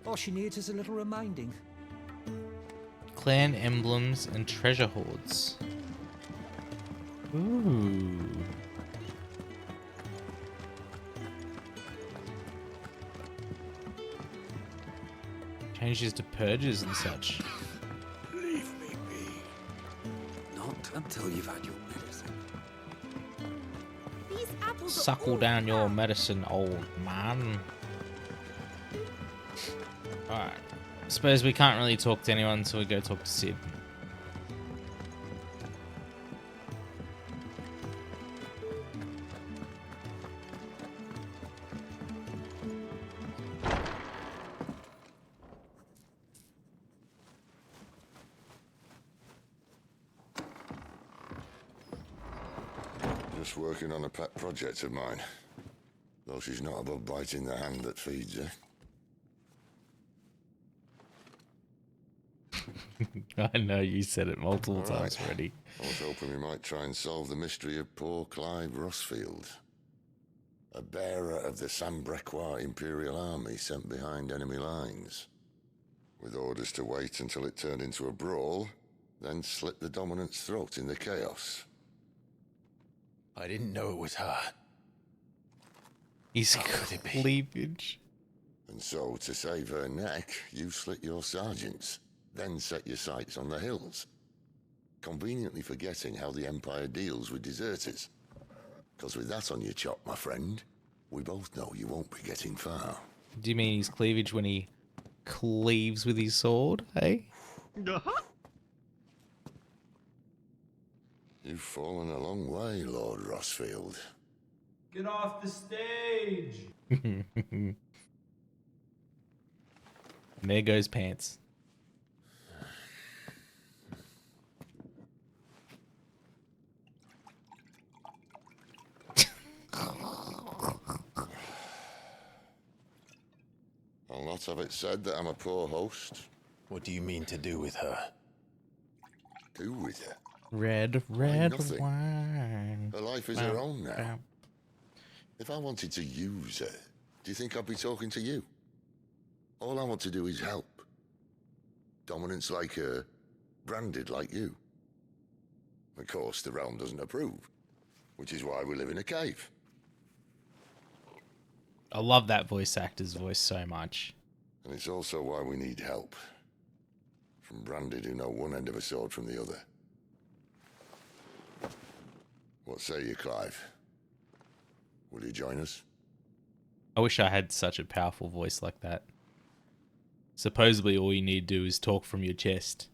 All she needs is a little reminding. Clan emblems and treasure hoards. Ooh. Changes to purges and such. Leave me be. Not until you've had your medicine. These apples are Suckle all down your sour. medicine, old man. Alright. Suppose we can't really talk to anyone, so we go talk to Sid. Just working on a pet project of mine. Though she's not above biting the hand that feeds her. I know you said it multiple All times right. already. I was hoping we might try and solve the mystery of poor Clive Rosfield. A bearer of the Sambrequois Imperial Army sent behind enemy lines. With orders to wait until it turned into a brawl, then slit the dominant's throat in the chaos. I didn't know it was her. His How could it be? cleavage. And so, to save her neck, you slit your sergeants, then set your sights on the hills. Conveniently forgetting how the Empire deals with deserters. Because with that on your chop, my friend, we both know you won't be getting far. Do you mean his cleavage when he cleaves with his sword, hey? You've fallen a long way, Lord Rosfield. Get off the stage! And there goes Pants. I'll not have it said that I'm a poor host. What do you mean to do with her? Do with her. Red nothing. wine. Her life is her own now. If I wanted to use her, do you think I'd be talking to you? All I want to do is help. Dominants like her, branded like you. Of course, the realm doesn't approve, which is why we live in a cave. I love that voice actor's voice so much. And it's also why we need help. From branded who know one end of a sword from the other. What say you, Clive? Will you join us? I wish I had such a powerful voice like that. Supposedly all you need to do is talk from your chest.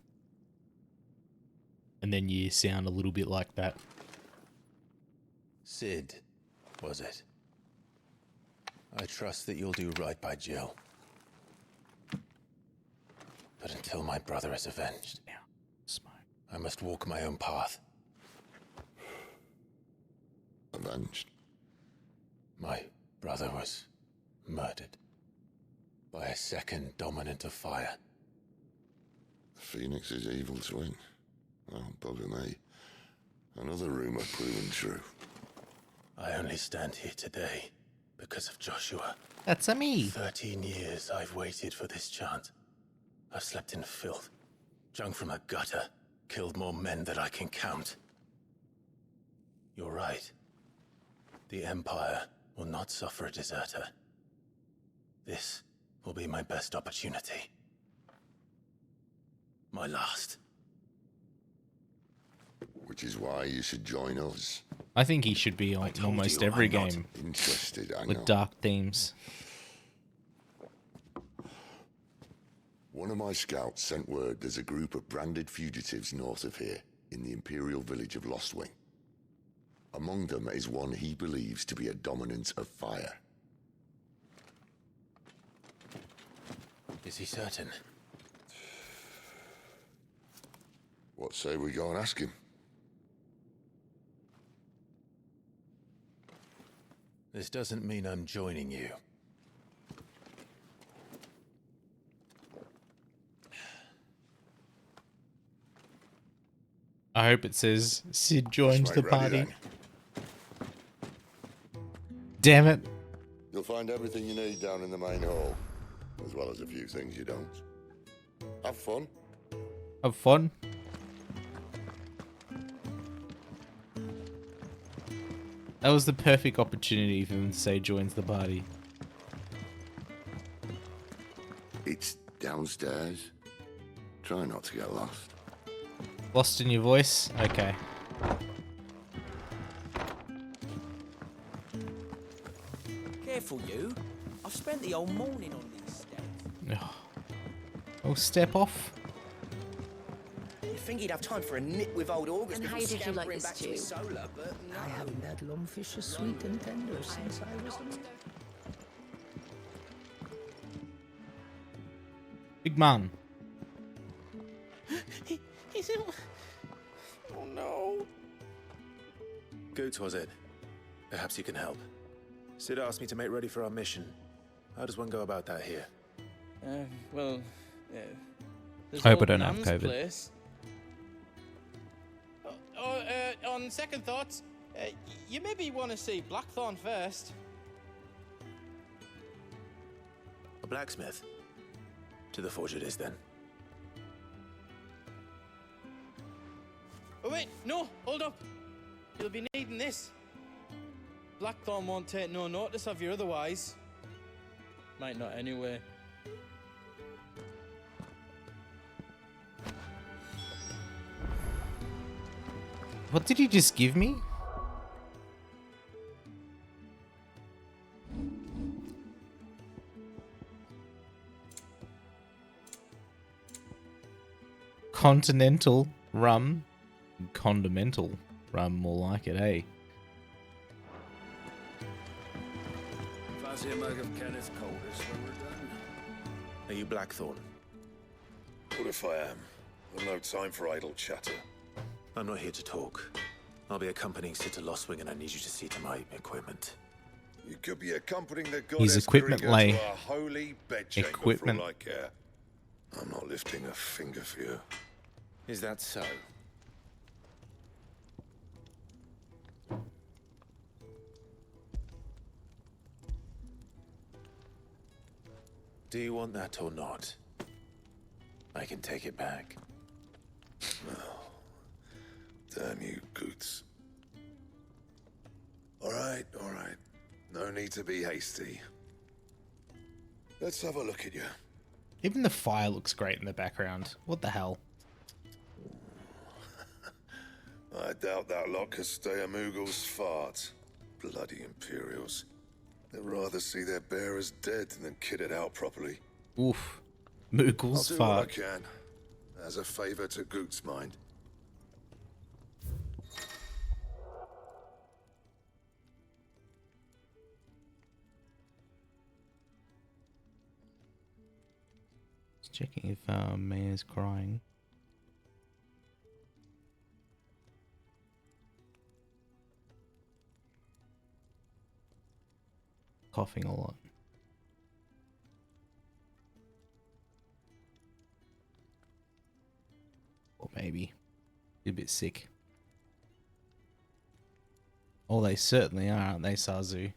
And then you sound a little bit like that. Sid, was it? I trust that you'll do right by Jill. But until my brother is avenged, Now, smoke. I must walk my own path. Avenged. My brother was murdered by a second dominant of fire. Phoenix's evil twin. Oh, bugger me. Another rumor proven true. I only stand here today because of Joshua. That's a me. 13 years I've waited for this chance. I've slept in filth, drunk from a gutter, killed more men than I can count. You're right. The Empire will not suffer a deserter. This will be my best opportunity. My last. Which is why you should join us. I think he should be on told almost you, every I'm not game Interested, I know. with dark themes. One of my scouts sent word there's a group of branded fugitives north of here, in the Imperial village of Lostwing. Among them is one he believes to be a dominant of fire. Is he certain? What say we go and ask him? This doesn't mean I'm joining you. I hope it says Sid joins Right, the ready party. then. Damn it. You'll find everything you need down in the main hall. The as well as a few things you don't. Have fun. Have fun. That was the perfect opportunity for him to say joins the party. It's downstairs. Try not to get lost. Lost in your voice? Okay. Careful, you. I've spent the whole morning on these steps. Oh, step off. You'd think he'd have time for a nip with old August And how before did you like scampering the back to his stew? solar, but no. I haven't had lungfish as sweet and tender since I was a... Big man. He's in... Oh no. Goots was it? Perhaps you can help. Sid asked me to make ready for our mission. How does one go about that here? Well, I hope I don't have COVID. Place. On second thoughts, you maybe want to see Blackthorn first. A blacksmith? To the forge it is then. Oh wait, no, hold up. You'll be needing this. Blackthorn won't take no notice of you otherwise. Might not anyway. What did he just give me? Continental rum. Condimental rum, more like it, eh? Fancy a mug of Kenneth Coldest when we're done? Are you Blackthorn? What if I am? I've no time for idle chatter. I'm not here to talk. I'll be accompanying Sid to Lostwing and I need you to see to my equipment. You could be accompanying the His goddess equipment Krieger lay. to a holy bedchamber Equipment. for all I care. I'm not lifting a finger for you. Is that so? Do you want that or not? I can take it back. Damn you, Goots. All right. No need to be hasty. Let's have a look at you. Even the fire looks great in the background. What the hell? I doubt that lot could stay a Moogle's fart. Bloody Imperials. They'd rather see their bearers dead than kitted out properly. Oof. I'll Moogle's do what I fart. can, as a favor to Goot's mind. Just checking if Maya's crying. Coughing a lot. Or maybe a bit sick. Oh, they certainly are, aren't they, Sazu?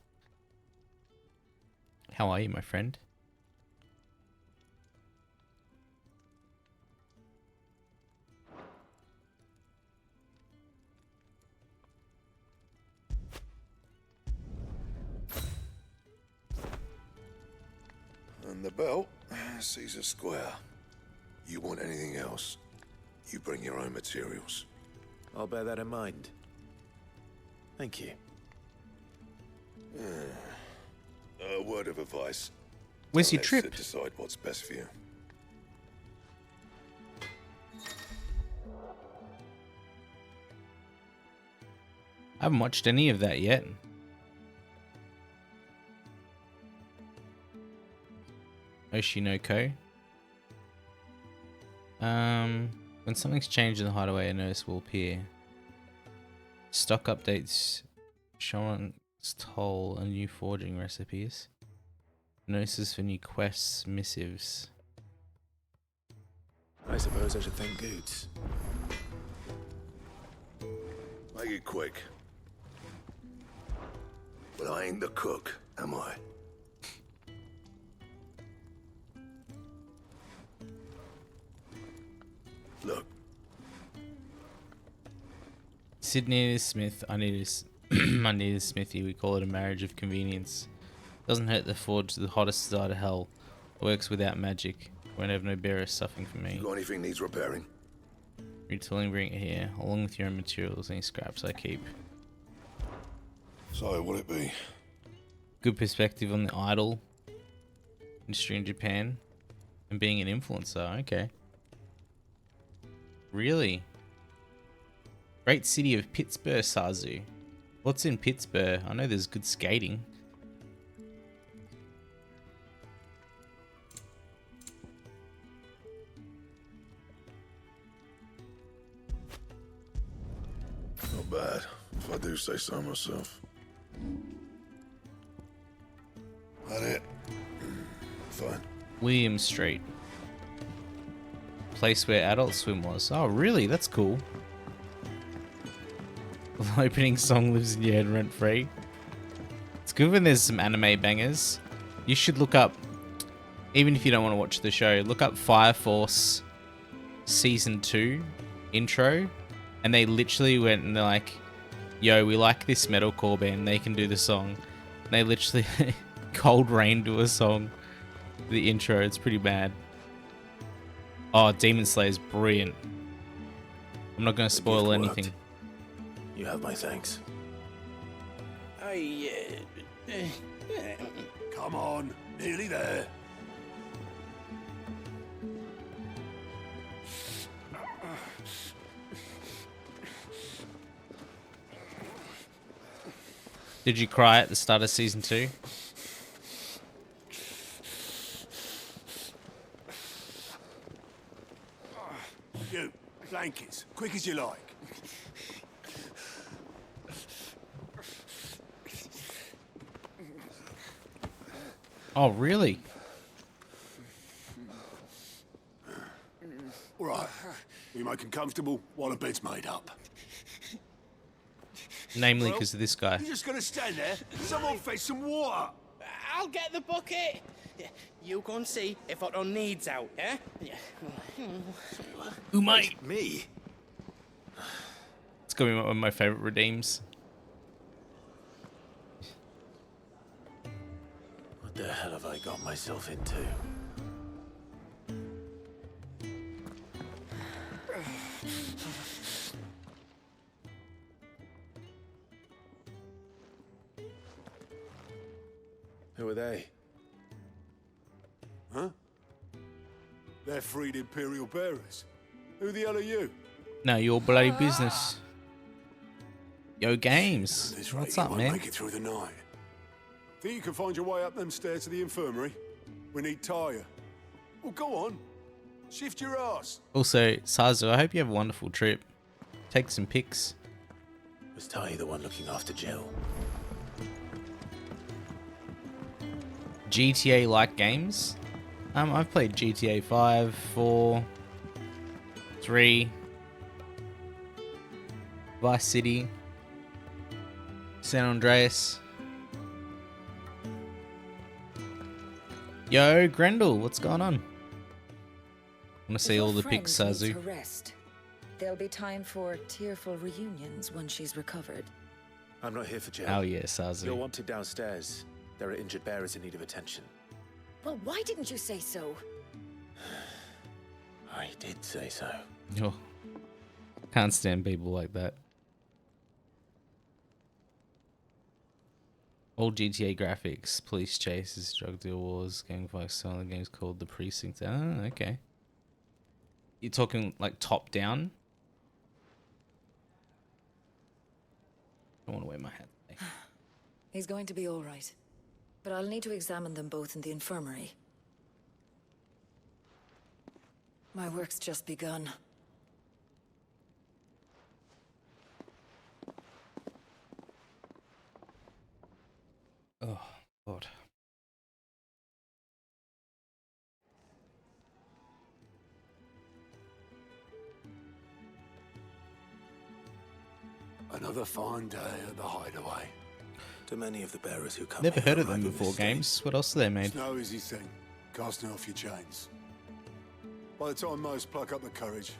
How are you, my friend? And the belt, Caesar Square. You want anything else, you bring your own materials. I'll bear that in mind. Thank you. A word of advice. Where's Don't your let trip? Sid decide what's best for you. I haven't watched any of that yet. Oshinoko. When something's changed in the hideaway, a notice will appear. Stock updates, Sean's toll, and new forging recipes. Notices for new quests, missives. I suppose I should thank Goots. Make it quick. But I ain't the cook, am I? Look, Sydney is Smith. I need I need a smithy. We call it a marriage of convenience. Doesn't hurt to forge the hottest side of hell. Works without magic. Won't have no bearer suffering from me. you got anything needs repairing? Retooling, bring it here, along with your own materials. Any scraps I keep. So, what'll it be? Good perspective on the idol industry in Japan and being an influencer. Okay. Really? Great city of Pittsburgh, Sazu. What's in Pittsburgh? I know there's good skating. Not bad, if I do say so myself. That it? Fine. William Street. Place where Adult Swim was. Oh, really? That's cool. The opening song lives in your head rent free. It's good when there's some anime bangers. You should look up, even if you don't want to watch the show, look up Fire Force Season 2 intro. And they literally went and they're like, yo, we like this metalcore band. They can do the song. And they literally Cold Rain do a song. The intro, it's pretty bad. Oh, Demon Slayer's brilliant. I'm not going to spoil anything. You have my thanks. Come on, nearly there. Did you cry at the start of season 2? You, blankets, quick as you like. Oh, really? All right, we make him comfortable while the bed's made up. Namely because of this guy. You're just gonna stand there? Someone fetch some water. I'll get the bucket. You go and see if Otto needs out, eh? Ooh, mate. Me? It's gonna be one of my favorite redeems. What the hell have I got myself into? Who are they? Huh? They're freed Imperial bearers. Who the hell are you? No, your bloody business. Yo, Games. At this What's rate, up, you won't man? make it through the night. Think you can find your way up them stairs to the infirmary? We need Taya. Well, go on. Shift your ass. Also, Sazu, I hope you have a wonderful trip. Take some pics. Was Tai the one looking after Jill? GTA-like games. I've played GTA 5, 4, 3, Vice City, San Andreas. Yo, Grendel, what's going on? I want to see all the pics, Sazu. There'll be time for tearful reunions when she's recovered. I'm not here for Jill. Oh yeah, Sazu. You're wanted downstairs. There are injured bearers in need of attention. Well, why didn't you say so? I did say so. Oh, can't stand people like that. All GTA graphics, police chases, drug deal wars, gang fights, silent games called The Precinct. Ah, okay. You're talking like top down? I want to wear my hat today. He's going to be all right. But I'll need to examine them both in the infirmary. My work's just begun. Oh, God. Another fine day at the hideaway. To many of the bearers who come Never here heard of them arrive in before, this state. Games. What else do they made? It's no easy thing, casting off your chains. By the time most pluck up the courage,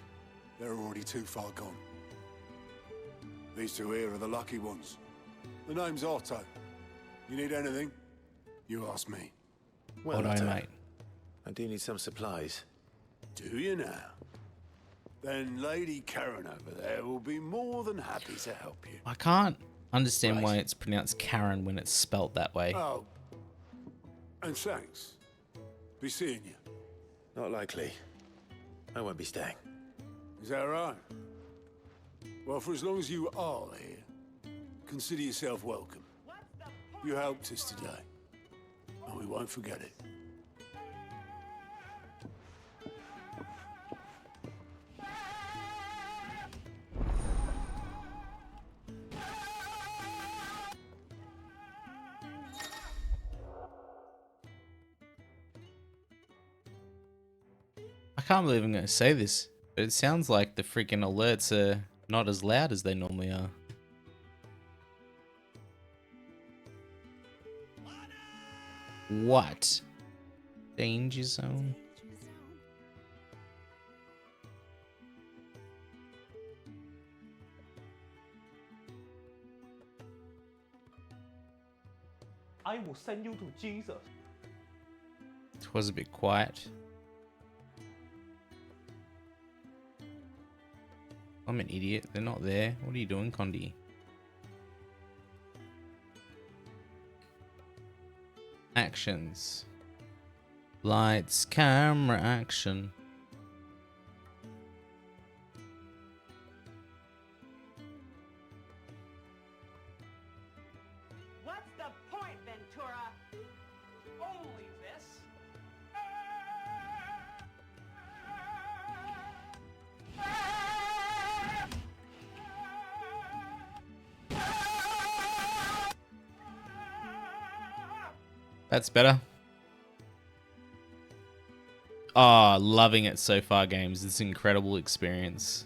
they're already too far gone. These two here are the lucky ones. The name's Otto. You need anything, you ask me. Well, Otto, Otto, mate. I do need some supplies. Do you now? Then Lady Karen over there will be more than happy to help you. I can't understand Right. why it's pronounced Karen when it's spelt that way. Oh, and thanks. Be seeing you. Not likely. I won't be staying. Is that right? Well, for as long as you are here, consider yourself welcome. You helped us today, and we won't forget it. I can't believe I'm going to say this, but it sounds like the freaking alerts are not as loud as they normally are. What? Danger zone? I will send you to Jesus. It was a bit quiet. I'm an idiot. They're not there. What are you doing, Condi? Actions. Lights, camera, action. What's the point, Ventura? Only this? That's better. Ah, loving it so far, games. It's an incredible experience.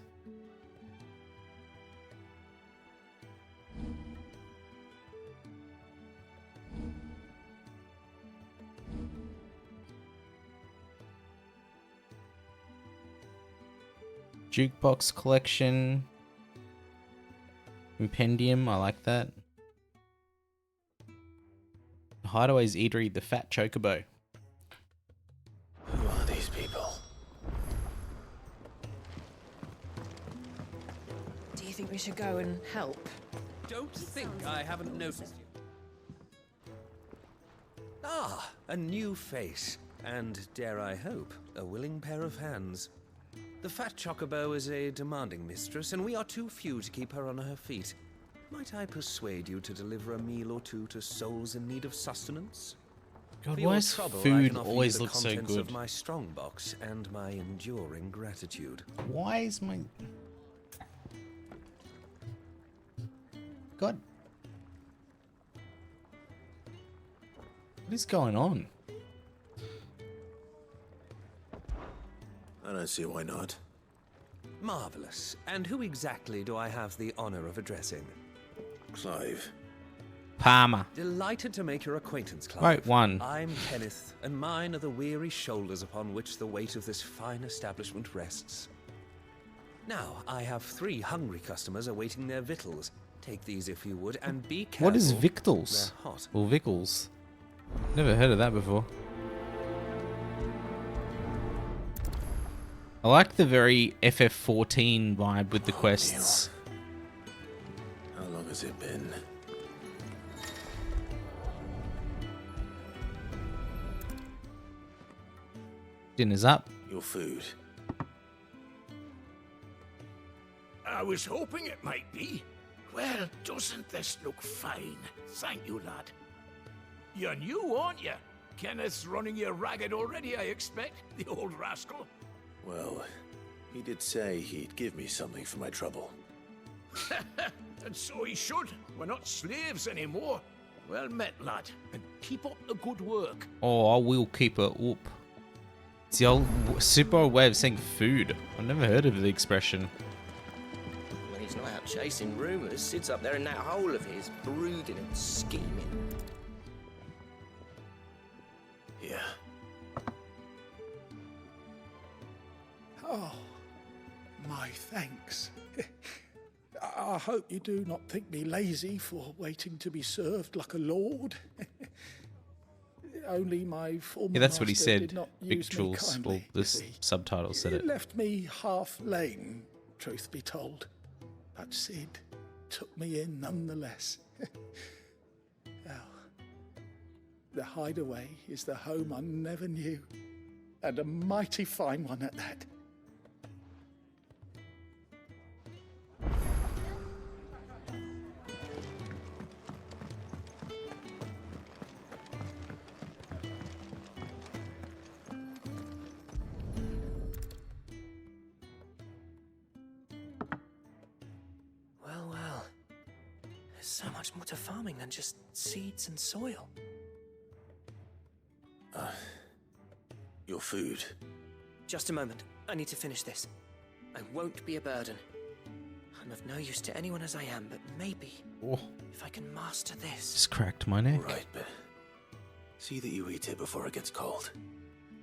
Jukebox collection. Compendium, I like that. Hideaway's Eatery, the Fat Chocobo. Who are these people? Do you think we should go and help? Don't think I haven't noticed you. Ah, a new face. And, dare I hope, a willing pair of hands. The Fat Chocobo is a demanding mistress, and we are too few to keep her on her feet. Might I persuade you to deliver a meal or two to souls in need of sustenance? God, For your why does trouble, I food can offer always you the look so contents good? of my strongbox and my enduring gratitude. Why is my... God. What is going on? I don't see why not. Marvelous. And who exactly do I have the honor of addressing? Clive. Palmer. Delighted to make your acquaintance, Clive. Right, one. I'm Kenneth, and mine are the weary shoulders upon which the weight of this fine establishment rests. Now, I have 3 hungry customers awaiting their victuals. Take these if you would, and be careful. What is victuals? They're hot. Or vickles? Never heard of that before. I like the very FF14 vibe with the quests. How long has it been? Dinner's up. Your food. I was hoping it might be. Well, doesn't this look fine? Thank you, lad. You're new, aren't you? Kenneth's running you ragged already, I expect, the old rascal. Well, he did say he'd give me something for my trouble. And so he should. We're not slaves anymore. Well met, lad, and keep up the good work. Oh, I will keep it up. It's the old super old way of saying food. I've never heard of the expression. When he's not out chasing rumours, sits up there in that hole of his, brooding and scheming. Yeah. Oh, my thanks. I hope you do not think me lazy for waiting to be served like a lord. Only my former Yeah, that's what he master said. did not use me Victuals. kindly, Well, you this see. subtitle said It it. left me half lame, truth be told. But Sid took me in nonetheless. Well, the hideaway is the home I never knew, and a mighty fine one at that. Well. There's so much more to farming than just seeds and soil. Your food. Just a moment. I need to finish this. I won't be a burden. I'm of no use to anyone as I am, but maybe if I can master this. Just cracked my neck. Right, but see that you eat it before it gets cold.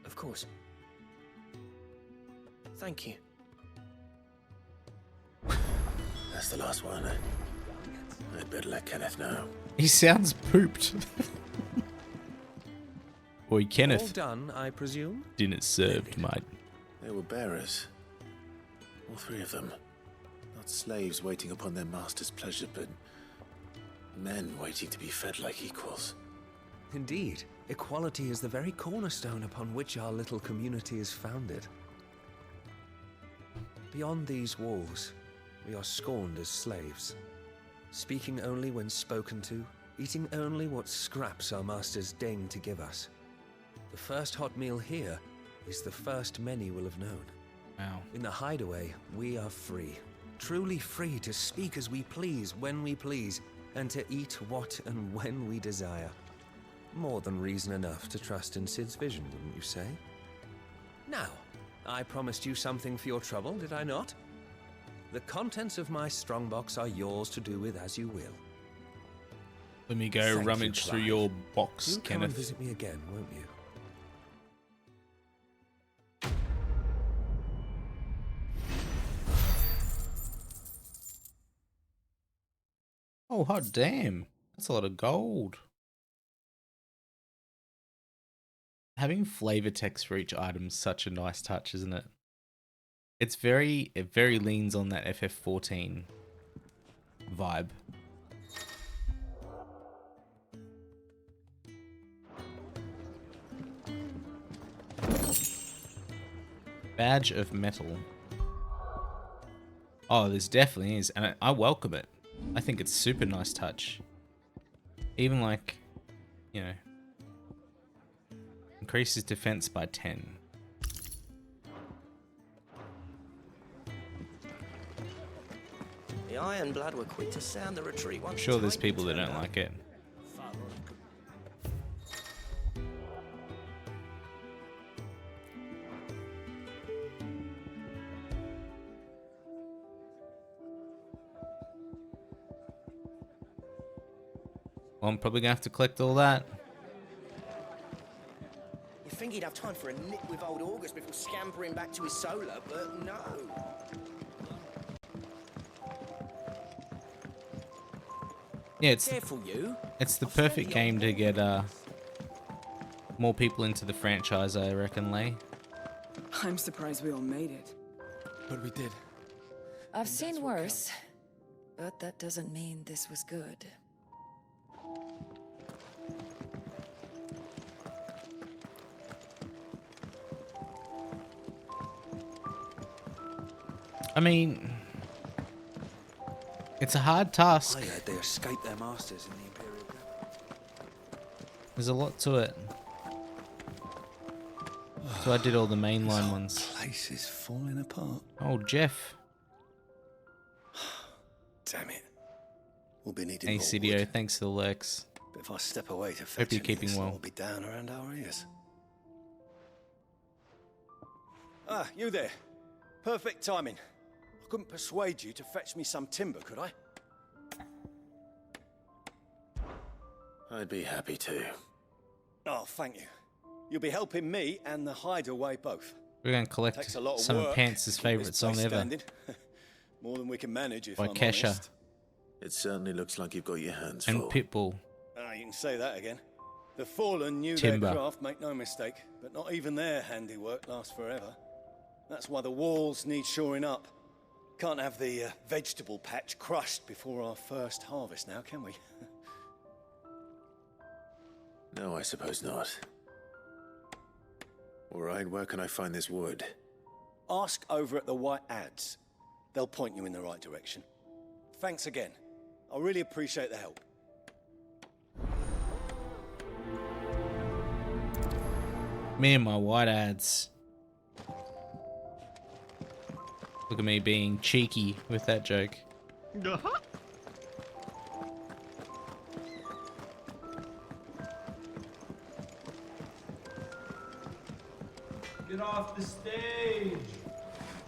Of course. Thank you. That's the last one. I'd better let Kenneth know. He sounds pooped. Boy, All Kenneth. done, I presume? Dinner served, mate. They were bearers. All three of them. Not slaves waiting upon their master's pleasure, but men waiting to be fed like equals. Indeed, equality is the very cornerstone upon which our little community is founded. Beyond these walls, we are scorned as slaves, speaking only when spoken to, eating only what scraps our masters deign to give us. The first hot meal here is the first many will have known. Wow. In the hideaway, we are free, truly free to speak as we please, when we please, and to eat what and when we desire. More than reason enough to trust in Sid's vision, wouldn't you say? Now, I promised you something for your trouble, did I not? The contents of my strongbox are yours to do with as you will. Let me go Thank you, rummage through Clive. your box, You'll come and Kenneth. visit me again, won't you? Oh, hot damn. That's a lot of gold. Having flavor text for each item is such a nice touch, isn't it? It very leans on that FF14 vibe. Badge of metal. Oh, this definitely is, and I welcome it. I think it's super nice touch. Even like, you know, increases defense by 10. The Iron Blood were quick to sound the retreat once. I'm sure there's Titan people that turned don't up. like it. Well, I'm probably gonna have to collect all that. You'd think he'd have time for a nip with old August before scampering back to his solar, but no. Yeah, it's Careful, you. it's the perfect game to get more people into the franchise, I reckon, Lay. I'm surprised we all made it. But we did. I've seen worse, but that doesn't mean this was good. I mean, it's a hard task. I heard they escaped their masters in the Imperial Camp. There's a lot to it. So I did all the mainline ones. Place is falling apart. Oh, Jeff. Damn it. We'll be needing more ACDO, wood. thanks for the lurks. But if I step away to Hope fetch you're any, keeping this well. will be down around our ears. Ah, you there. Perfect timing. I couldn't persuade you to fetch me some timber, could I? I'd be happy to. Oh, thank you. You'll be helping me and the hideaway both. We're going to collect Takes a lot of some of work Pants' to keep favourite this song place ever. standing. More than we can manage, if By I'm Kesha. honest. It certainly looks like you've got your hands And full. Pitbull. Ah, you can say that again. The Fallen knew Timber. their craft, make no mistake, but not even their handiwork lasts forever. That's why the walls need shoring up. Can't have the vegetable patch crushed before our first harvest now, can we? No, I suppose not. All right, where can I find this wood? Ask over at the White Ads. They'll point you in the right direction. Thanks again. I really appreciate the help. Me and my white ads. Look at me being cheeky with that joke. Get off the stage!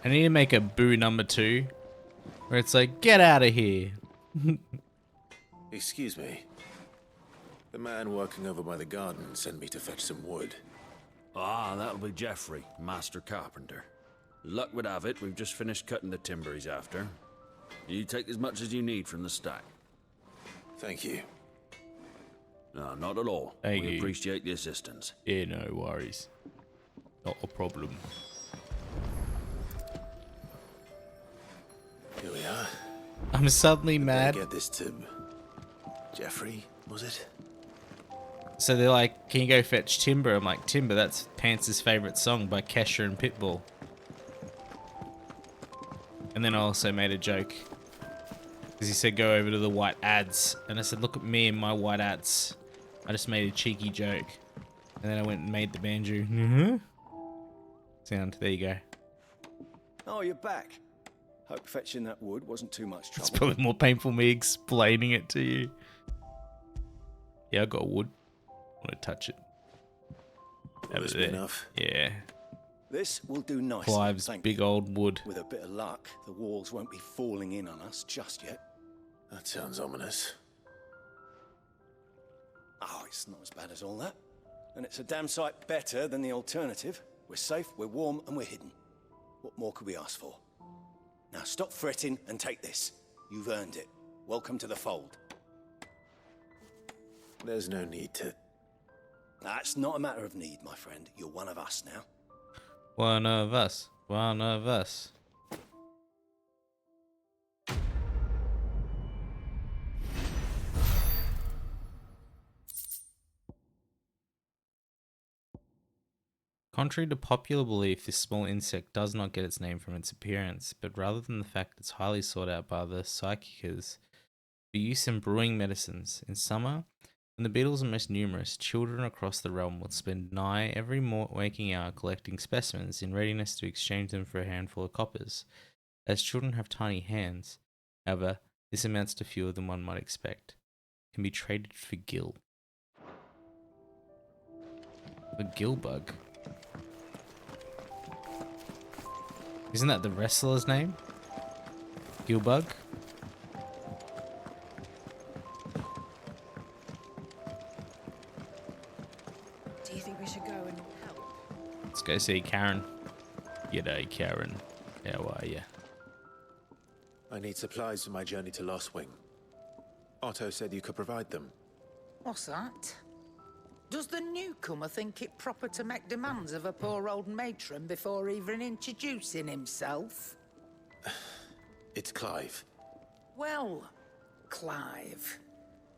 I need to make a boo number 2 where it's like, get out of here. Excuse me. The man working over by the garden sent me to fetch some wood. Ah, that'll be Geoffrey, master carpenter. Luck would have it, we've just finished cutting the timber he's after. You take as much as you need from the stack. Thank you. No, not at all. Thank we you. appreciate the assistance. Yeah, no worries. Not a problem. Here we are. I'm suddenly mad. Get this to Geoffrey, was it? So they're like, can you go fetch Timber? I'm like, Timber, that's Pants' favourite song by Kesha and Pitbull. And then I also made a joke. Because he said go over to the White Ads. And I said, look at me and my White Ads. I just made a cheeky joke. And then I went and made the banjo sound. There you go. Oh, you're back. Hope fetching that wood wasn't too much trouble. It's probably more painful me explaining it to you. Yeah, I got wood. I want to touch it. That was it. Enough. Yeah. This will do nicely. Clive's thank big you. old wood. With a bit of luck, the walls won't be falling in on us just yet. That sounds ominous. Oh, it's not as bad as all that. And it's a damn sight better than the alternative. We're safe, we're warm, and we're hidden. What more could we ask for? Now stop fretting and take this. You've earned it. Welcome to the fold. There's no need to... That's not a matter of need, my friend. You're one of us now. One of us. One of us. Contrary to popular belief, this small insect does not get its name from its appearance, but rather than the fact it's highly sought out by the psychics for use in brewing medicines. In summer, when the beetles are most numerous, children across the realm will spend nigh every waking hour collecting specimens in readiness to exchange them for a handful of coppers. As children have tiny hands, however, this amounts to fewer than one might expect. It can be traded for gill. The gill bug. Isn't that the wrestler's name? Gilbug? Do you think we should go and help? Let's go see Karen. G'day, Karen. How are ya? I need supplies for my journey to Lost Wing. Otto said you could provide them. What's that? Does the newcomer think it proper to make demands of a poor old matron before even introducing himself? It's Clive. Well, Clive,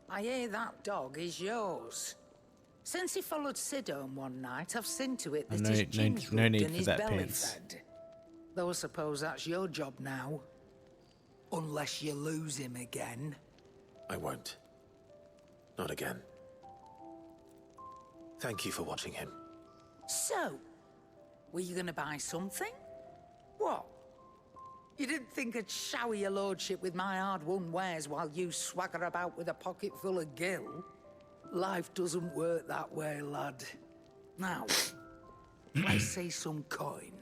I hear that dog is yours. Since he followed Sid home one night, I've seen to it that his chin's no rubbed need and for his that, belly Pants. fed. Though I suppose that's your job now. Unless you lose him again. I won't. Not again. Thank you for watching him. So, were you gonna buy something? What? You didn't think I'd shower your lordship with my hard-won wares while you swagger about with a pocket full of gill? Life doesn't work that way, lad. Now, let's see some coin.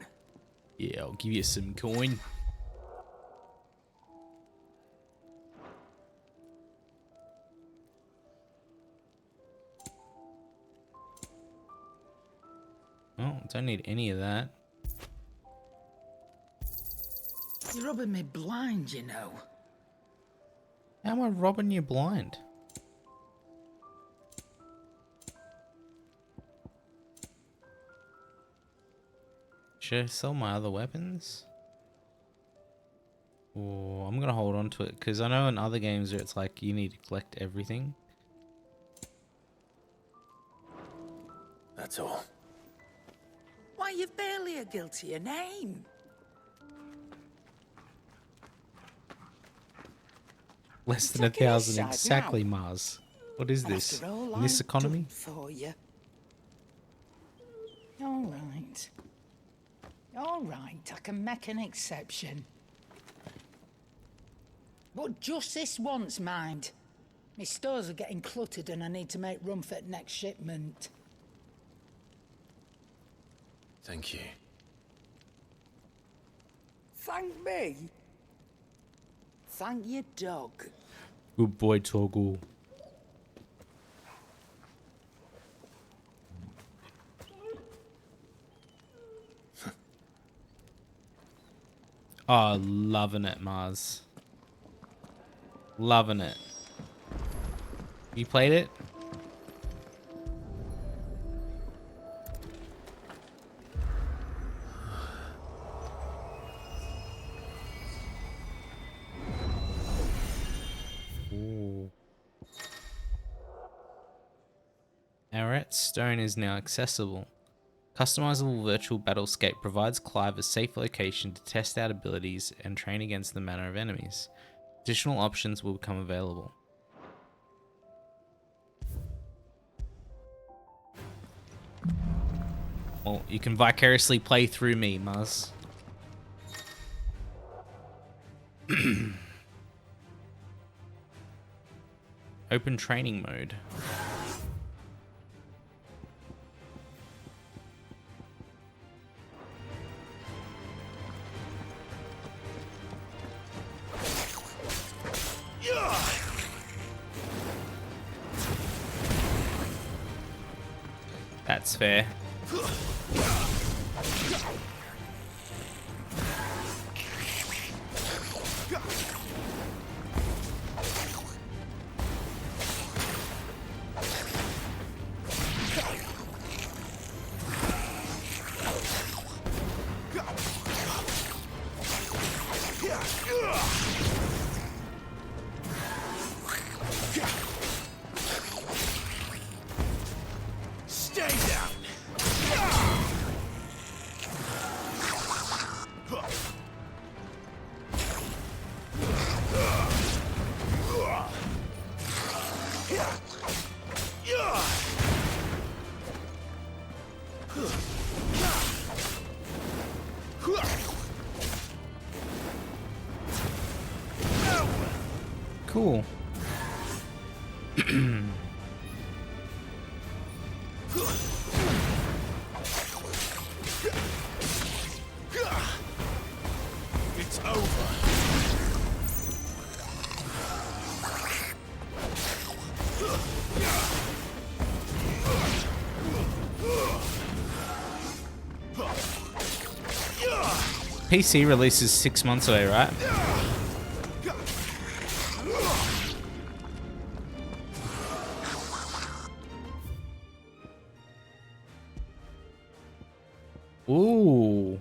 Yeah, I'll give you some coin. Oh, don't need any of that. You're rubbing me blind, you know. How am I robbing you blind? Should I sell my other weapons? Or I'm gonna hold on to it because I know in other games where it's like you need to collect everything. That's all. Why, you've barely a guilty name. Less than 1,000 exactly, Mars. What is this? In this economy? For you. All right. All right, I can make an exception. But just this once, mind. My stores are getting cluttered and I need to make room for the next shipment. Thank you. Thank me? Thank your dog. Good boy, Toggle. Oh, loving it, Mars. Loving it. You played it? Ooh. AEDT Stone is now accessible. Customizable virtual battlescape provides Clive a safe location to test out abilities and train against the manner of enemies. Additional options will become available. Well, you can vicariously play through me, Muzz. Open training mode. That's fair. Stay down. Cool. It's over. PC releases 6 months away, right? Ooh.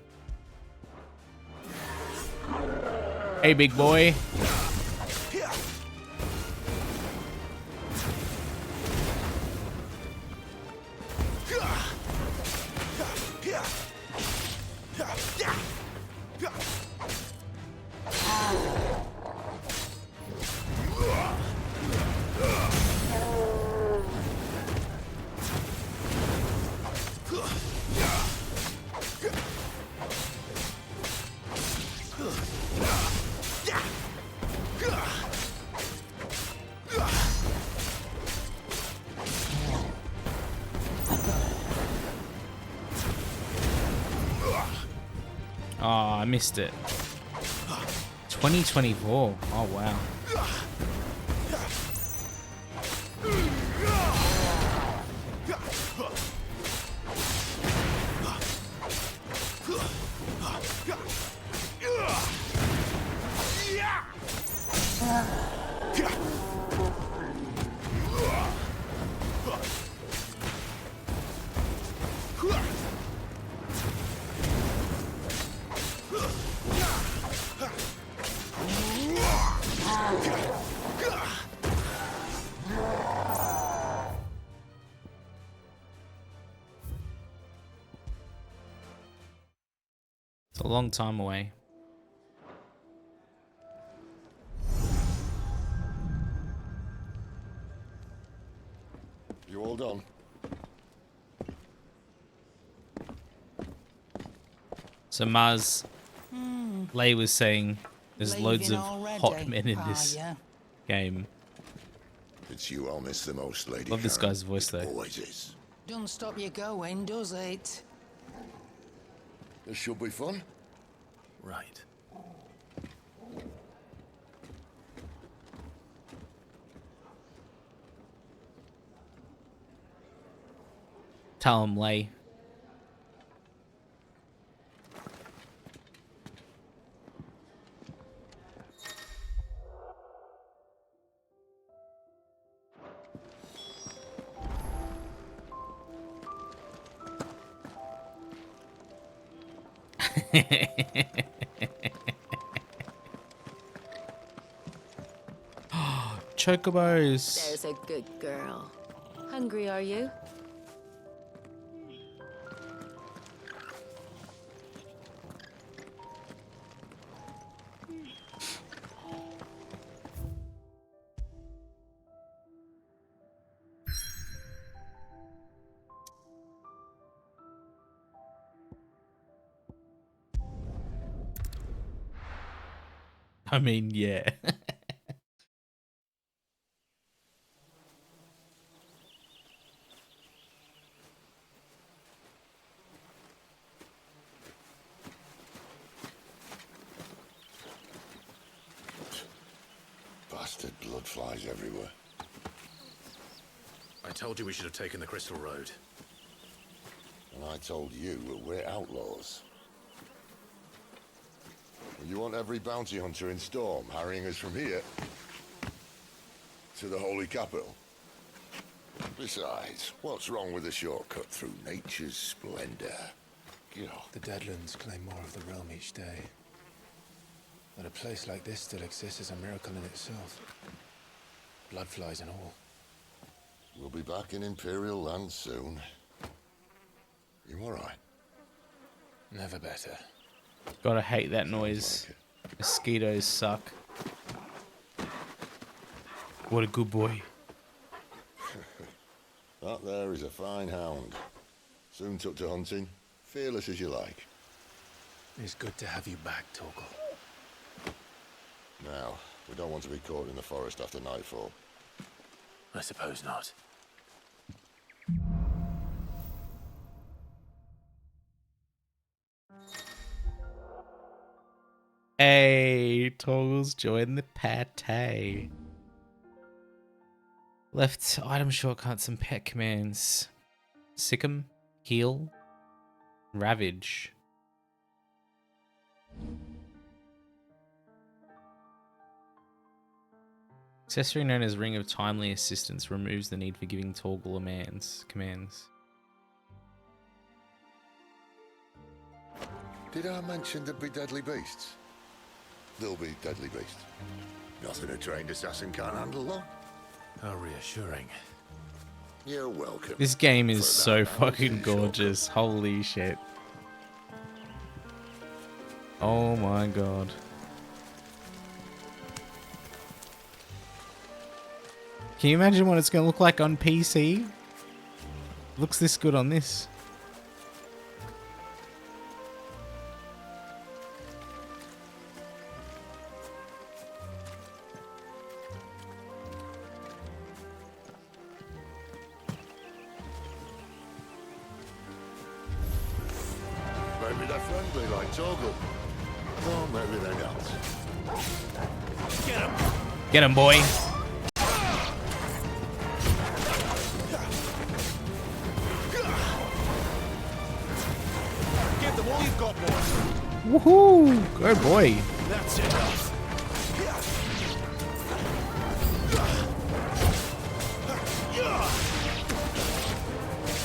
Hey, big boy. Oh, I missed it. 2024. Oh, wow. It's a long time away. You all done? So Mars, Lay was saying there's loads of Leaving hot already, men in are this ya? game. It's you I'll miss the most, Lady Love this Karen. guy's voice though. Always is. Don't stop you going, does it? This should be fun. Right. Tell him, Lay. Chocobos. There's a good girl. Hungry, are you? I mean, yeah. Bastard blood flies everywhere. I told you we should have taken the Crystal Road. And I told you we're outlaws. You want every bounty hunter in Storm harrying us from here to the Holy Capital? Besides, what's wrong with a shortcut through nature's splendor? The Deadlands claim more of the realm each day. That a place like this still exists is a miracle in itself. Bloodflies and all. We'll be back in Imperial land soon. You all right? Never better. Gotta hate that noise. Mosquitoes suck. What a good boy. That there is a fine hound. Soon took to hunting. Fearless as you like. It's good to have you back, Torgal. Now, we don't want to be caught in the forest after nightfall. I suppose not. Hey, Toggles join the pate. Left item shortcuts and pet commands. Sick'em, heal, ravage. Accessory known as Ring of Timely Assistance removes the need for giving Torgal commands. Did I mention there'd be deadly beasts? There'll be deadly beasts. Nothing a trained assassin can't handle, though. How reassuring. You're welcome. This game is so fucking gorgeous. Holy shit. Oh my god. Can you imagine what it's going to look like on PC? Looks this good on this. Maybe they're friendly like Torgal. Or maybe they're not. Get him! Get him, boy. Give them all you've got, boys. Woohoo! Go boy. That's enough.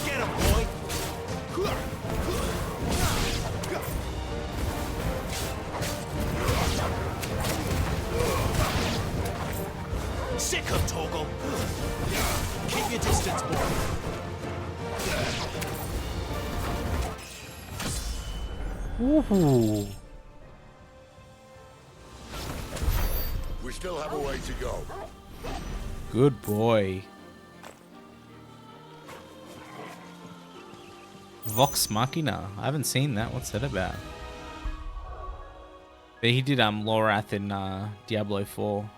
Get him, boy. Sick of Torgal. Keep your distance, boy. Ooh. We still have a way to go. Good boy. Vox Machina. I haven't seen that. What's that about? But he did Lorath in Diablo 4.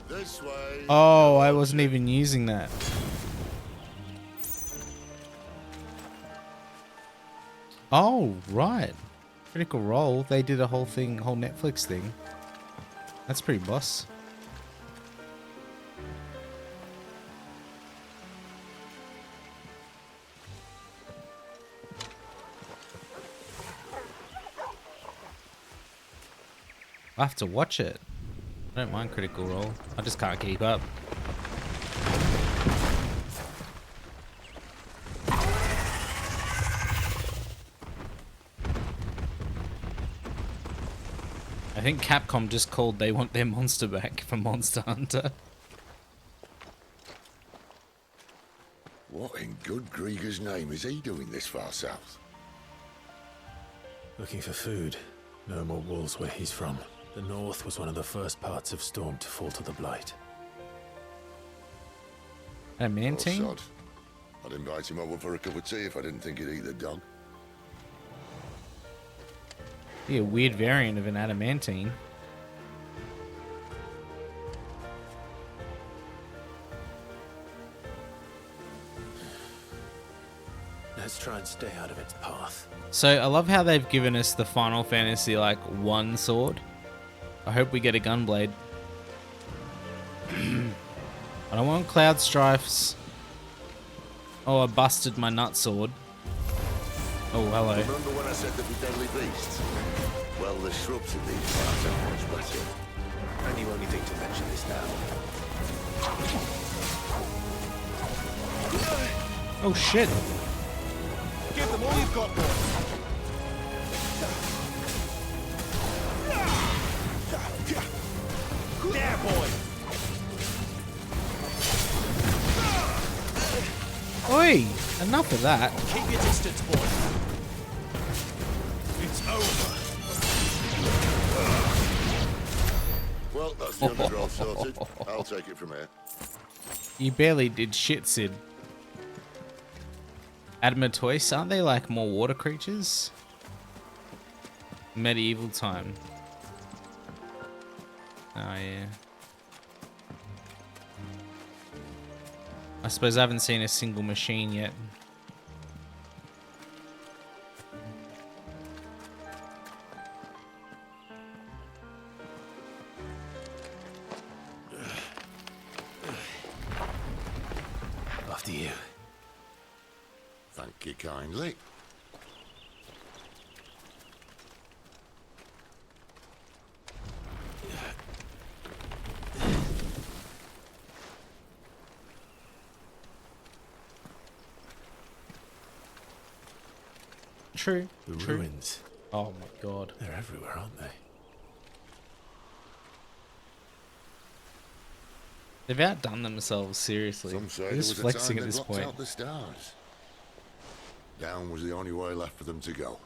This way. Oh, I wasn't even using that. Oh, right. Critical Role. They did a whole Netflix thing. That's pretty boss. I have to watch it. I don't mind Critical Role. I just can't keep up. I think Capcom just called they want their monster back from Monster Hunter. What in good Grieger's name is he doing this far south? Looking for food. No more wolves where he's from. The north was one of the first parts of Storm to fall to the Blight. Adamantine? Oh, sod. I'd invite him over for a cup of tea if I didn't think he'd eat the dog. Be a weird variant of an adamantine. Let's try and stay out of its path. So I love how they've given us the Final Fantasy like 1 sword. I hope we get a Gunblade. I don't want Cloud Strifes. Oh, I busted my nut sword. Oh, hello. Remember when I said there'd be deadly beasts? Well, the shrubs in these parts are much better. And you only think to mention this now. Oh shit. Give them all you've got, boys. There, boy. Oi! Enough of that. Keep your distance, boy. It's over. Well, that's the undergrowth sorted. I'll take it from here. You barely did shit, Sid. Adamatoise, aren't they like more water creatures? Medieval time. Oh yeah. I suppose I haven't seen a single machine yet. After you. Thank you kindly. True. The True. ruins. Oh my god. They're everywhere, aren't they? They've outdone themselves, seriously. Some say They're there just was a flexing time at they this blocked point. out the stars. Down was the only way left for them to go.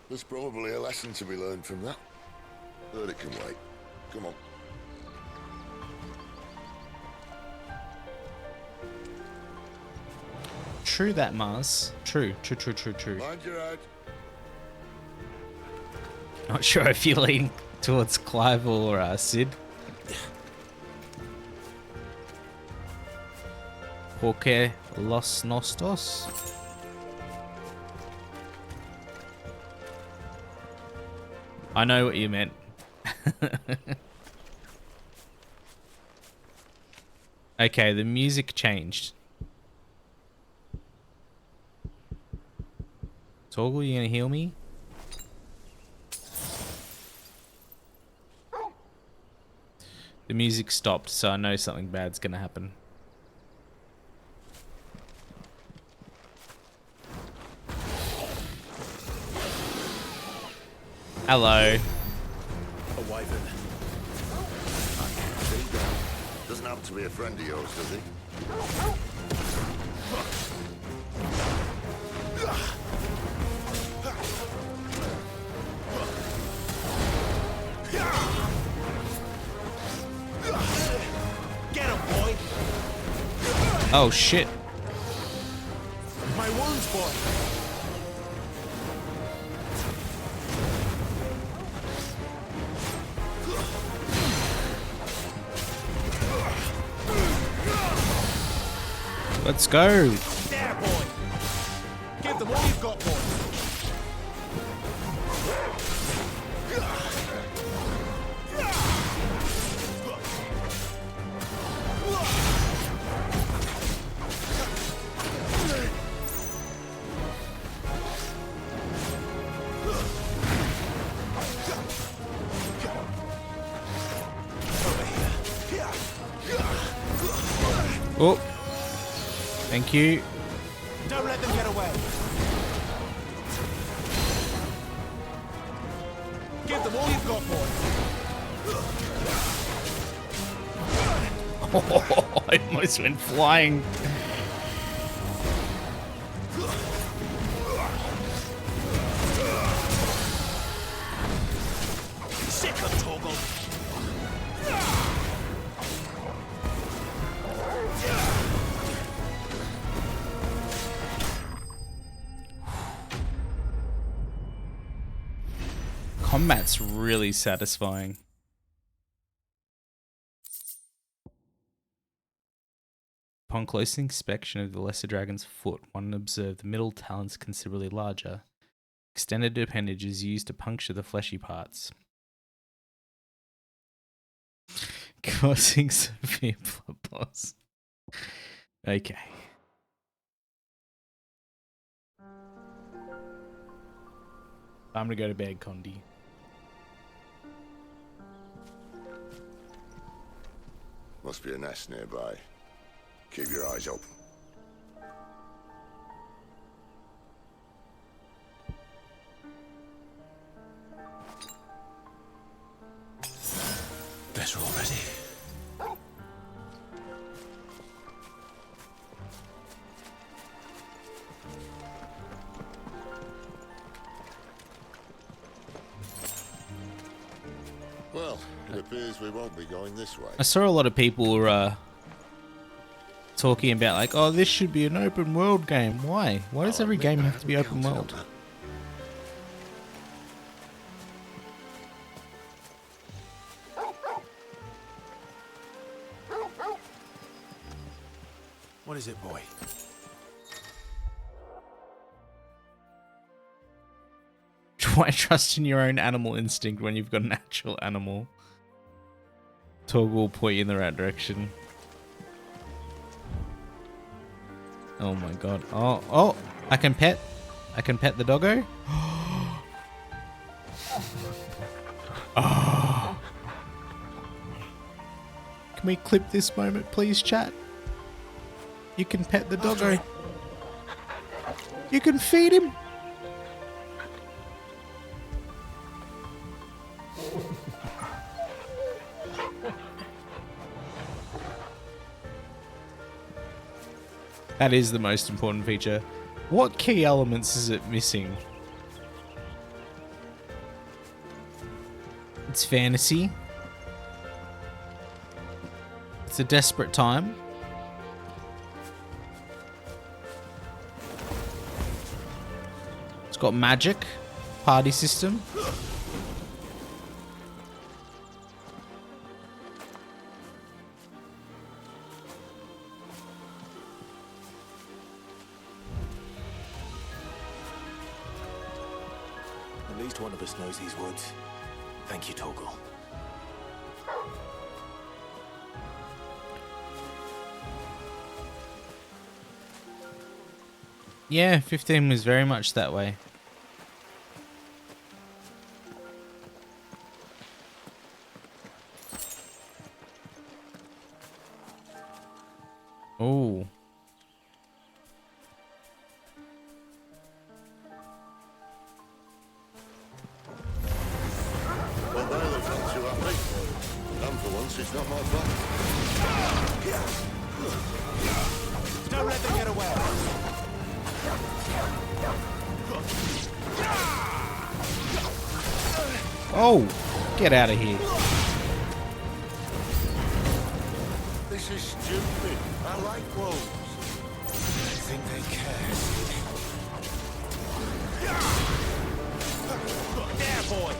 There's probably a lesson to be learned from that. But it can wait. Come on. True that, Mars. True. Mind your head. Not sure if you lean towards Clive or Sid. Porque los nostos. I know what you meant. Okay, the music changed. Torgal, you gonna heal me? The music stopped, so I know something bad's gonna happen. Hello. A wyvern. Doesn't happen to be a friend of yours, does he? Get him, boy! Oh shit. My wounds, boy! Let's go. There, boy! Give them all you've got, boy! Oh. Thank you. Don't let them get away. Give them all you've got, boy. Oh, I almost went flying. Sick of Torgal. Combat's really satisfying. Upon close inspection of the Lesser Dragon's foot, one observed the middle talons considerably larger. Extended appendages used to puncture the fleshy parts, causing severe blood loss. Okay. I'm gonna go to bed, Condi. Must be a nest nearby. Keep your eyes open. Better already. Well, it appears we won't be going this way. I saw a lot of people were talking about like, oh, this should be an open world game. Why? Why does every game have to be open world? What is it, boy? Why trust in your own animal instinct when you've got an actual animal? Torgal will point you in the right direction. Oh my god. Oh, oh! I can pet the doggo. Oh. Can we clip this moment, please, chat? You can pet the doggo. You can feed him. That is the most important feature. What key elements is it missing? It's fantasy. It's a desperate time. It's got magic, party system. At least one of us knows these woods. Thank you, Torgal. Yeah, 15 was very much that way. Oh. Well, they look not too happy. And for once, it's not my fault. Don't let them get away. Oh, get out of here. This is stupid. I like wolves. I think they care. There, boy.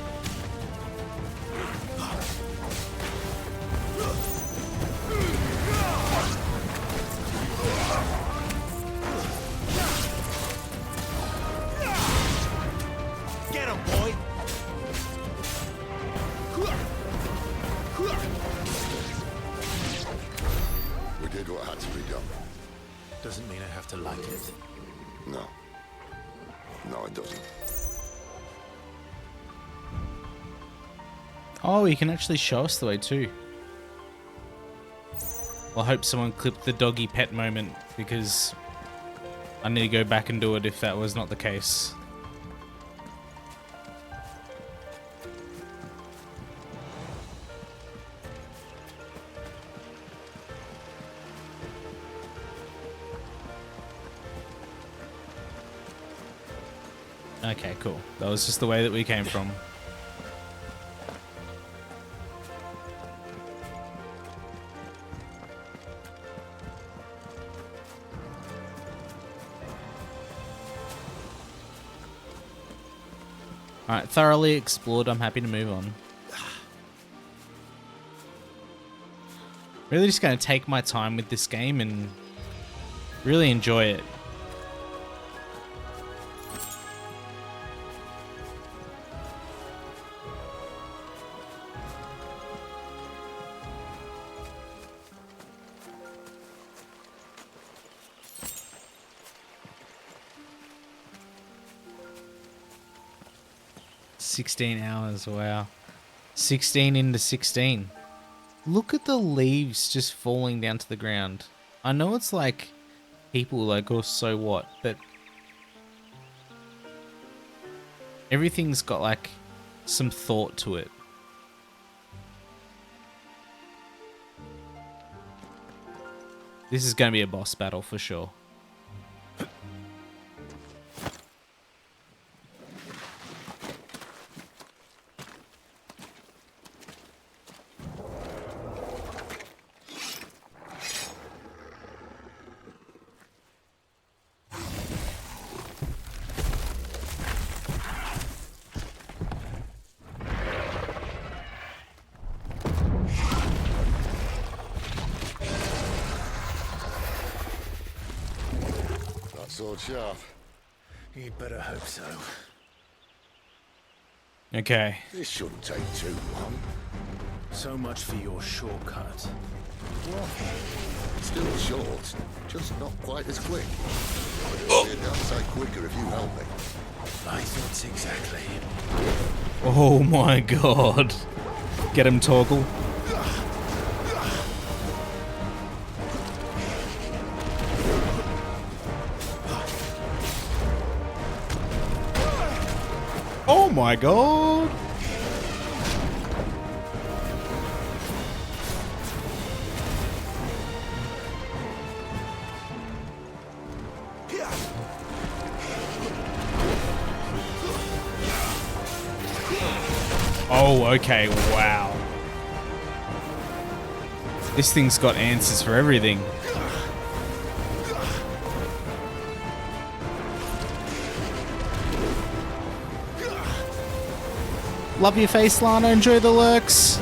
Get him, boy. We did what had to be done. Doesn't mean I have to like it. No. No, it doesn't. Oh, you can actually show us the way too. Well, I hope someone clipped the doggy pet moment, because I need to go back and do it if that was not the case. Okay, cool. That was just the way that we came from. Alright, thoroughly explored. I'm happy to move on. Really just going to take my time with this game and really enjoy it. $16 wow. 16 into 16. Look at the leaves just falling down to the ground. I know it's like people like, oh, so what? But everything's got like some thought to it. This is going to be a boss battle for sure. Sword sharp. You'd better hope so. Okay. This shouldn't take too long. So much for your shortcut. What? Still short, just not quite as quick. It'll be a damn sight quicker if you help me. My thoughts exactly. Oh my god. Get him, Torgal. Oh my god! Oh, okay, wow. This thing's got answers for everything. Love your face, Lana. Enjoy the lurks.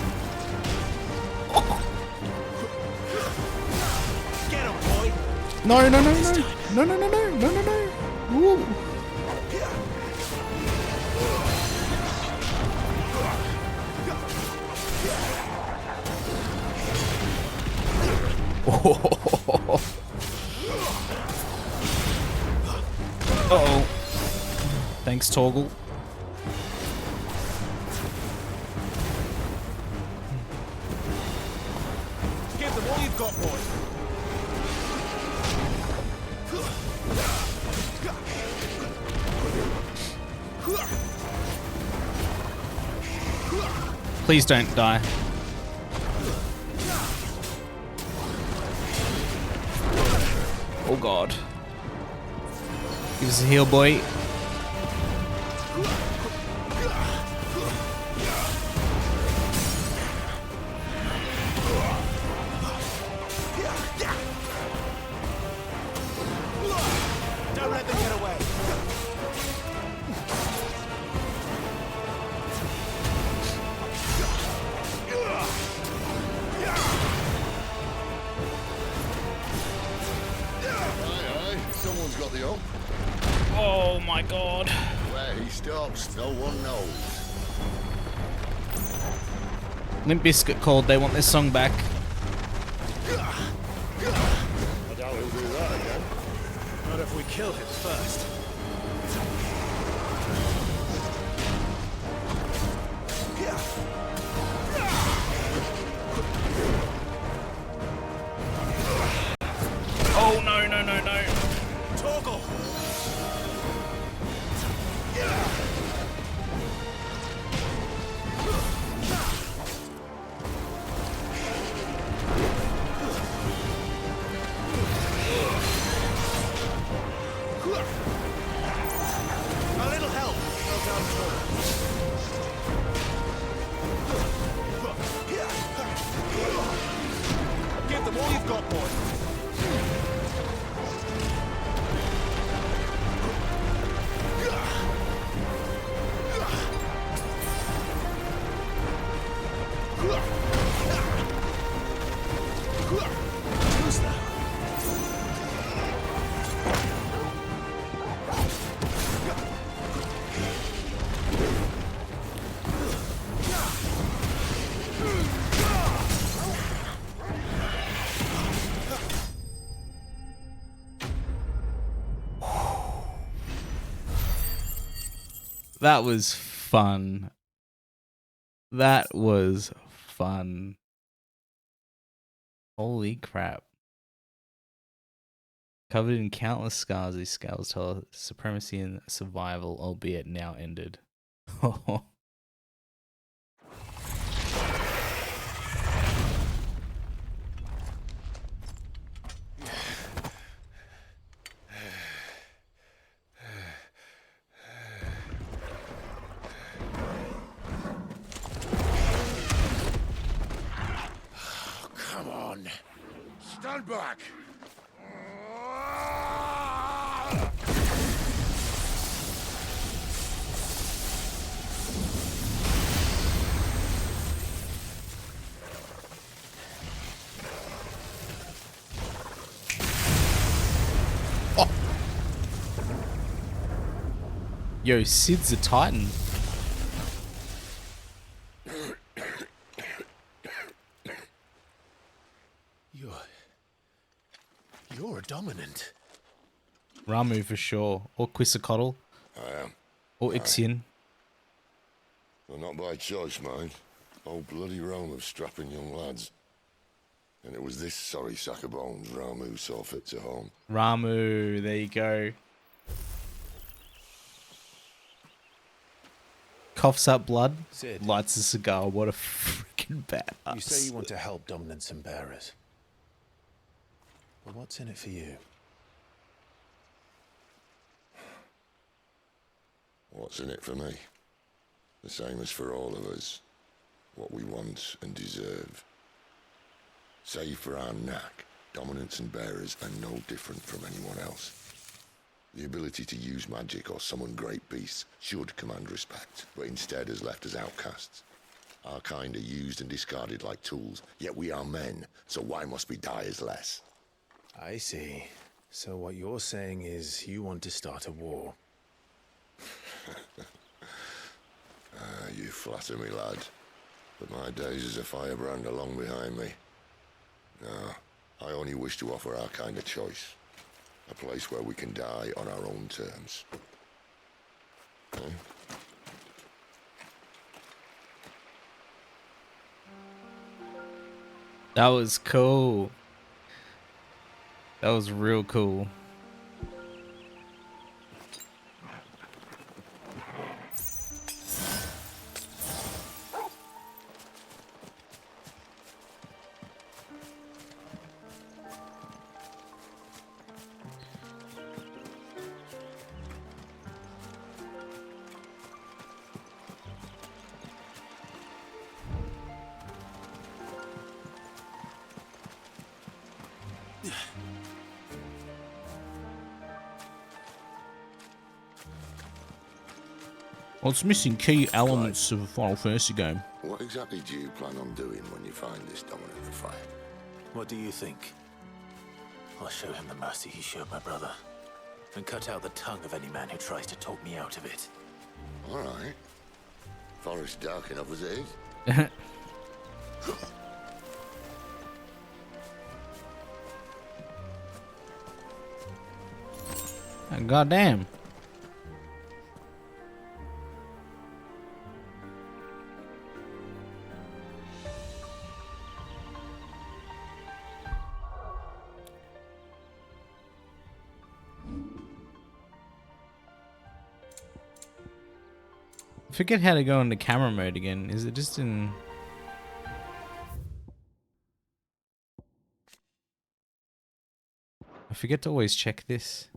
Oh. Get him, boy. No, no, no, no. No, no, no, no, no, no, no. Ooh. Oh. Uh-oh. Thanks, Torgal. Give them all you've got, boy. Please don't die. Oh god. Give us a heal, boy. Don't let them get away. Someone's got the up. Oh my god. Where he stops, no one knows. Limp Bizkit called, they want this song back. I doubt he'll do that again. Not if we kill him first. Oh no, no, no, no. Torgal! A little help. Well done, Torgal. Give them all you've got, boy. Who's that? That was fun. That was fun. Holy crap. Covered in countless scars, these scales tell us supremacy and survival, albeit now ended. Come on. Stand back! Yo, Sid's a titan. You're a dominant. Ramu for sure. Or Quetzalcoatl. I am. Or Ixion. Well, not by choice, mind. Whole bloody realm of strapping young lads. And it was this sorry sack of bones Ramu saw fit to home. Ramu, there you go. Coughs up blood, Sid. lights a cigar. What a freaking badass. You say you want to help dominants and bearers. But what's in it for you? What's in it for me? The same as for all of us. What we want and deserve. Save for our knack, dominants and bearers are no different from anyone else. The ability to use magic or summon great beasts should command respect, but instead has left us outcasts. Our kind are used and discarded like tools, yet we are men, so why must we die as less? I see. So what you're saying is you want to start a war. You flatter me, lad. But my days as a firebrand are long behind me. No, I only wish to offer our kind a choice. A place where we can die on our own terms. Huh? That was cool. That was real cool. Well, it's missing key elements of a Final Fantasy game. What exactly do you plan on doing when you find this dominant of fire? What do you think? I'll show him the mercy he showed my brother, and cut out the tongue of any man who tries to talk me out of it. All right. Forest's dark enough as it is. Goddamn. I forget how to go into camera mode again. Is it just in... I forget to always check this.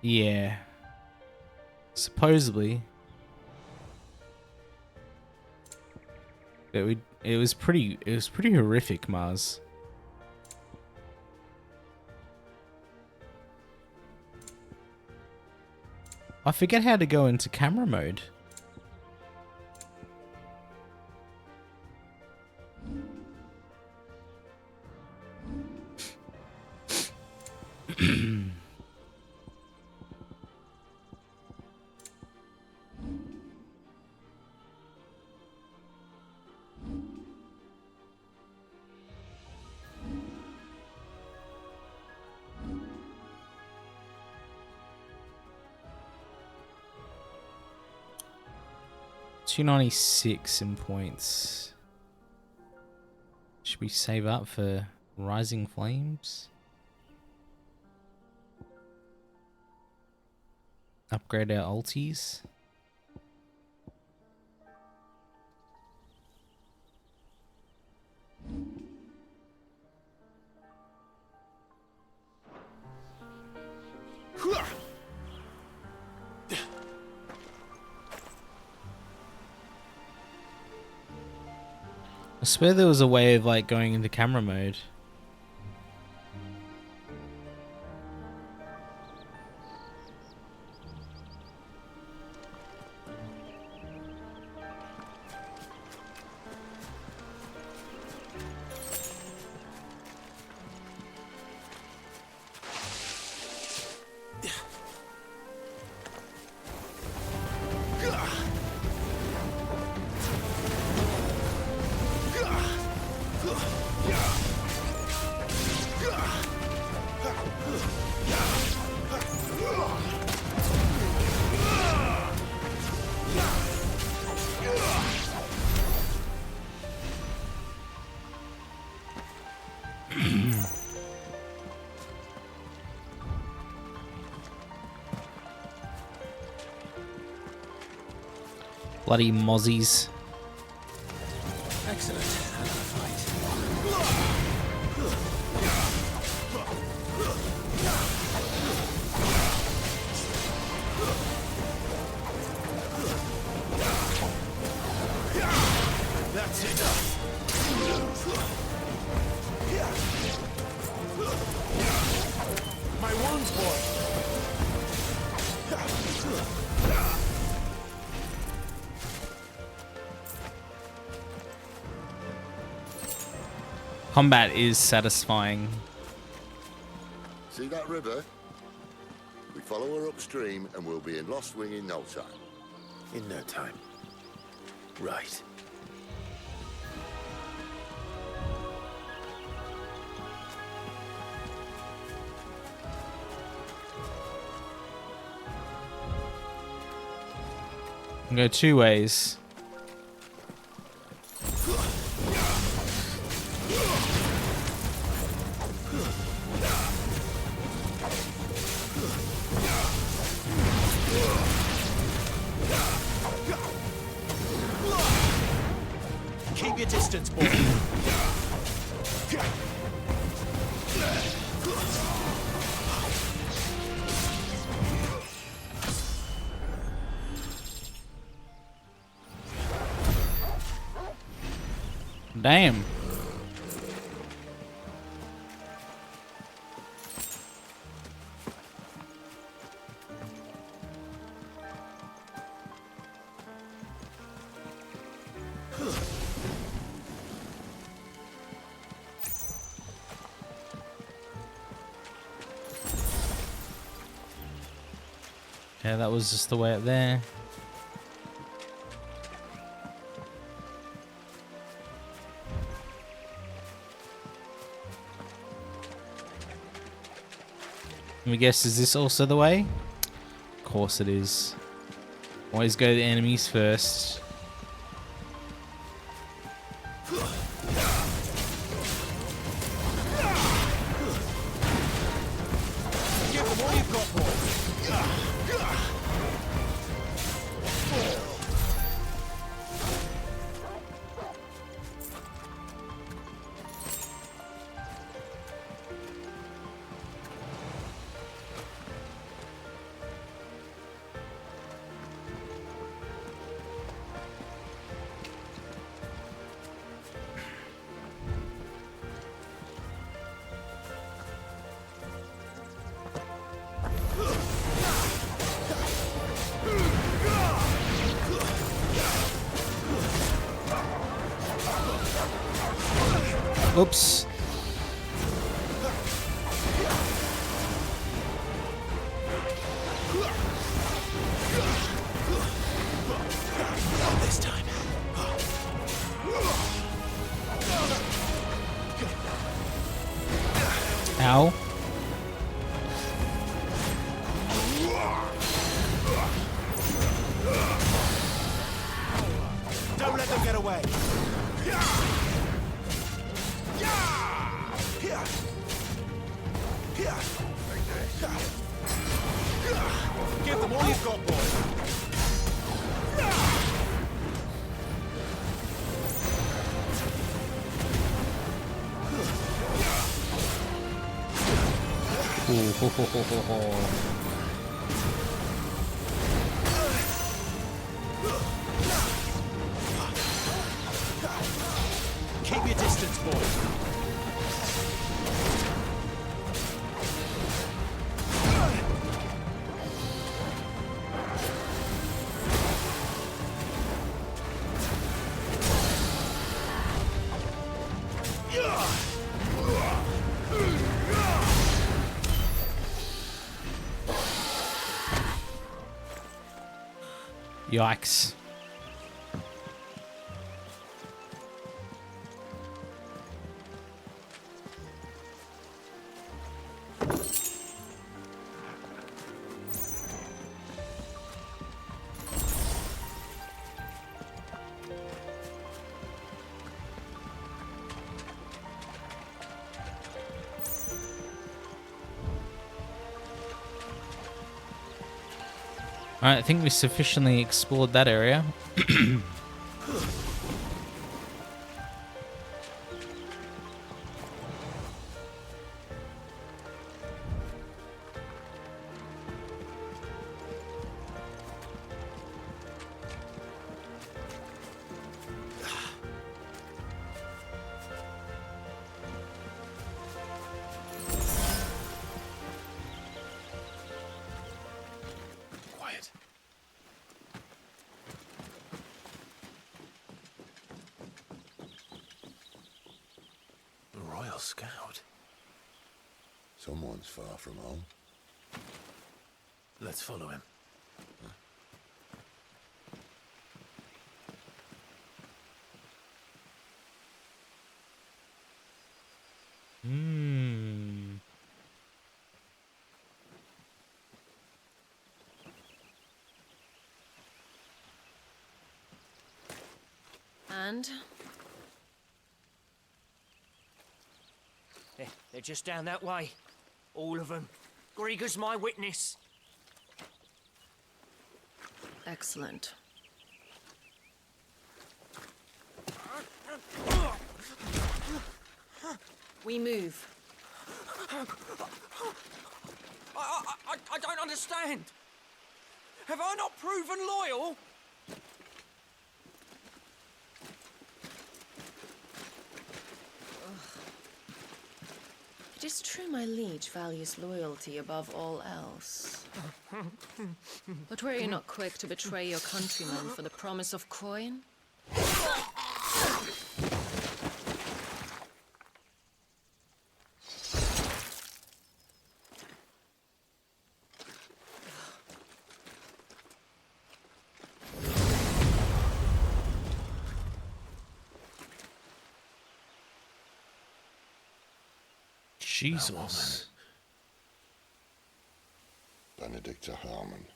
Yeah. Supposedly. But it was pretty horrific, Mars. I forget how to go into camera mode. $296 in points. Should we save up for Rising Flames? Upgrade our ulties. I swear there was a way of like going into camera mode. Bloody mozzies. Excellent. That's enough. My wounds, boy. Combat is satisfying. See that river? We follow her upstream and we'll be in Lost Wing in no time. In no time. Right. can go two ways. Keep your distance, boy. Damn. Yeah, that was just the way up there. Let me guess, is this also the way? Of course it is. Always go to the enemies first. Give them all you've got, boy. Oops. Not this time. Ow. Don't let them get away. Give them all you've got, boy. Ooh, ho, ho, ho, ho, ho. Keep your distance, boy. Yikes. Alright, I think we sufficiently explored that area. Quiet. A Royal Scout. Someone's far from home. Let's follow him. Hmm. And? They're just down that way. All of them. Grieger's my witness. Excellent. We move. I don't understand. Have I not proven loyal? It is true my liege values loyalty above all else. But were you not quick to betray your countrymen for the promise of coin? Jesus. Benedicta Harmon,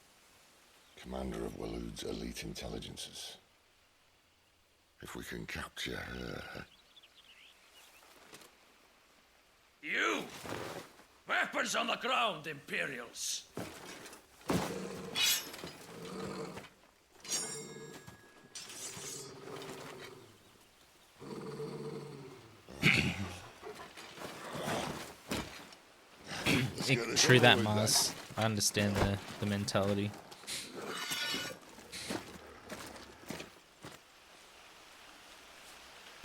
commander of Waloed's elite intelligences. If we can capture her... You! Weapons on the ground, Imperials! True that, Mars. I understand the mentality.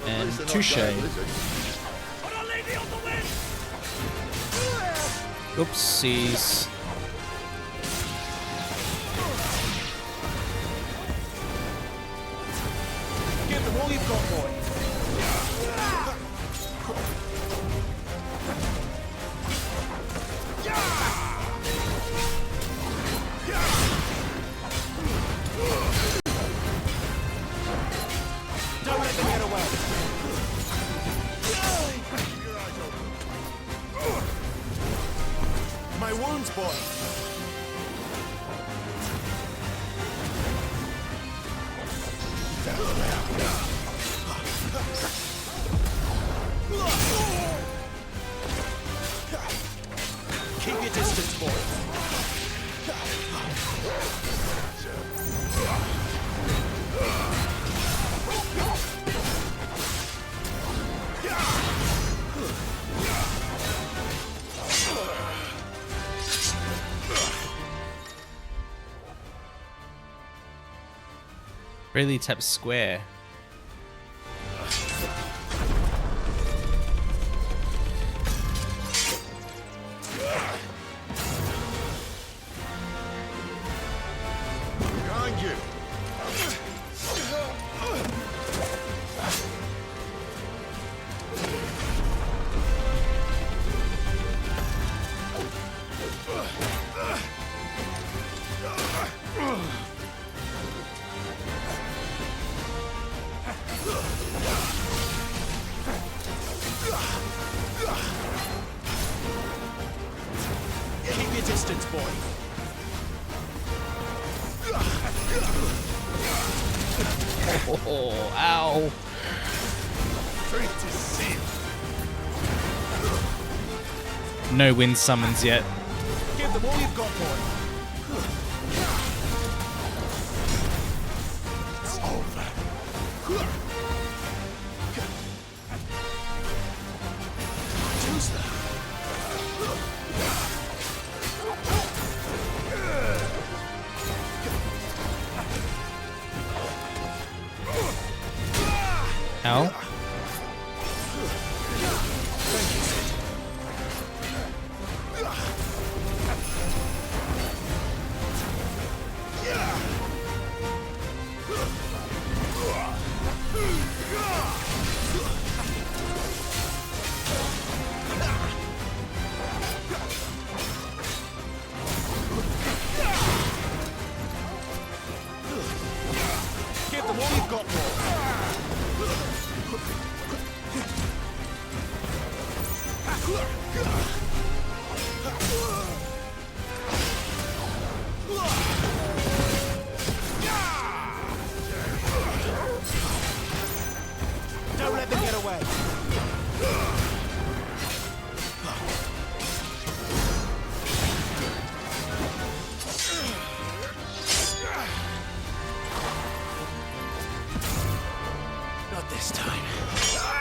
And touche. Oopsies. Give them all you've got, boy. Don't let them get away. My wounds, boy. Keep your distance, boy. Really tap square. Behind you! Keep your distance, boy. Oh, ow. Truth is sealed. No wind summons yet. Give them all you've got, boy. It's over. Who's that? Ow. Give them all you've got, boy.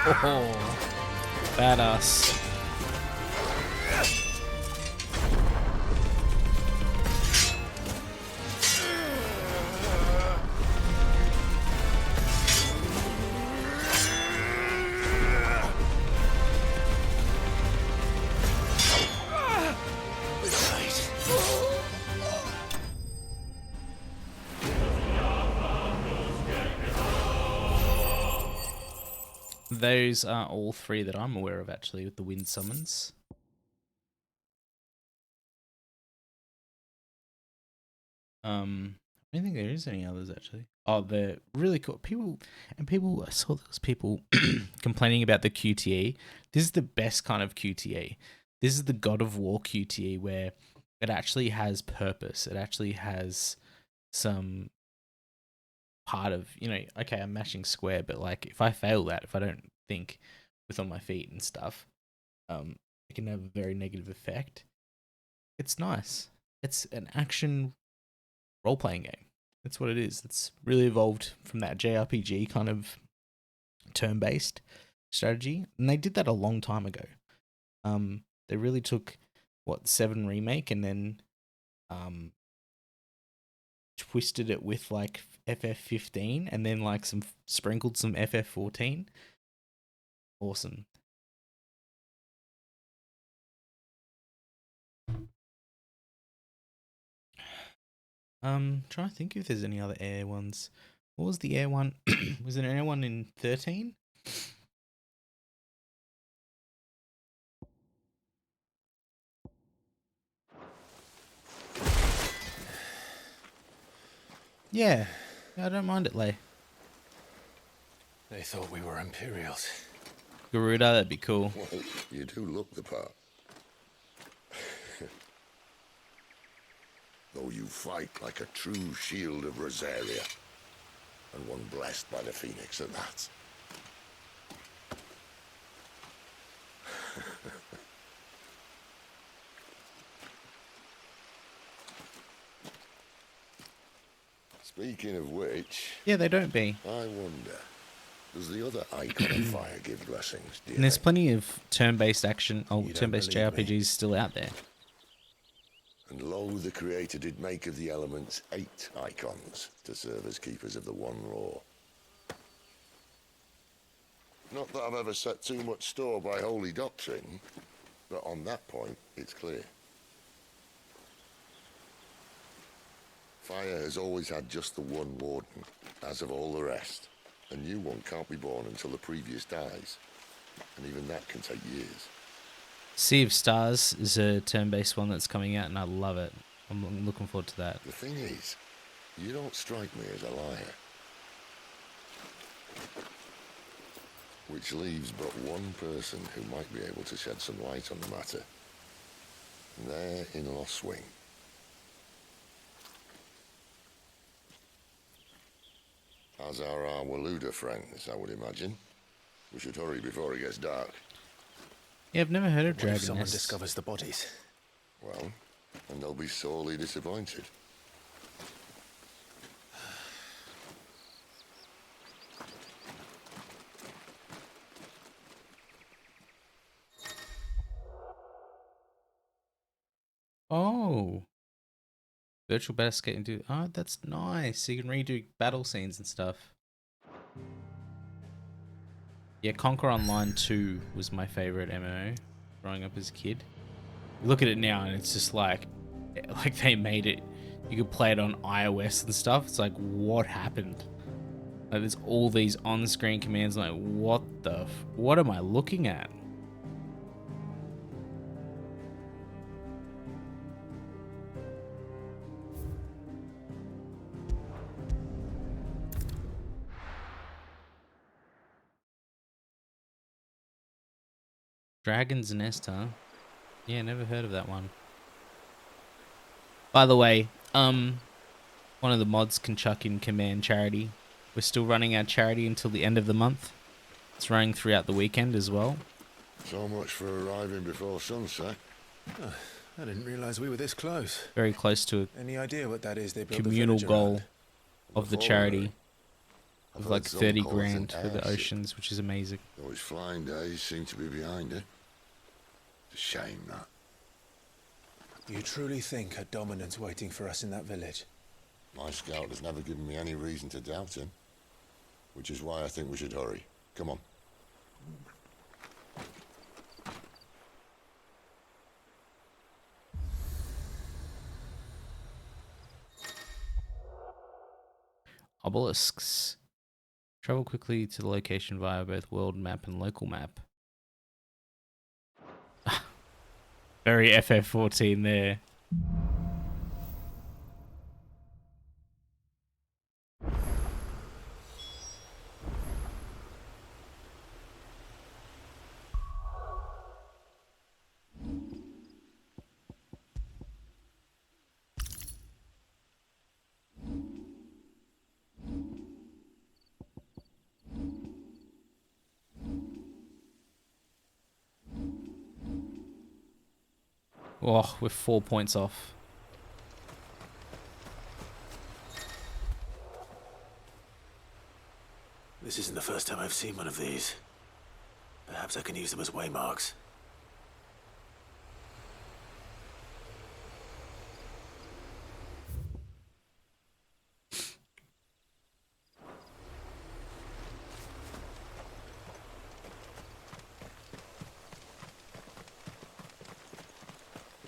Oh, badass. Those are all three that I'm aware of, actually, with the wind summons. I don't think there is any others, actually. Oh, they're really cool. I saw those people complaining about the QTE. This is the best kind of QTE. This is the God of War QTE, where it actually has purpose. It actually has some part of, okay, I'm mashing square, but like if I fail that, if I don't think with on my feet and stuff, it can have a very negative effect. It's nice. It's an action role-playing game. That's what it is. It's really evolved from that JRPG kind of turn-based strategy, and they did that a long time ago. They really took 7 remake and then twisted it with like FF15 and then like sprinkled some FF14. Awesome. Trying to think if there's any other air ones. What was the air one? Was there an air one in 13? Yeah, I don't mind it, Lay. They thought we were Imperials. Garuda, that'd be cool. Well, you do look the part. Though you fight like a true shield of Rosaria, and one blessed by the Phoenix at that. Speaking of which... Yeah, they don't be. I wonder, does the other Eikon of Fire give blessings? And there's plenty of turn-based action, turn-based JRPGs still out there. And lo, the Creator did make of the elements 8 Eikons to serve as keepers of the One Law. Not that I've ever set too much store by holy doctrine, but on that point, it's clear. Fire has always had just the one warden, as of all the rest. A new one can't be born until the previous dies, and even that can take years. Sea of Stars is a turn-based one that's coming out, and I love it. I'm looking forward to that. The thing is, you don't strike me as a liar. Which leaves but one person who might be able to shed some light on the matter. And they're in Lost Swing. As are our Waluda friends, I would imagine. We should hurry before it gets dark. Yeah, I've never heard of What if Dragon someone Nest. discovers the bodies? Well, and they'll be sorely disappointed. Oh. Virtual battle skate and do... Oh, that's nice. So you can redo battle scenes and stuff. Yeah, Conquer Online 2 was my favorite MMO growing up as a kid. You look at it now and it's just like they made it. You could play it on iOS and stuff. It's like, what happened? Like, there's all these on-screen commands. Like, what am I looking at? Dragon's Nest, huh? Yeah, never heard of that one. By the way, one of the mods can chuck in Command Charity. We're still running our charity until the end of the month. It's running throughout the weekend as well. So much for arriving before sunset. Oh, I didn't realize we were this close. Very close to Any idea what that is they a built communal the village goal around? of the charity. of like 30 grand for the oceans, which is amazing. Those flying days seem to be behind it. It's a shame, that. You truly think a dominant's waiting for us in that village? My scout has never given me any reason to doubt him. Which is why I think we should hurry. Come on. Obelisks. Travel quickly to the location via both world map and local map. Very FF14 there. Oh, we're 4 points off. This isn't the first time I've seen one of these. Perhaps I can use them as waymarks.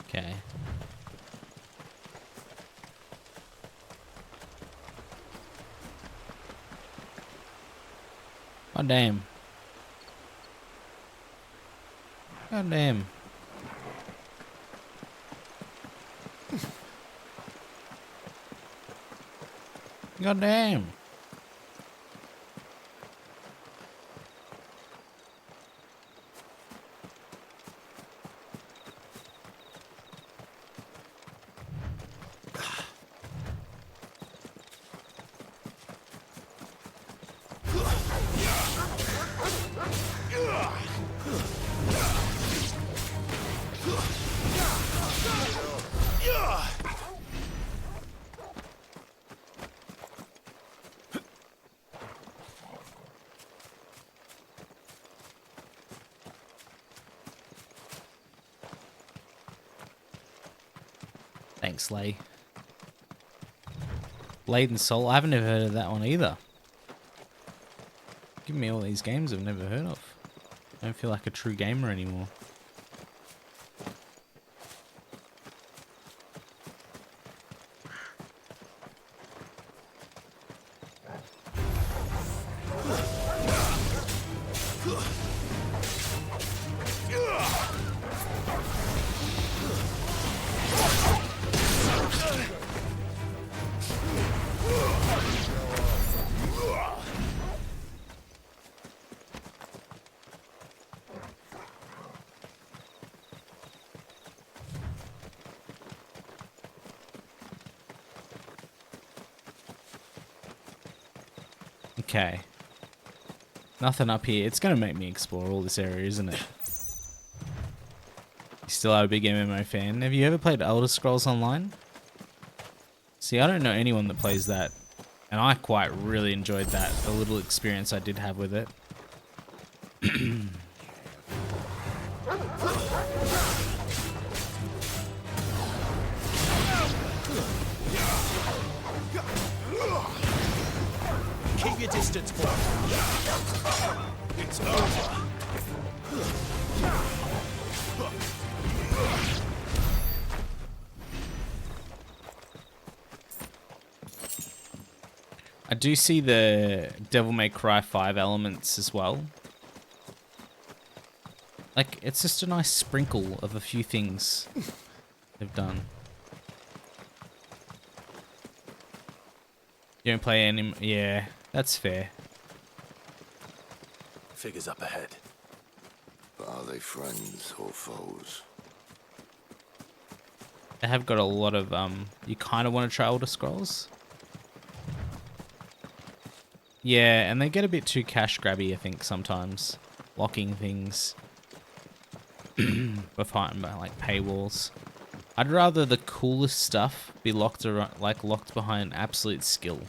Okay. God damn. God damn. God damn. Thanks, Lay. Blade and Soul. I haven't ever heard of that one either. Give me all these games I've never heard of. I don't feel like a true gamer anymore. Okay. Nothing up here. It's gonna make me explore all this area, isn't it? You still are a big MMO fan. Have you ever played Elder Scrolls Online? See, I don't know anyone that plays that. And I quite really enjoyed that. The little experience I did have with it. Keep your distance, boy. It's over. I do see the Devil May Cry 5 elements as well. Like, it's just a nice sprinkle of a few things they've done. You don't play any... Yeah, that's fair. Figures up ahead. But are they friends or foes? They have got a lot of, you kind of want to try Elder Scrolls. Yeah, and they get a bit too cash grabby, I think, sometimes. Locking things. Behind, like, paywalls. I'd rather the coolest stuff be locked around, like, locked behind absolute skill.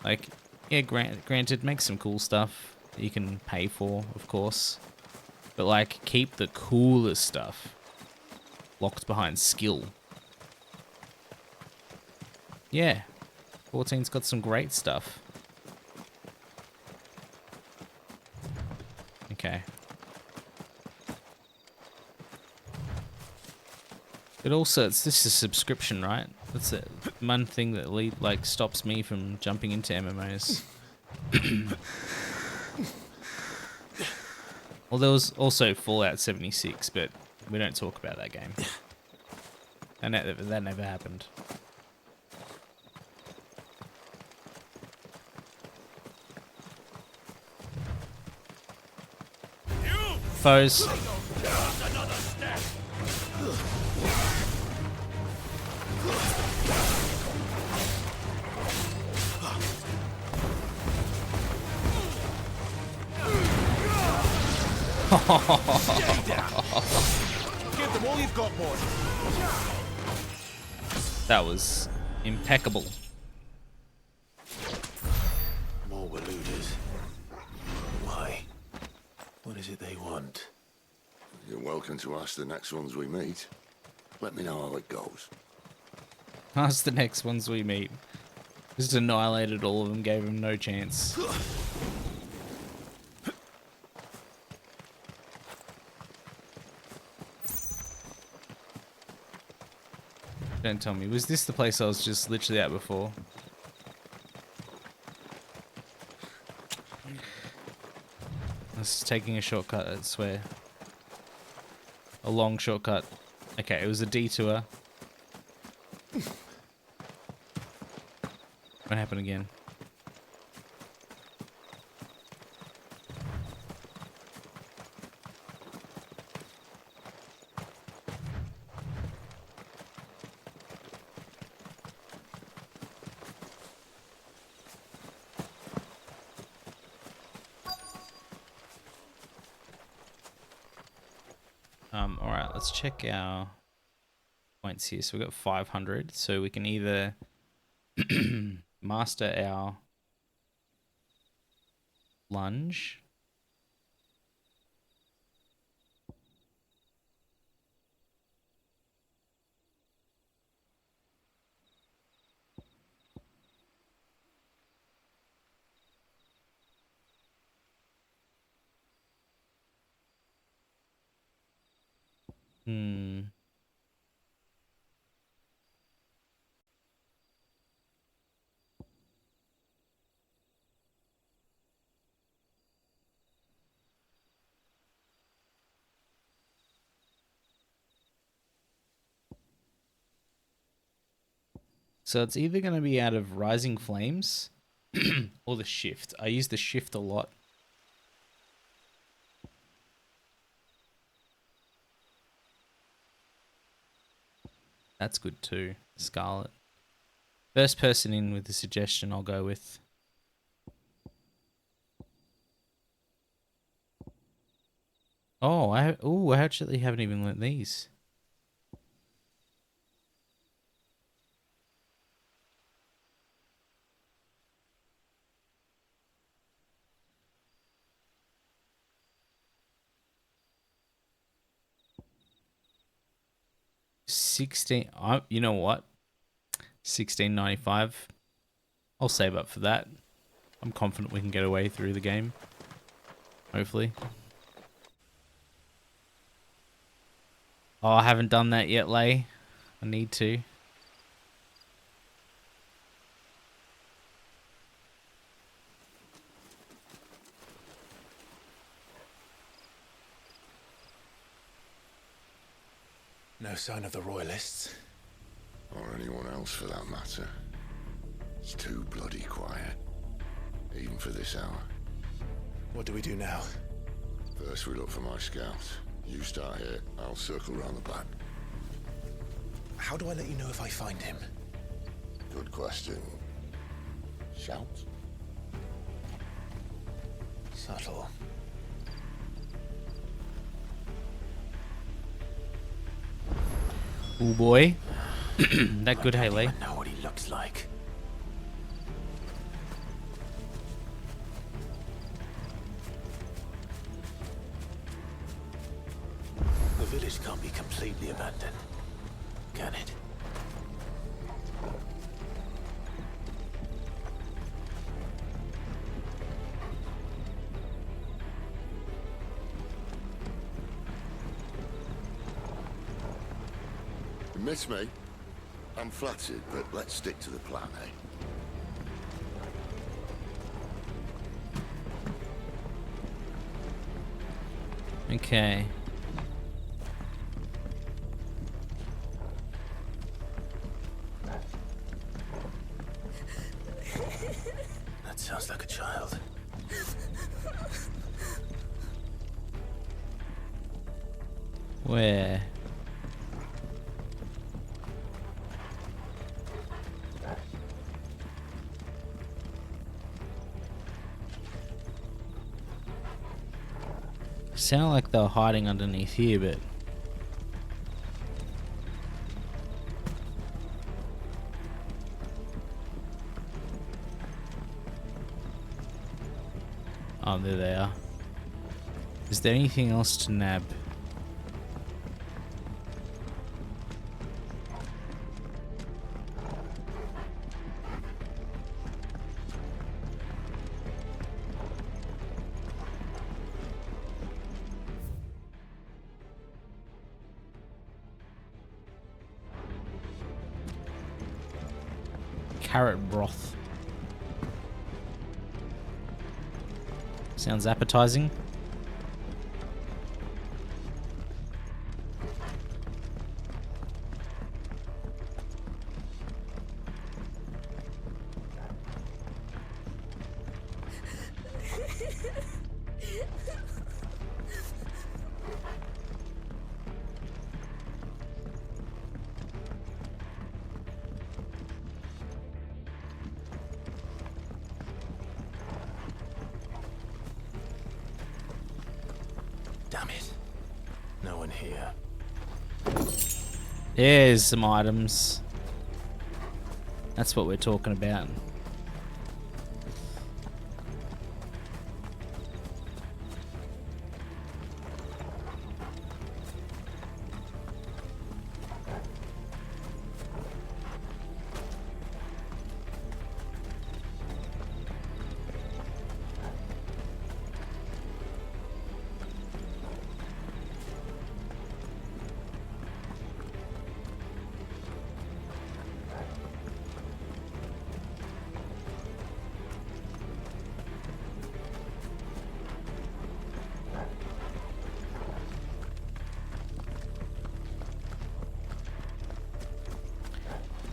Like, Yeah, granted, make some cool stuff that you can pay for, of course. But, like, keep the coolest stuff locked behind skill. Yeah, 14's got some great stuff. Okay. But also, it's just a subscription, right? That's the one thing that stops me from jumping into MMOs. Well, there was also Fallout 76, but we don't talk about that game. That never happened. Foes. Give them all you've got, boy. That was impeccable. More Waluders. Why? What is it they want? You're welcome to ask the next ones we meet. Let me know how it goes. That's the next ones we meet. Just annihilated all of them, gave them no chance. Don't tell me, was this the place I was just literally at before? I was taking a shortcut, I swear. A long shortcut. Okay, it was a detour. What happened again? Alright, let's check our points here. So we've got 500, so we can either master our lunge. So it's either going to be out of Rising Flames or the Shift. I use the Shift a lot. That's good too. Scarlet. First person in with the suggestion I'll go with. Oh, I actually haven't even learnt these. You know what? 16.95. I'll save up for that. I'm confident we can get away through the game. Hopefully. Oh, I haven't done that yet, Lay. I need to. No sign of the Royalists. Or anyone else for that matter. It's too bloody quiet. Even for this hour. What do we do now? First we look for my scouts. You start here, I'll circle around the back. How do I let you know if I find him? Good question. Shout? Subtle. Oh boy. That good, Haley. I know what he looks like. The village can't be completely abandoned, can it? You miss me? I'm flattered, but let's stick to the plan, eh? Okay. That sounds like a child. Where? Sound like they're hiding underneath here, but oh, there they are. Is there anything else to nab? Carrot broth. Sounds appetizing. Damn it. No one here. There's some items. That's what we're talking about.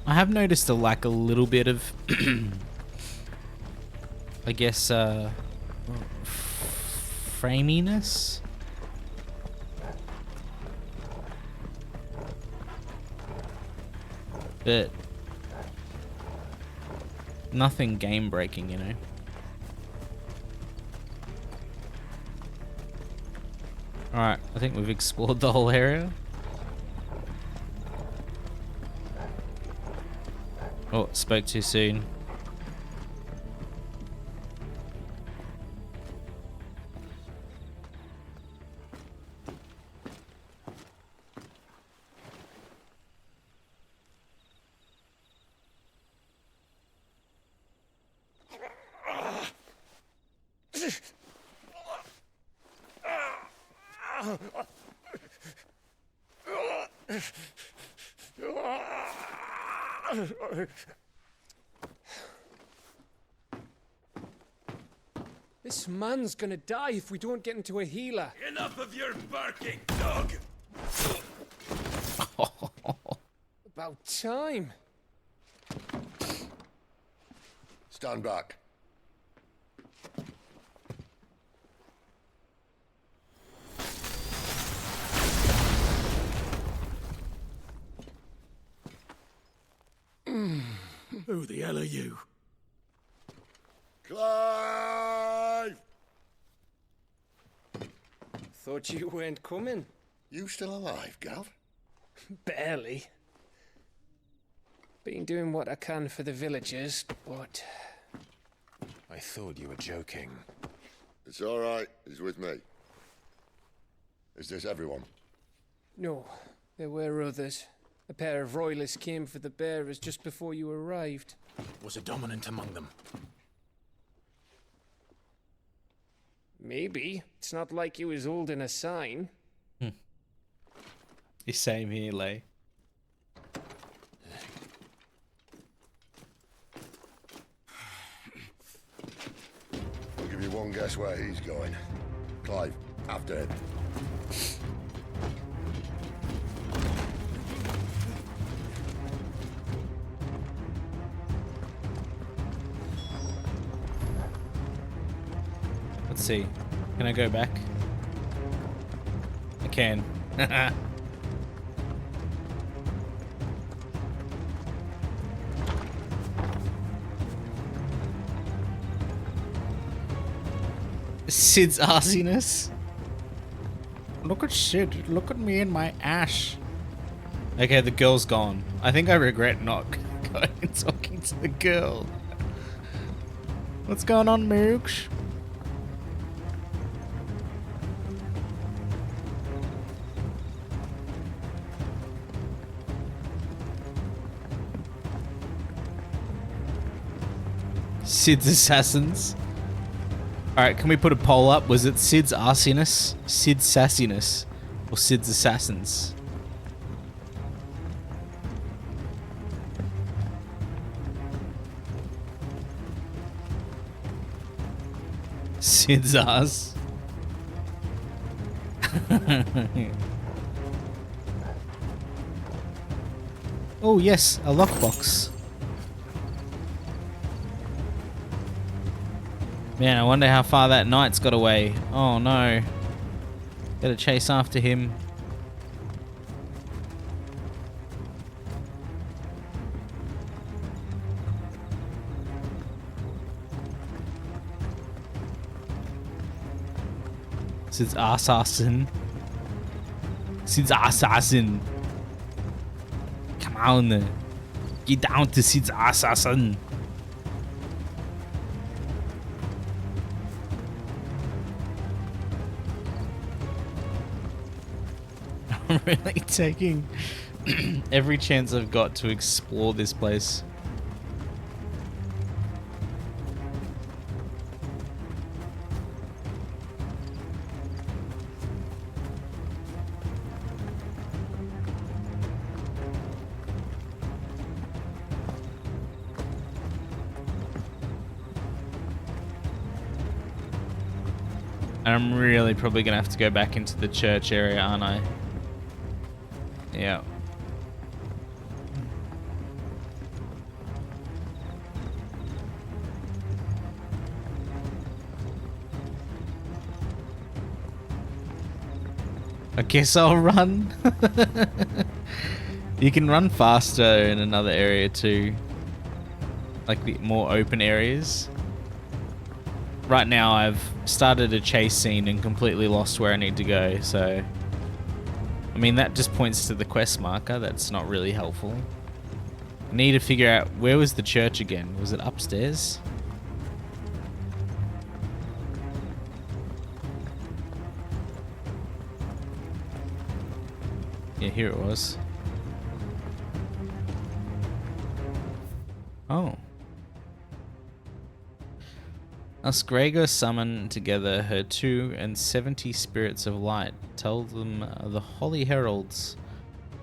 I have noticed a little bit of, I guess, framiness. But nothing game breaking, you know. Alright, I think we've explored the whole area. Oh, spoke too soon. This man's gonna die if we don't get into a healer. Enough of your barking, dog! About time. Stand back. Who the hell are you? Clive! Thought you weren't coming. You still alive, Gav? Barely. Been doing what I can for the villagers, but... I thought you were joking. It's all right. He's with me. Is this everyone? No, there were others. A pair of royalists came for the bearers just before you arrived. Was a dominant among them? Maybe. It's not like he was holding a sign. The same here, Lay. I'll give you one guess where he's going. Clive, after him. Let's see. Can I go back? I can. Sid's arsiness. Look at Sid. Look at me and my ash. Okay, the girl's gone. I think I regret not going and talking to the girl. What's going on, Mooks? Sid's assassins. Alright, can we put a poll up? Was it Sid's arsiness, Sid's sassiness, or Sid's assassins? Sid's ass. Oh yes, a lockbox. Man, I wonder how far that knight's got away. Oh no. Gotta chase after him. Sid's assassin. Sid's assassin. Come on. Get down to Sid's assassin. I'm really taking every chance I've got to explore this place. And I'm really probably gonna have to go back into the church area, aren't I? Yeah. I guess I'll run. You can run faster in another area too. Like the more open areas. Right now I've started a chase scene and completely lost where I need to go, so... I mean, that just points to the quest marker. That's not really helpful. I need to figure out, where was the church again? Was it upstairs? Yeah, here it was. Oh. Us Gregor summoned together her 270 spirits of light. Tell them the holy heralds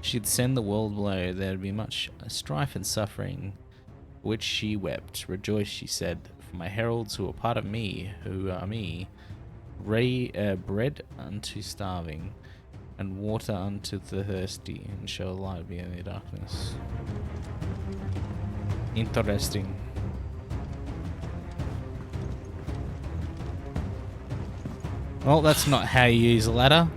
she'd send the world below. There'd be much strife and suffering, which she wept. Rejoice, she said, for my heralds who are part of me, who are me, bread unto starving, and water unto the thirsty, and shall light be in the darkness. Interesting. Well, that's not how you use a ladder.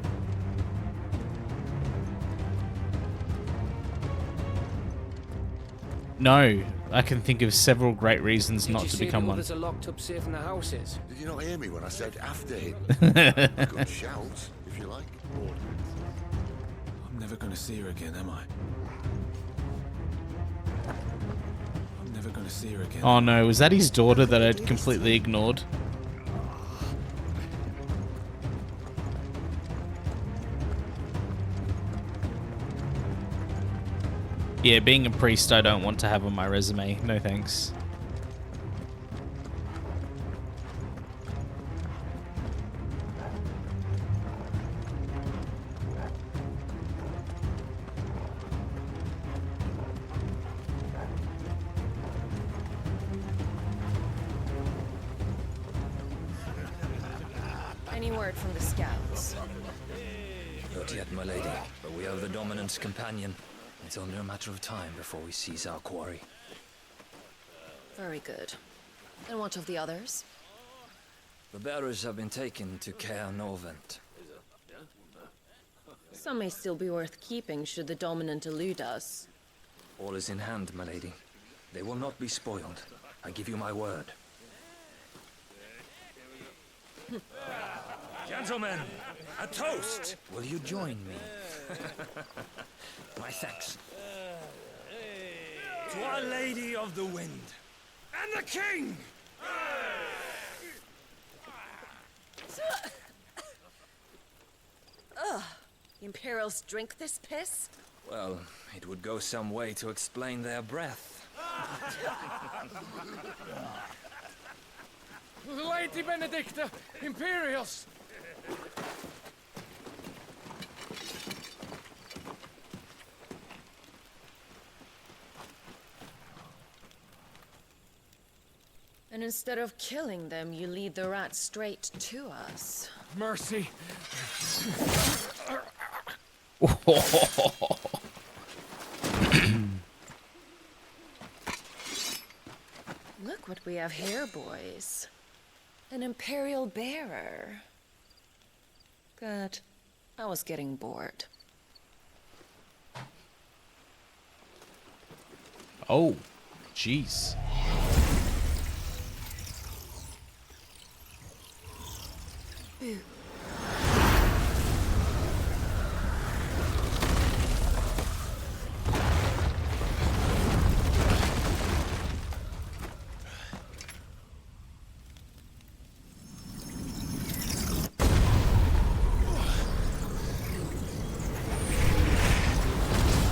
No, I can think of several great reasons not to become one. There's a locked up safe in the houses. Did you not hear me when I said after him? Good shout, if you like. I'm never gonna see her again, am I? I'm never gonna see her again. Oh no, was that his daughter that I'd completely ignored? Yeah, being a priest I don't want to have on my resume. No thanks. Any word from the scouts? Not yet, my lady, but we have the Dominant's companion. It's only a matter of time before we seize our quarry. Very good. And what of the others? The bearers have been taken to Caer Novent. Some may still be worth keeping should the Dominant elude us. All is in hand, my lady. They will not be spoiled. I give you my word. Gentlemen, a toast! Will you join me? My thanks. To Our Lady of the Wind and the King! Ugh. Imperials drink this piss? Well, it would go some way to explain their breath. Lady Benedicta, Imperials! And instead of killing them, you lead the rats straight to us. Mercy. Look what we have here, boys. An Imperial bearer. Good. I was getting bored. Oh, jeez. Boo.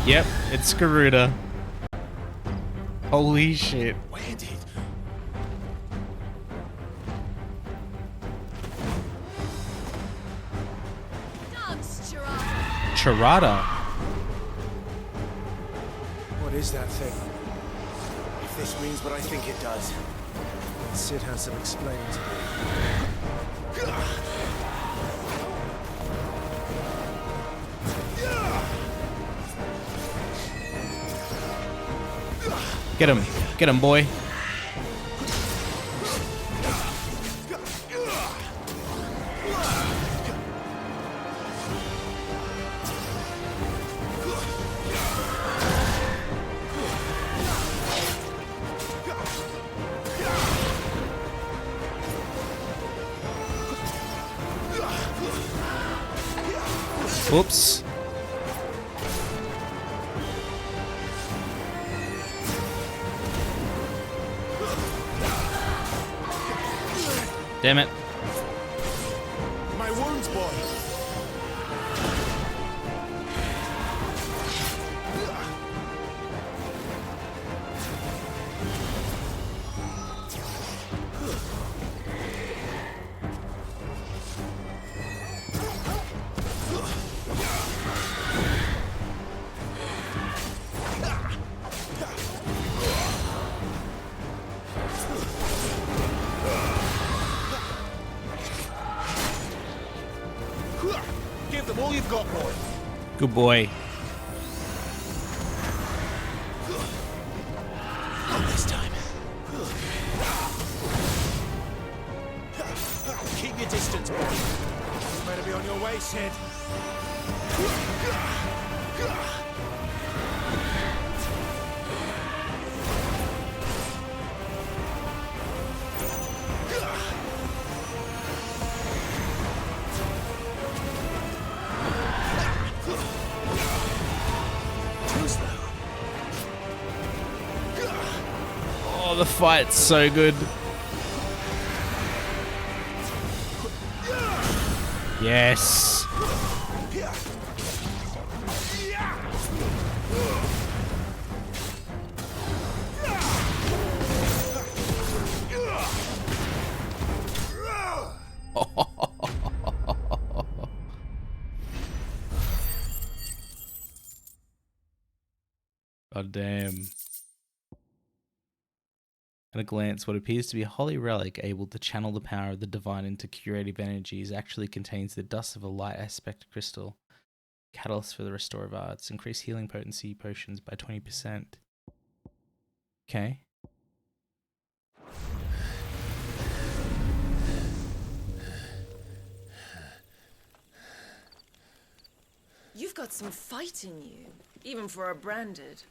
Yep, it's Garuda. Holy shit. Where did? Dance, Charada. What is that thing? If this means what I think it does, Sid has some explaining to do. Get him, boy. Oops. Damn it. My wounds, boy. Give them all you've got, boy. Good boy. Not this time. Keep your distance, boy. You better be on your way, Sid. Oh, the fight's so good. Yes. God damn. At a glance, what appears to be a holy relic able to channel the power of the divine into curative energies actually contains the dust of a light aspect crystal. Catalyst for the restorative arts. Increase healing potency potions by 20%. Okay. You've got some fight in you, even for a branded.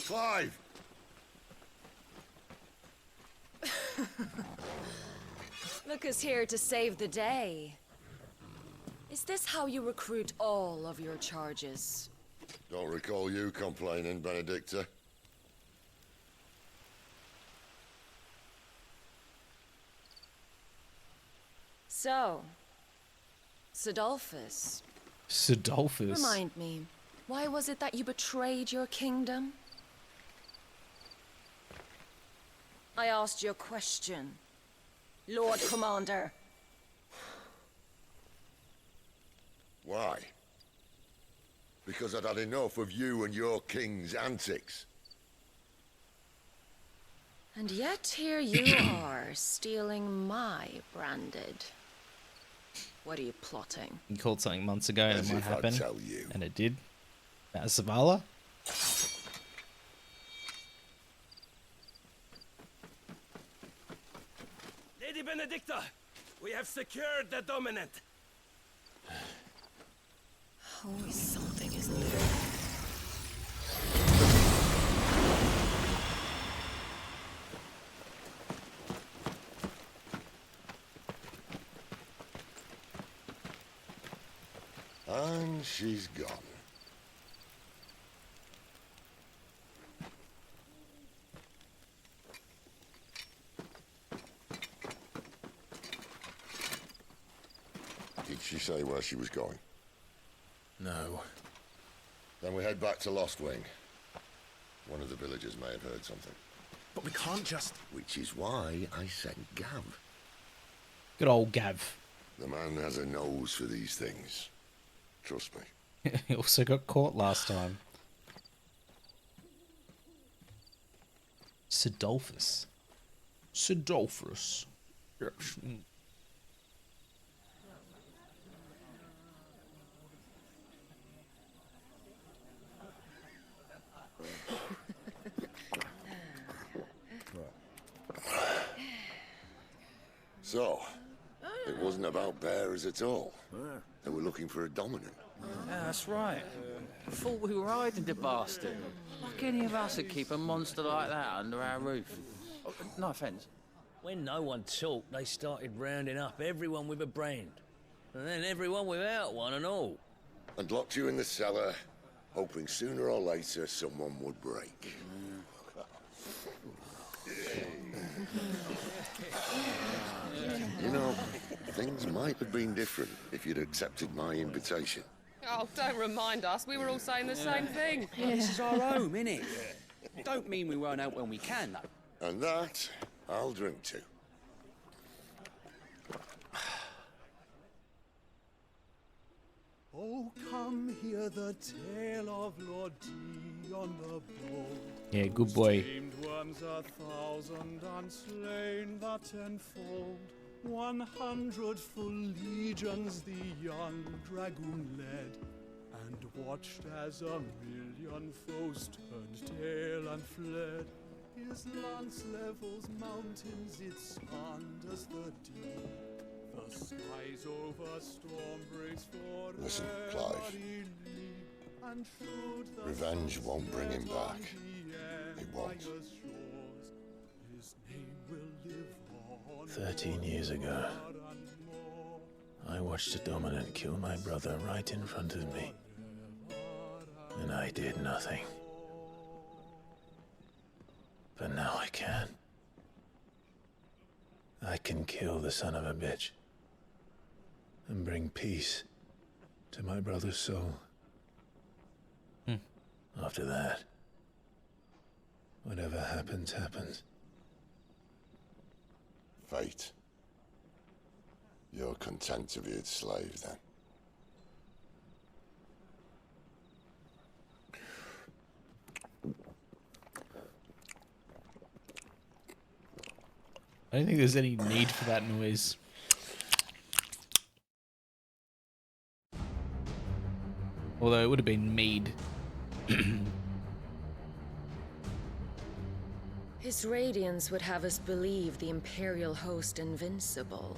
Clive! Look who's here to save the day. Is this how you recruit all of your charges? Don't recall you complaining, Benedicta. So, Sidolphus. Sidolphus? Remind me, why was it that you betrayed your kingdom? I asked you a question, Lord Commander. Why? Because I'd had enough of you and your king's antics. And yet here you are, stealing my branded. What are you plotting? You called something months ago and it might happen. Tell you. And it did. That was Zavala? Lady Benedicta, we have secured the dominant. Always something, isn't there? And she's gone. Did she say where she was going? No. Then we head back to Lost Wing. One of the villagers may have heard something. But we can't just... Which is why I sent Gav. Good old Gav. The man has a nose for these things. Trust me. He also got caught last time. Sidolphus. Sidolphus. Yes. So, it wasn't about bearers at all. They were looking for a dominant. Yeah, that's right. I thought we were hiding the bastard. Like any of us would keep a monster like that under our roof. Oh, no offence. When no one talked, they started rounding up everyone with a brand. And then everyone without one and all. And locked you in the cellar, hoping sooner or later someone would break. You know, things might have been different if you'd accepted my invitation. Oh, don't remind us. We were all saying the same thing. This is our home, innit? Don't mean we won't out when we can, though. And that, I'll drink to. Oh, come hear the tale of Lord Dion the Bold. Yeah, good boy. Tamed worms 1,000 unslain the tenfold. 100 full legions the young dragoon led, and watched as 1,000,000 foes turned tail and fled. His lance levels mountains, it sanders the deep. The skies over storm breaks for Listen, Clive. Revenge won't bring him back. It won't. 13 years ago, I watched a dominant kill my brother right in front of me. And I did nothing. But now I can. I can kill the son of a bitch. And bring peace to my brother's soul. After that, whatever happens, happens. Fate. You're content to be its slave, then? I don't think there's any need for that noise. Although it would have been mead. His radiance would have us believe the Imperial host invincible.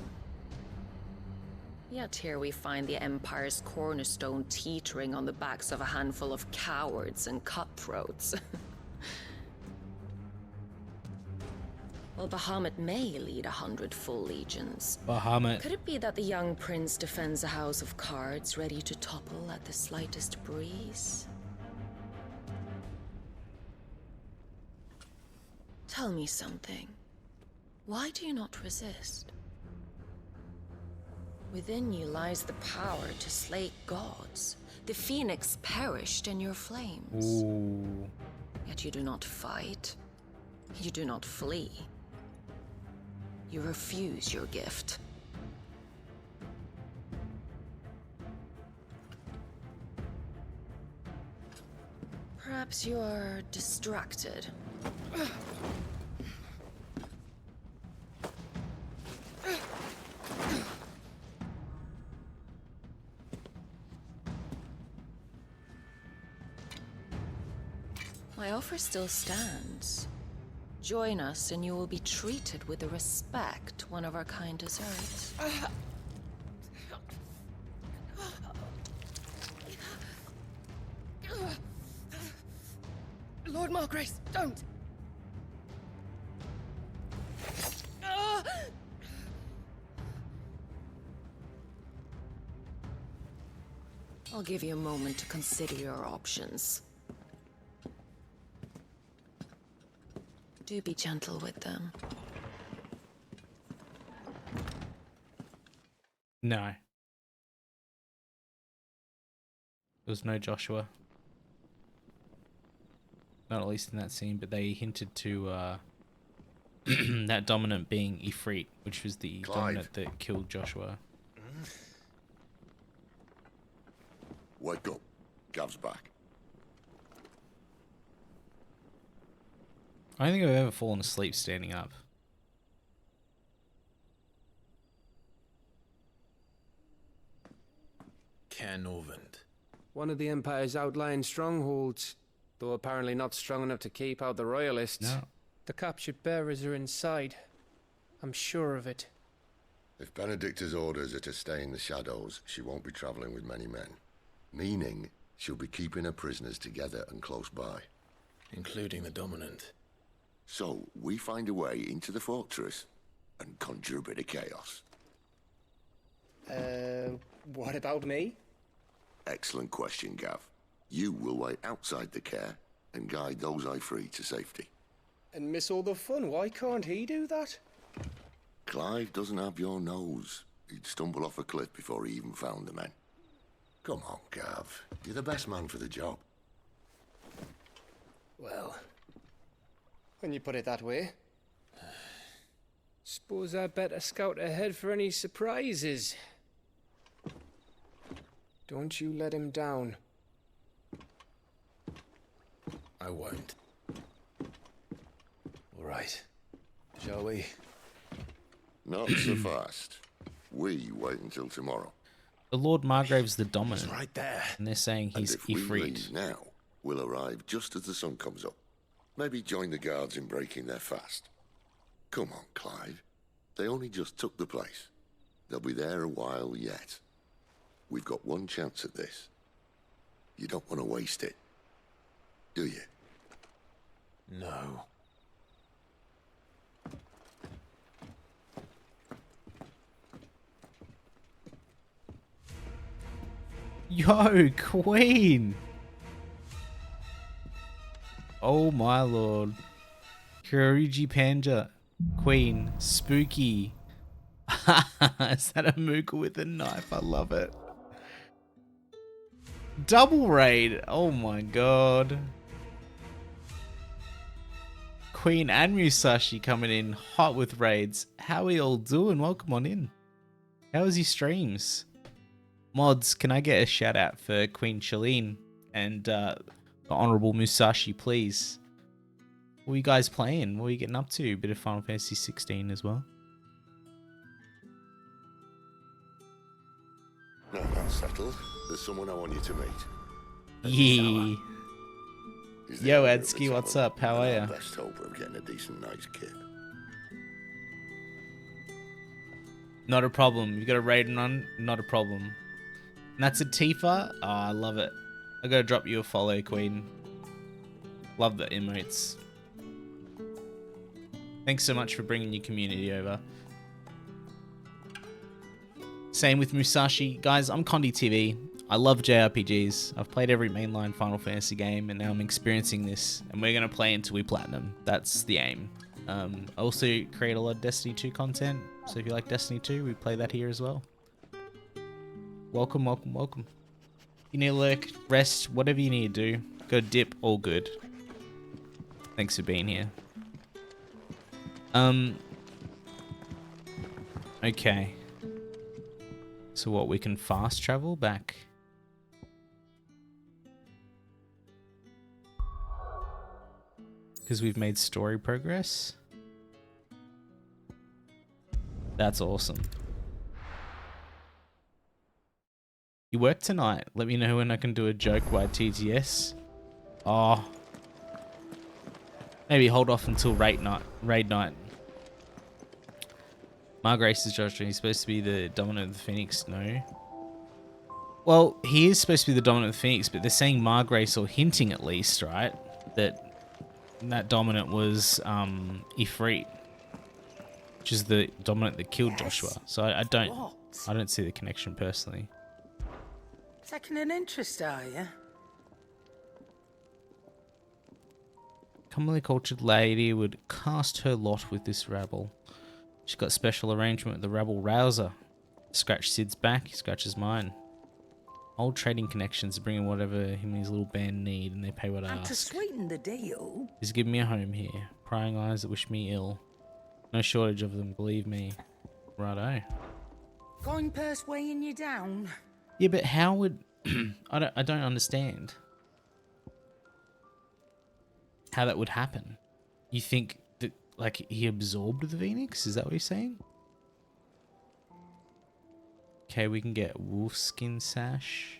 Yet here we find the Empire's cornerstone teetering on the backs of a handful of cowards and cutthroats. Well, Bahamut may lead 100 full legions. Bahamut. Could it be that the young prince defends a house of cards ready to topple at the slightest breeze? Tell me something. Why do you not resist? Within you lies the power to slay gods. The phoenix perished in your flames. Ooh. Yet you do not fight. You do not flee. You refuse your gift. Perhaps you are distracted. My offer still stands. Join us and you will be treated with the respect one of our kind deserves. Lord Margrace, don't! I'll give you a moment to consider your options. Do be gentle with them. No. There was no Joshua. Not at least in that scene, but they hinted to that dominant being Ifrit, which was the Clive. dominant that killed Joshua. Wake up. Gav's back. I don't think I've ever fallen asleep standing up. Canovant. One of the Empire's outlying strongholds, though apparently not strong enough to keep out the Royalists. No. The captured bearers are inside. I'm sure of it. If Benedicta's orders are to stay in the shadows, she won't be travelling with many men. Meaning, she'll be keeping her prisoners together and close by. Including the dominant. So, we find a way into the fortress and conjure a bit of chaos. What about me? Excellent question, Gav. You will wait outside the care and guide those I free to safety. And miss all the fun. Why can't he do that? Clive doesn't have your nose. He'd stumble off a cliff before he even found the men. Come on, Gav. You're the best man for the job. Well, when you put it that way. Suppose I'd better scout ahead for any surprises. Don't you let him down. I won't. All right. Shall we? Not so fast. We wait until tomorrow. The Lord Margrave's the dominant. He's right there. And they're saying he's and if we Ifrit. leave now, we'll arrive just as the sun comes up. Maybe join the guards in breaking their fast. Come on, Clive. They only just took the place. They'll be there a while yet. We've got one chance at this. You don't want to waste it, do you? No. Yo, Queen! Oh my lord. Kyoryuji Panja. Queen. Spooky. Is that a mooka with a knife? I love it. Double raid. Oh my god. Queen and Musashi coming in hot with raids. How are you all doing? Welcome on in. How was your streams? Mods, can I get a shout out for Queen Shalene and the Honorable Musashi, please? What are you guys playing? What are you getting up to? A bit of Final Fantasy XVI as well. No, that's settled. There's someone I want you to meet. Yeah. Yo, Edsky, what's up? How are ya? Best hope of getting a decent night's kip. Not a problem. You got a rating on? Not a problem. And that's a Tifa? Oh, I love it. I gotta drop you a follow, Queen. Love the emotes. Thanks so much for bringing your community over. Same with Musashi. Guys, I'm Condi TV. I love JRPGs. I've played every mainline Final Fantasy game, and now I'm experiencing this, and we're going to play until we platinum. That's the aim. I also create a lot of Destiny 2 content, so if you like Destiny 2, we play that here as well. Welcome, welcome, welcome. You need to lurk, rest, whatever you need to do. Go dip, all good. Thanks for being here. Okay. So what, we can fast travel back? Because we've made story progress? That's awesome. You work tonight? Let me know when I can do a joke by TTS. Oh. Maybe hold off until raid night. Margrace is Joshua. He's supposed to be the dominant of the Phoenix. No. Well, he is supposed to be the dominant of the Phoenix, but they're saying Margrace, or hinting at least, right? That dominant was Ifrit, which is the dominant that killed Joshua. So I don't see the connection personally. Taking an interest, are you? Commonly cultured lady would cast her lot with this rabble. She's got special arrangement with the rabble rouser. Scratch Sid's back, he scratches mine. Old trading connections are bringing whatever him and his little band need, and they pay what I And to ask. sweeten the deal, He's giving me a home here. Prying eyes that wish me ill. No shortage of them, believe me. Righto. coin purse weighing you down. Yeah, but how would... I don't understand how that would happen. You think that, like, he absorbed the Phoenix? Is that what you're saying? Okay, we can get wolfskin sash.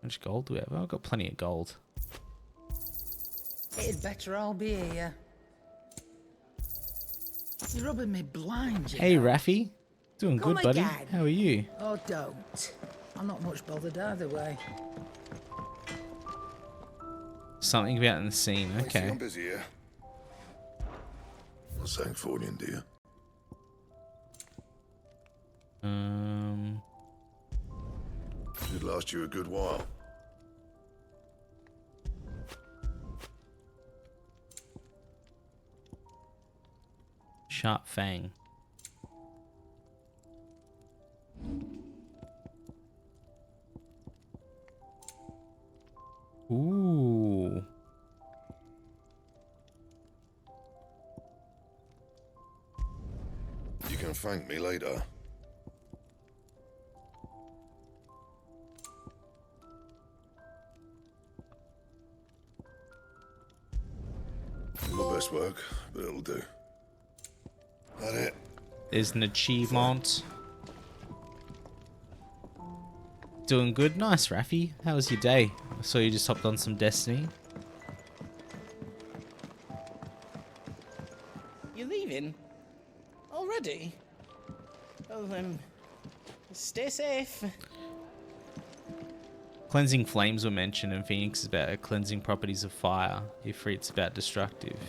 How much gold do we have? I've got plenty of gold. It'd better all be here. You're rubbing me blind, you Hey, know. Raffy. Doing Come good, buddy. again. How are you? Oh, don't. I'm not much bothered either way. Something about in the scene. Okay. I'm busy here. What's that for you, dear? Should last you a good while. Sharp Fang. Ooh. You can thank me later. My best work, but it'll do. That it. There's an achievement. Doing good. Nice, Raffy. How was your day? I saw you just hopped on some Destiny. You leaving? Already? Well then, stay safe. Cleansing flames were mentioned, and Phoenix is about cleansing properties of fire. Ifrit's about destructive.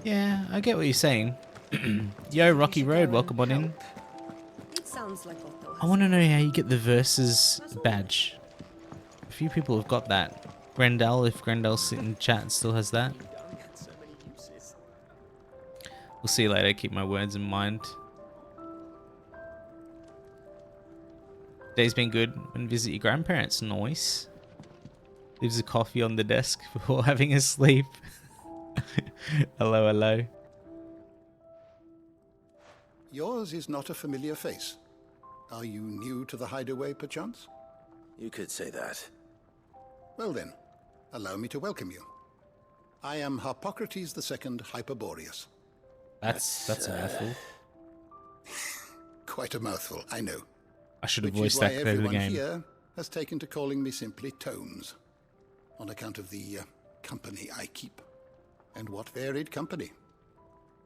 Yeah, I get what you're saying. Yo, Rocky Road, welcome on in. It sounds like Otto I want to know how you get the Versus badge. A few people have got that. Grendel, if Grendel's sitting in chat, still has that. We'll see you later, keep my words in mind. Day's been good. Went and visit your grandparents. Nice. Leaves a coffee on the desk before having a sleep. Hello, hello. Yours is not a familiar face. Are you new to the hideaway, perchance? You could say that. Well then, allow me to welcome you. I am Harpocrates II Hyperboreus. That's a mouthful. Quite a mouthful, I know. I should have Which is voiced why that clear to the everyone game. here has taken to calling me simply Tomes, on account of the company I keep. And what varied company.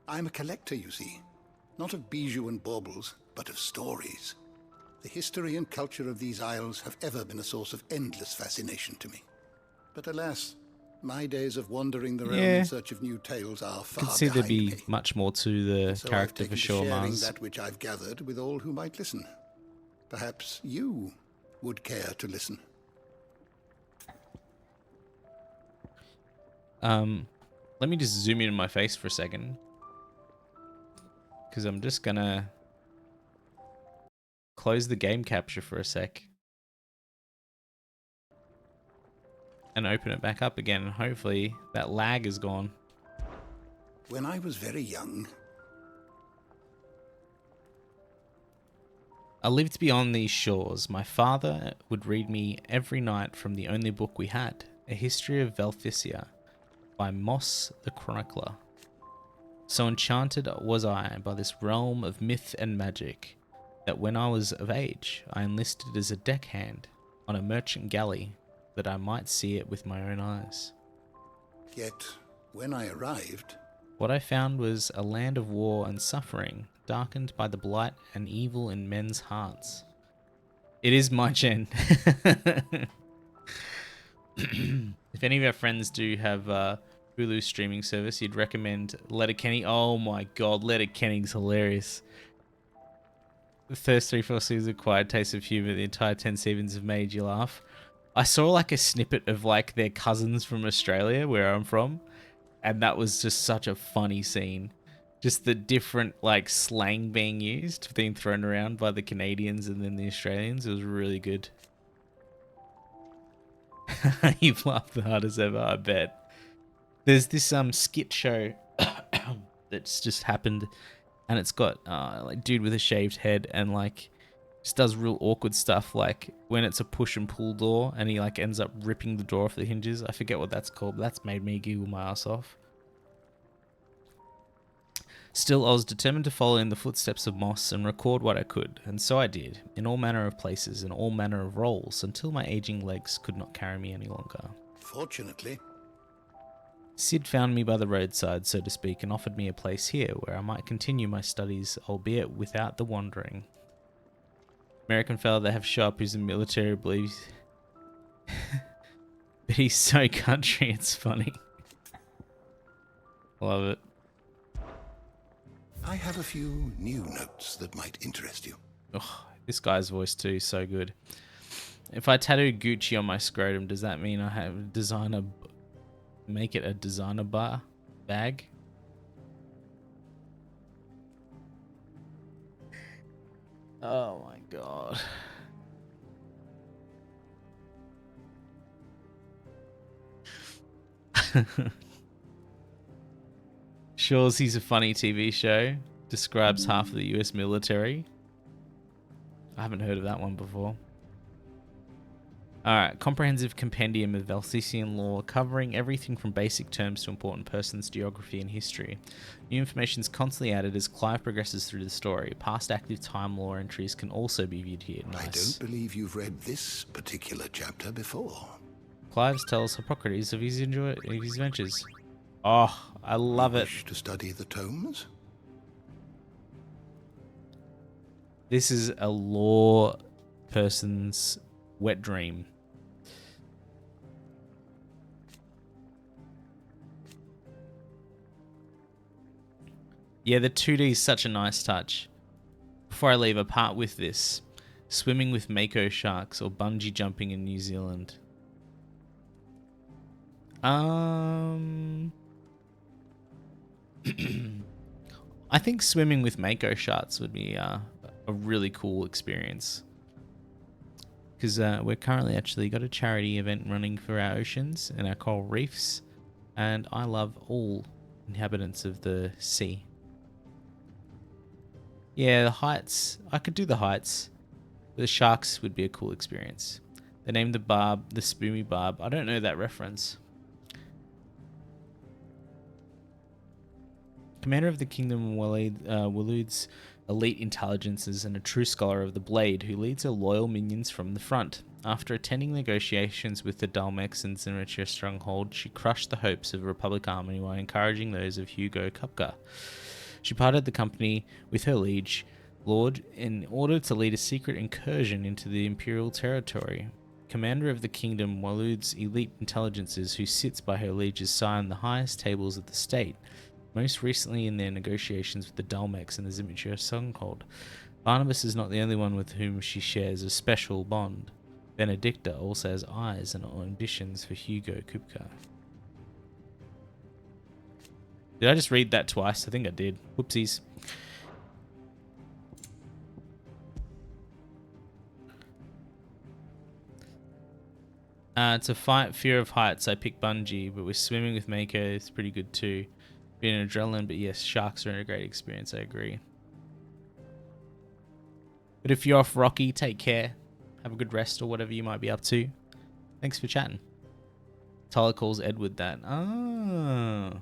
I'm a collector, you see. Not of bijou and baubles, but of stories. The history and culture of these isles have ever been a source of endless fascination to me. But alas, my days of wandering the realm in search of new tales are I far could see there'd behind be me. much more to the So I've character taken for to sure, sharing Mars. that which I've gathered with all who might listen. Perhaps you would care to listen. Let me just zoom in my face for a second. Because I'm just gonna close the game capture for a sec. And open it back up again, and hopefully that lag is gone. When I was very young, I lived beyond these shores. My father would read me every night from the only book we had, A History of Valisthea by Moss the Chronicler. So enchanted was I by this realm of myth and magic that when I was of age, I enlisted as a deckhand on a merchant galley that I might see it with my own eyes. yet when I arrived, What I found was a land of war and suffering, darkened by the blight and evil in men's hearts. It is my gen. If any of our friends do have Hulu streaming service, you'd recommend Letterkenny. Oh my god, Letterkenny's hilarious. The first 3-4 seasons of Quiet Taste of Humor, the entire 10 seasons have made you laugh. I saw like a snippet of like their cousins from Australia, where I'm from, and that was just such a funny scene. Just the different like slang being used, being thrown around by the Canadians and then the Australians. It was really good. You've laughed the hardest ever, I bet. There's this skit show that's just happened, and it's got like dude with a shaved head and like just does real awkward stuff, like when it's a push and pull door and he like ends up ripping the door off the hinges. I forget what that's called, but that's made me giggle my ass off. Still, I was determined to follow in the footsteps of Moss and record what I could, and so I did, in all manner of places and all manner of roles, until my aging legs could not carry me any longer. fortunately, Sid found me by the roadside, so to speak, and offered me a place here where I might continue my studies, albeit without the wandering. American fella that have show up who's in the military believes... but he's so country, it's funny. Love it. I have a few new notes that might interest you. Oh, this guy's voice too is so good. If I tattoo Gucci on my scrotum, does that mean I have designer... make it a designer bag? Oh my god. Shows he's a funny TV show. Describes half of the US military. I haven't heard of that one before. Alright, comprehensive compendium of Valsician law covering everything from basic terms to important persons, geography and history. New information is constantly added as Clive progresses through the story. Past active time law entries can also be viewed here. Nice. I don't believe you've read this particular chapter before. Clive tells Hippocrates of his adventures. Oh, I love it. Wish to study the tomes? This is a law person's wet dream. Yeah, the 2D is such a nice touch. Before I leave, I part with this. Swimming with mako sharks or bungee jumping in New Zealand. I think swimming with mako sharks would be a really cool experience. Because we're currently actually got a charity event running for our oceans and our coral reefs. And I love all inhabitants of the sea. Yeah, the heights. I could do the heights. But the sharks would be a cool experience. They named the barb the Spoomy Barb. I don't know that reference. Commander of the Kingdom Waloed's elite intelligences and a true scholar of the Blade who leads her loyal minions from the front. After attending negotiations with the Dalmex and Zinrichia stronghold, she crushed the hopes of Republic Army while encouraging those of Hugo Kupka. She parted the company with her liege lord in order to lead a secret incursion into the Imperial territory. Commander of the Kingdom Waloed's elite intelligences who sits by her liege's side in the highest tables of the state, most recently in their negotiations with the Dalmex and the Zinrichia stronghold. Barnabas is not the only one with whom she shares a special bond. Benedicta also has eyes and ambitions for Hugo Kupka. Did I just read that twice? I think I did. Whoopsies. To fight fear of heights, I pick bungee, but with swimming with Mako, it's pretty good too. Being adrenaline, but yes, sharks are a great experience, I agree. But if you're off Rocky, take care. Have a good rest or whatever you might be up to. Thanks for chatting. Tyler calls Edward that. Oh.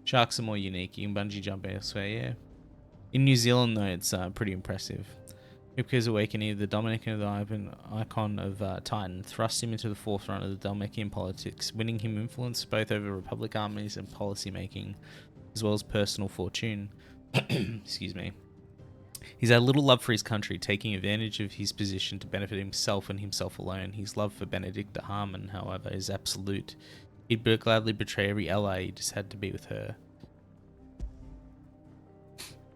Sharks are more unique. You can bungee jump elsewhere, yeah. In New Zealand, though, it's pretty impressive. Kupka's awakening of the Dominican of the Eikon of Titan thrust him into the forefront of the Dalmekian politics, winning him influence both over Republic armies and policy making, as well as personal fortune. Excuse me. He's had little love for his country, taking advantage of his position to benefit himself and himself alone. His love for Benedicta Harmon, however, is absolute. He'd gladly betray every ally, he just had to be with her.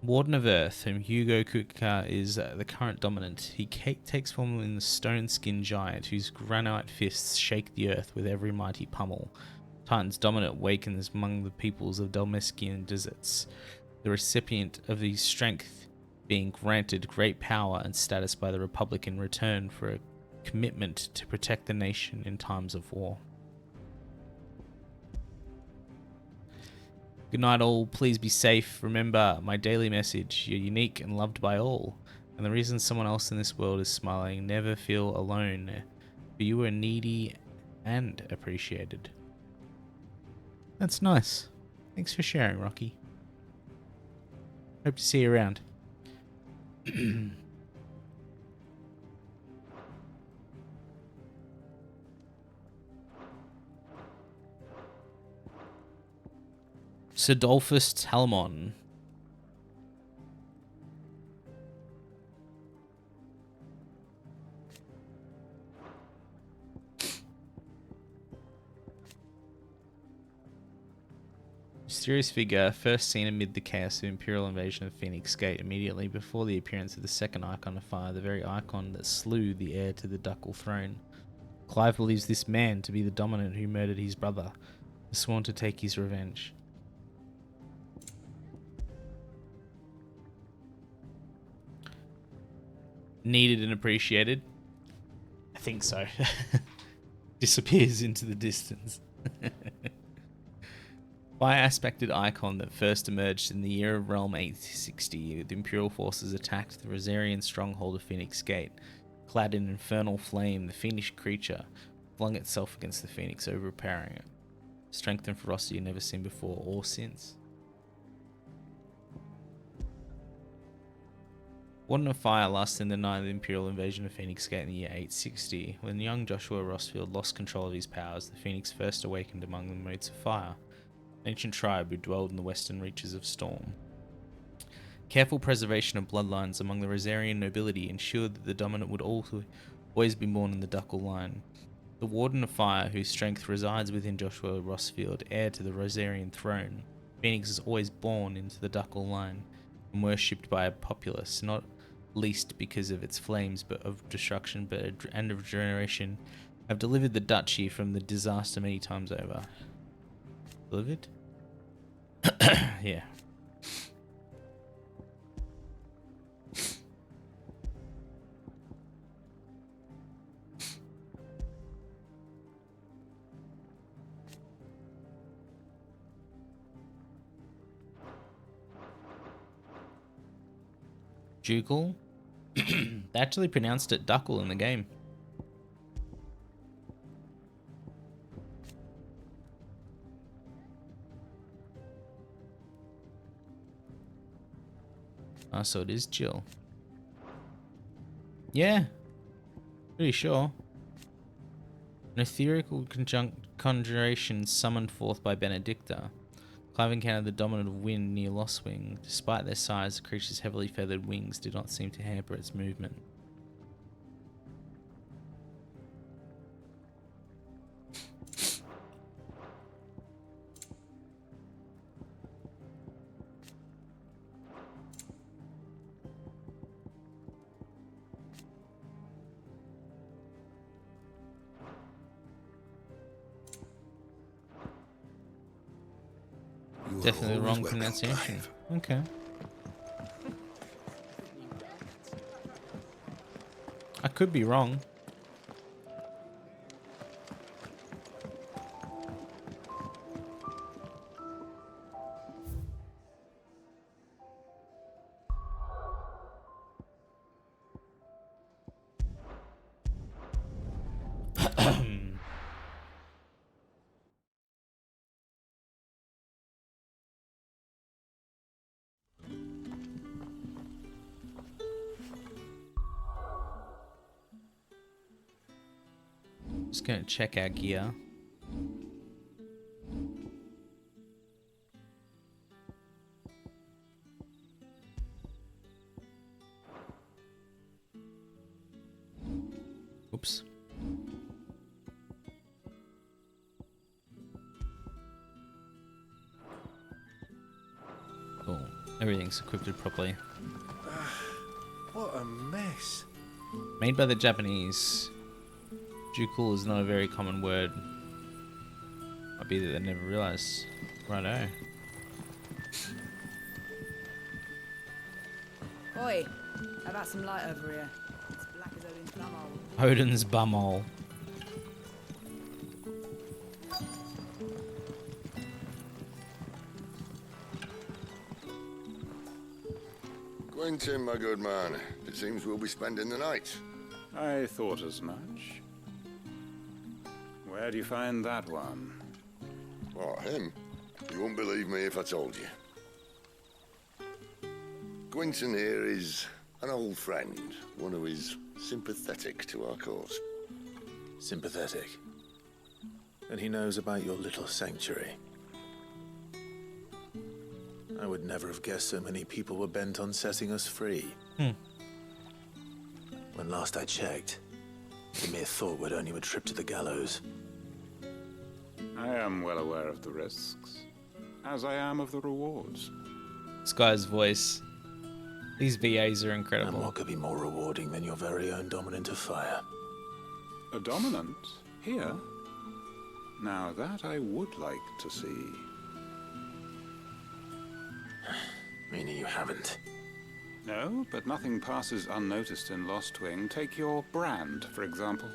Warden of Earth, whom Hugo Kupka is the current dominant, he takes form in the stone-skinned giant whose granite fists shake the earth with every mighty pummel. Titan's dominant wakens among the peoples of Dalmeskian deserts, the recipient of his strength being granted great power and status by the Republic in return for a commitment to protect the nation in times of war. Good night all, please be safe. Remember my daily message, you're unique and loved by all. And the reason someone else in this world is smiling, never feel alone. For you are needy and appreciated. That's nice. Thanks for sharing, Rocky. Hope to see you around. Sidolphus Talmon. Mysterious figure, first seen amid the chaos of Imperial invasion of Phoenix Gate immediately before the appearance of the second Eikon of Fire, the very Eikon that slew the heir to the ducal throne. Clive believes this man to be the dominant who murdered his brother, sworn to take his revenge. Needed and appreciated? I think so. Disappears into the distance. Bi-aspected Eikon that first emerged in the year of Realm 860, the Imperial forces attacked the Rosarian stronghold of Phoenix Gate. Clad in infernal flame, the fiendish creature flung itself against the Phoenix, overpowering it. Strength and ferocity never seen before or since. Warden of Fire lasted in the night of the Imperial invasion of Phoenix Gate in the year 860. When young Joshua Rosfield lost control of his powers, the Phoenix first awakened among the Motes of Fire, an ancient tribe who dwelled in the western reaches of Storm. Careful preservation of bloodlines among the Rosarian nobility ensured that the dominant would always be born in the ducal line. The Warden of Fire, whose strength resides within Joshua Rosfield, heir to the Rosarian throne. Phoenix is always born into the ducal line and worshipped by a populace, not least because of its flames but of destruction and of regeneration, have delivered the duchy from the disaster many times over. Delivered? Yeah. Ducal. They actually pronounced it Duckle in the game. Oh, so it is Jill. Yeah. Pretty sure. An ethereal conjuration summoned forth by Benedicta. Clive encountered the dominant of wind near Lostwing. Despite their size, the creature's heavily feathered wings did not seem to hamper its movement. Definitely the wrong pronunciation. Okay. I could be wrong. Just gonna check our gear. Oops. Cool. Everything's equipped properly. What a mess. Made by the Japanese. Ducal is not a very common word. Might be that they never realised. Righto. Oi, how about some light over here? It's black as Odin's bumhole. Odin's bumhole. Quentin, my good man. It seems we'll be spending the night. I thought as much. Where do you find that one? What, him? You wouldn't believe me if I told you. Quentin here is an old friend, one who is sympathetic to our cause. Sympathetic? And he knows about your little sanctuary. I would never have guessed so many people were bent on setting us free. When last I checked, the mere thought would earn you a trip to the gallows. I am well aware of the risks, as I am of the rewards. This guy's voice. These VAs are incredible. And what could be more rewarding than your very own dominant of fire? A dominant? Here? Now that I would like to see. Meaning you haven't? No, but nothing passes unnoticed in Lostwing. Take your brand, for example.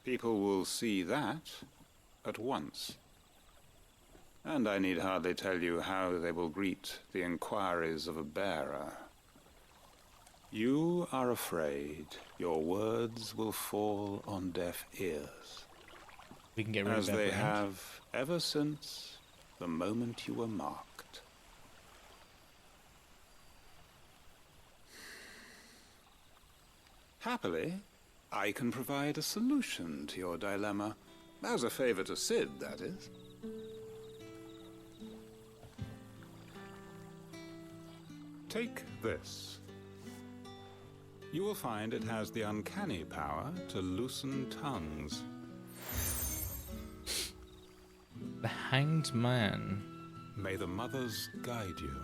People will see that at once. And I need hardly tell you how they will greet the inquiries of a bearer. You are afraid your words will fall on deaf ears. We can get rid as of that they brand. have ever since the moment you were marked. Happily, I can provide a solution to your dilemma. As a favor to Sid, that is. Take this. You will find it has the uncanny power to loosen tongues. The Hanged Man. May the mothers guide you.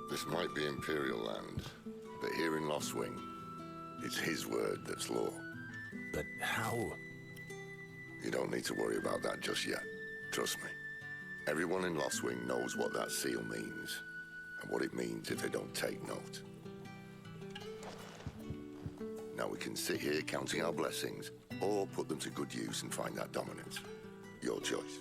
This might be Imperial land, but here in Lostwing, it's his word that's law. But how? You don't need to worry about that just yet. Trust me. Everyone in Lostwing knows what that seal means, and what it means if they don't take note. Now we can sit here counting our blessings, or put them to good use and find that dominance. Your choice.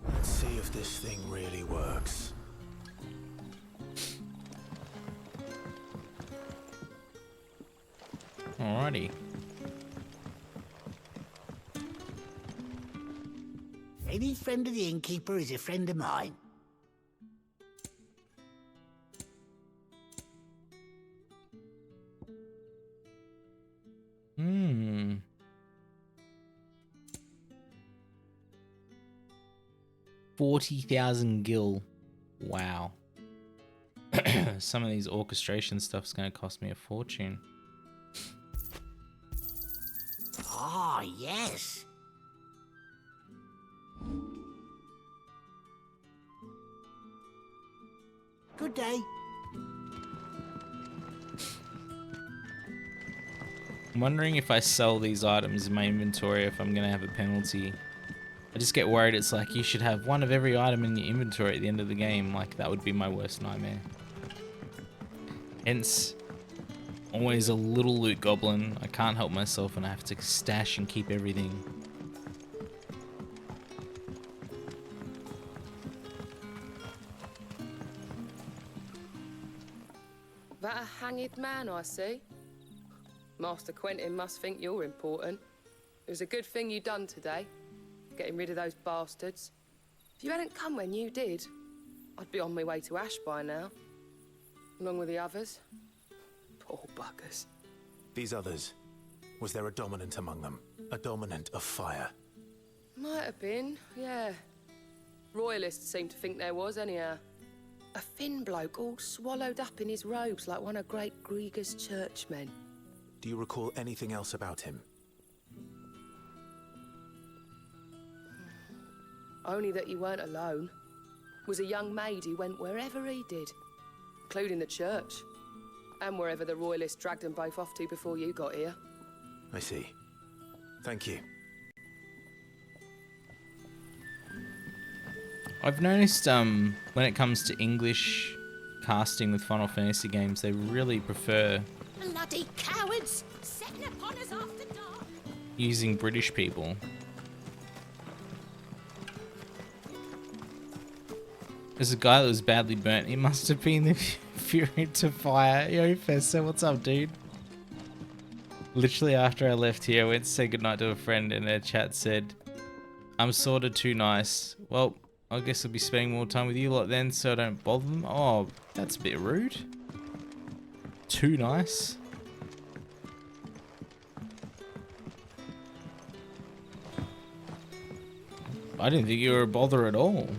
Let's see if this thing really works. Alrighty. Any friend of the innkeeper is a friend of mine. Hmm. $40,000 gil. Wow. Some of these orchestration stuff's going to cost me a fortune. Ah, yes. Good day. I'm wondering if I sell these items in my inventory if I'm going to have a penalty. I just get worried. It's like you should have one of every item in your inventory at the end of the game. Like, that would be my worst nightmare. Hence, always a little loot goblin. I can't help myself and I have to stash and keep everything. That a hanged man I see? Master Quentin must think you're important. It was a good thing you done today, getting rid of those bastards. If you hadn't come when you did, I'd be on my way to Ash by now, along with the others. Poor buggers. These others, was there a dominant among them? A dominant of fire? Might have been, yeah. Royalists seem to think there was, anyhow. A thin bloke all swallowed up in his robes like one of Great Grieger's churchmen. Do you recall anything else about him? Only that he weren't alone. Was a young maid who went wherever he did, including the church, and wherever the Royalists dragged them both off to before you got here. I see. Thank you. I've noticed when it comes to English casting with Final Fantasy games, they really prefer Bloody cowards! Setting upon us after dark! using British people. There's a guy that was badly burnt. He must have been the fury to fire. Yo, Fessa, what's up, dude? Literally after I left here, I went to say goodnight to a friend and their chat said, I'm sorta too nice. Well, I guess I'll be spending more time with you lot then so I don't bother them. Oh, that's a bit rude. Too nice. I didn't think you were a bother at all.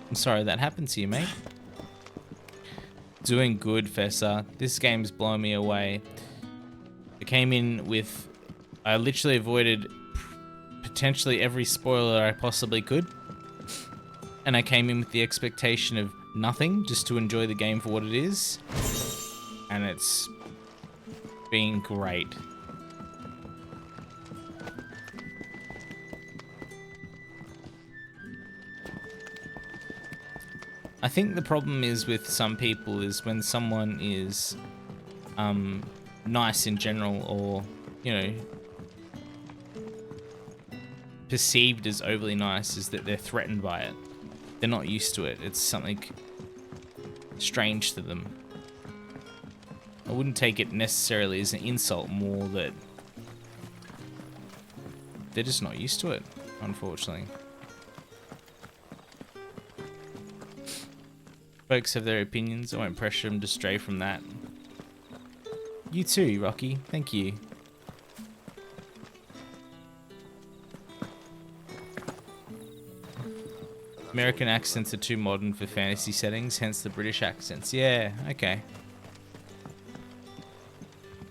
I'm sorry that happened to you, mate. Doing good, Fessa. This game's blown me away. I came in with... I literally avoided potentially every spoiler I possibly could. And I came in with the expectation of nothing, just to enjoy the game for what it is. And it's been great. I think the problem is with some people is when someone is nice in general, or, you know, perceived as overly nice, is that they're threatened by it. They're not used to it. It's something strange to them. I wouldn't take it necessarily as an insult, more that they're just not used to it, unfortunately. Folks have their opinions. I won't pressure them to stray from that. You too, Rocky. Thank you. American accents are too modern for fantasy settings, hence the British accents. Yeah, okay.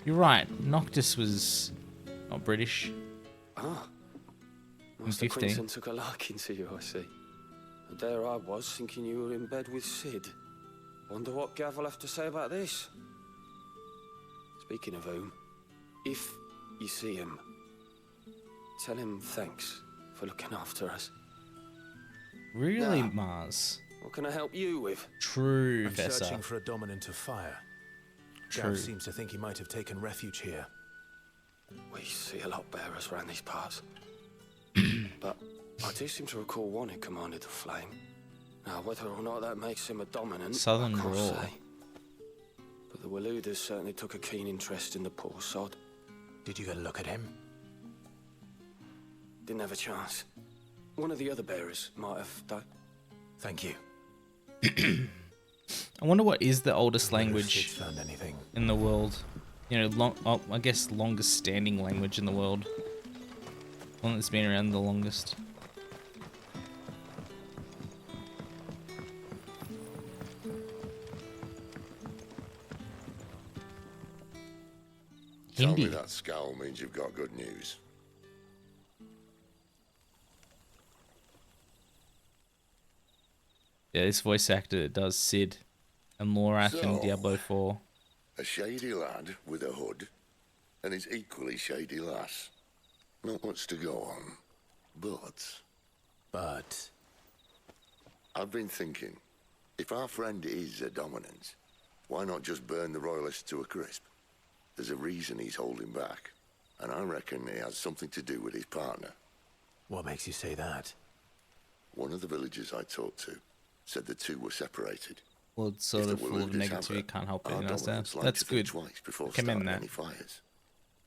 You're right. Noctis was not British. Ah. Master Quentin took a liking to you, I see. And there I was, thinking you were in bed with Sid. Wonder what Gav will have to say about this. Speaking of whom, if you see him, tell him thanks for looking after us. Really, Now, Mars? what can I help you with? True, I'm Vesa. searching for a dominant of fire. True. Gav seems to think he might have taken refuge here. We see a lot bearers around these parts. But I do seem to recall one who commanded the flame. Now, whether or not that makes him a dominant, Southern I can't Brawl. say. But the Waluders certainly took a keen interest in the poor sod. Did you get a look at him? Didn't have a chance. One of the other bearers might have done. Thank you. I wonder what is the oldest I wonder if language Sid found anything. in the world. You know, I guess longest standing language in the world. One that's been around the longest. Tell me Hindi. that scowl means you've got good news. Yeah, this voice actor that does Sid and Lorath in So, Diablo 4. A shady lad with a hood, and his equally shady lass. Not much to go on, but... I've been thinking, if our friend is a dominant, why not just burn the royalists to a crisp? There's a reason he's holding back, and I reckon it has something to do with his partner. What makes you say that? One of the villagers I talked to said the two were separated. Well, it's sort If of the full of Waluders have negativity, it, can't help it, our you know, dominants like that's to think good. twice before Commend starting that. any fires.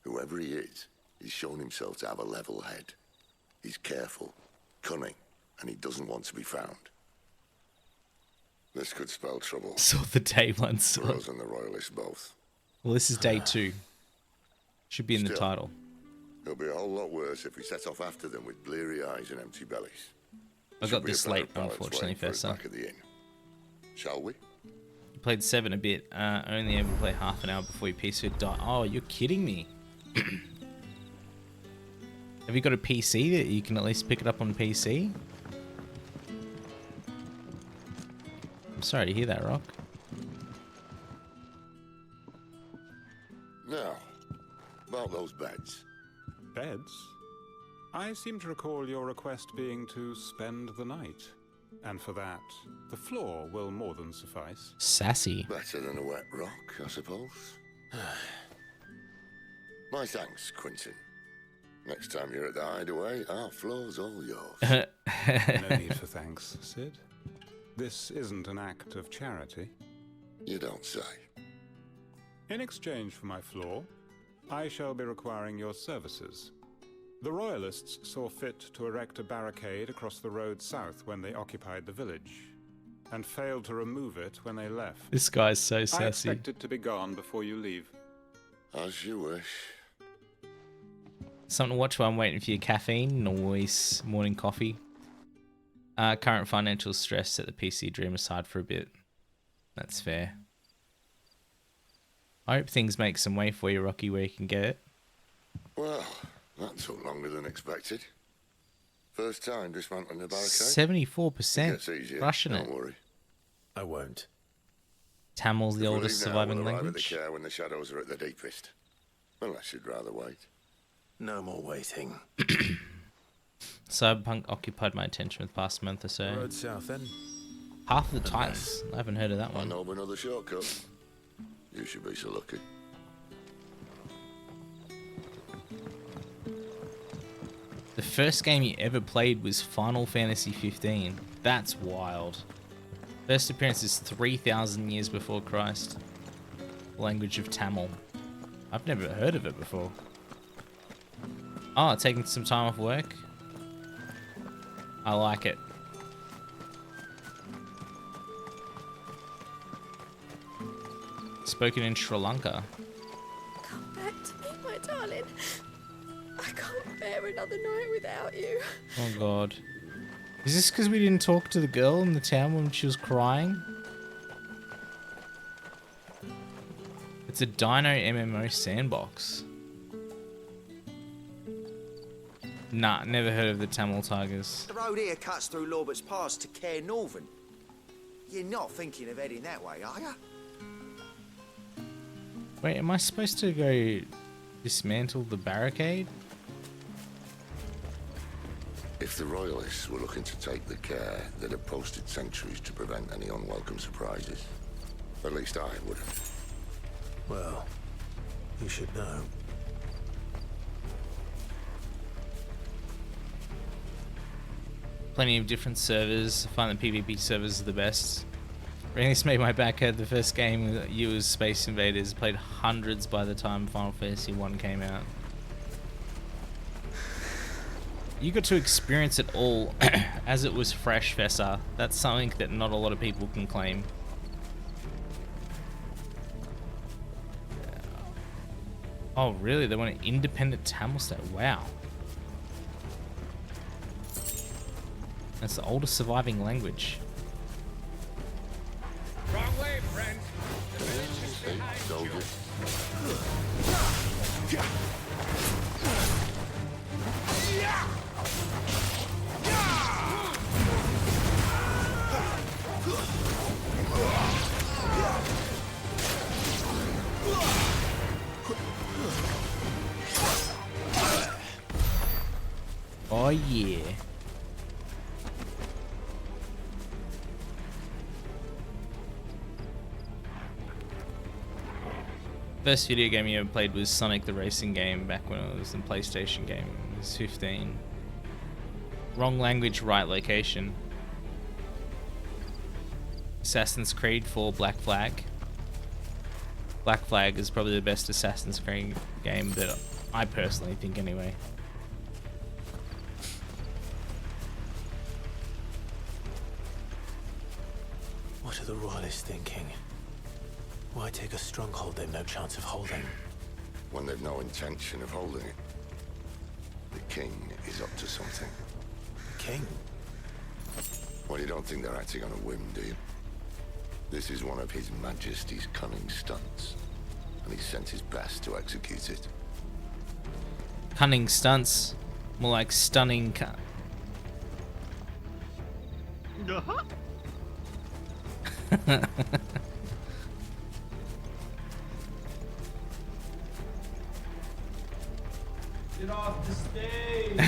Whoever he is, he's shown himself to have a level head. He's careful, cunning, and he doesn't want to be found. This could spell trouble. So the day one For sword. us and the royalists both. Well, this is day 2. Should be in the Still, title. It'll be a whole lot worse if we set off after them with bleary eyes and empty bellies. I Should got be a this better late, balance unfortunately, waiting for us Fessa. back at the inn. Shall we? Played 7 a bit. Only able to play half an hour before your PC would die. Oh, you're kidding me. Have you got a PC that you can at least pick it up on PC? I'm sorry to hear that, Rock. Now, about those beds. Beds? I seem to recall your request being to spend the night. And for that, the floor will more than suffice. Sassy. Better than a wet rock, I suppose. My thanks, Quentin. Next time you're at the hideaway, our floor's all yours. No need for thanks, Sid. This isn't an act of charity. You don't say. In exchange for my floor, I shall be requiring your services. The Royalists saw fit to erect a barricade across the road south when they occupied the village, and failed to remove it when they left. This guy's so I sassy. expect it to be gone before you leave. As you wish. Something to watch while I'm waiting for your caffeine. Noise. Morning coffee. Current financial stress. Set the PC dream aside for a bit. That's fair. I hope things make some way for you, Rocky, where you can get it. Well, that took longer than expected. First time dismantling the barricade. 74%. Gets easier, Crushing don't it. worry. I won't. Tamil's the If we oldest leave now, surviving we'll arrive language. at the care when the shadows are at the deepest. Unless you'd rather wait. No more waiting. Cyberpunk occupied my attention for the past month or so. Road south then. Half of the Titans. I haven't heard of that I one. know of another shortcut. You should be so lucky. The first game you ever played was Final Fantasy XV. That's wild. First appearance is 3,000 years before Christ. Language of Tamil. I've never heard of it before. Oh, taking some time off work. I like it. Spoken in Sri Lanka. Come back to me, my darling. I can't bear another night without you. Oh god. Is this because we didn't talk to the girl in the town when she was crying? It's a Dino MMO sandbox. Nah, never heard of the Tamil Tigers. The road here cuts through Lorbert's Pass to Care Northern. You're not thinking of heading that way, are you? Wait, am I supposed to go dismantle the barricade? If If the Royalists were looking to take the care that had posted sentries to prevent any unwelcome surprises, at least I would have. Well, you should know. Plenty of different servers. I find the PvP servers are the best. Really made my back hurt. The first game you was Space Invaders. Played hundreds by the time Final Fantasy I came out. You got to experience it all as it was fresh, Fessa. That's something that not a lot of people can claim. Oh, really? They want an independent Tamil state? Wow. That's the oldest surviving language. Wrong way, friend. The village is behind you. Oh yeah. First video game you ever played was Sonic the Racing game back when it was in PlayStation game. It was 15. Wrong language, right location. Assassin's Creed 4 Black Flag. Black Flag is probably the best Assassin's Creed game that I personally think anyway. What are the Royalists thinking? Why take a stronghold they've no chance of holding? When they've no intention of holding it. The king is up to something. King? Well, you don't think they're acting on a whim, do you? This is one of His Majesty's cunning stunts, and he's sent his best to execute it. Cunning stunts? More like stunning Get off the stage!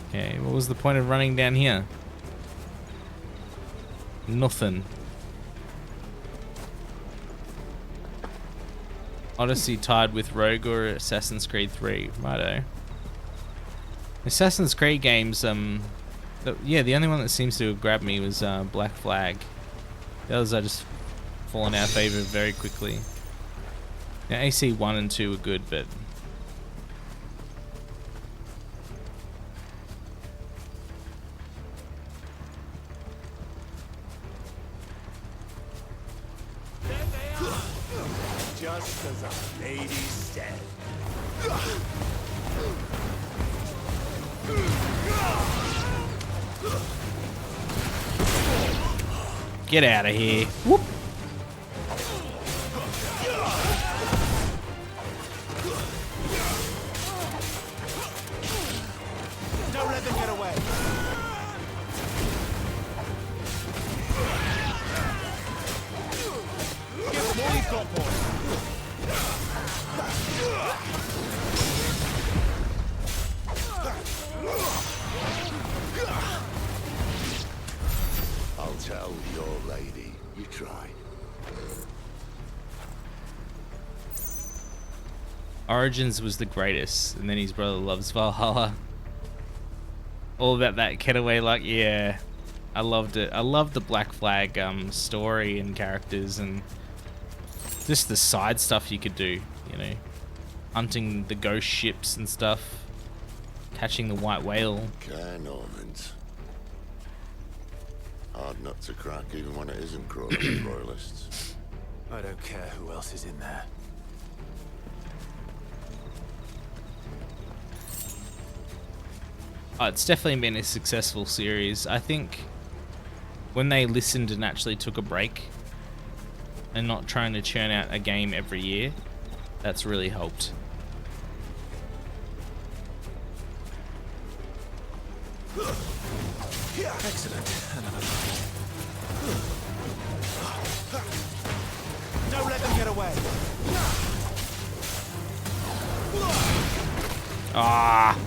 Okay, what was the point of running down here? Nothing. Odyssey tied with Rogue or Assassin's Creed 3. Righto. Assassin's Creed games, yeah, the only one that seems to have grabbed me was Black Flag. The others I just fallen out of favor very quickly. Yeah, AC 1 and 2 were good, but Just as our lady said. get out of here. Whoop. Don't let them get away. Give them all you've got, boy. I'll tell your lady. You try. Origins was the greatest, and then his brother loves Valhalla. All about that getaway, like, yeah, I loved it. I loved the Black Flag story and characters, and just the side stuff you could do, you know, hunting the ghost ships and stuff, catching the white whale. Cairnormans. Hard nut to crack, even when it isn't crawling with royalists. I don't care who else is in there. Oh, it's definitely been a successful series. I think when they listened and actually took a break and not trying to churn out a game every year, that's really helped. Excellent. Another Ah!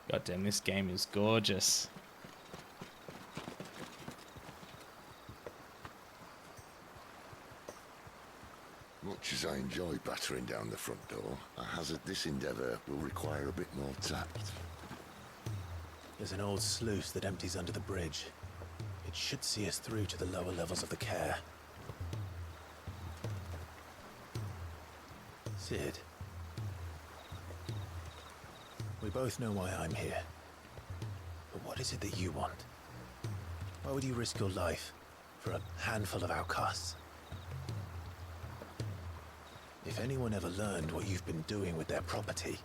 God damn, this game is gorgeous. Much as I enjoy battering down the front door, I hazard this endeavour will require a bit more tact. There's an old sluice that empties under the bridge. It should see us through to the lower levels of the care. Sid. We both know why I'm here. But what is it that you want? Why would you risk your life for a handful of outcasts? If anyone ever learned what you've been doing with their property...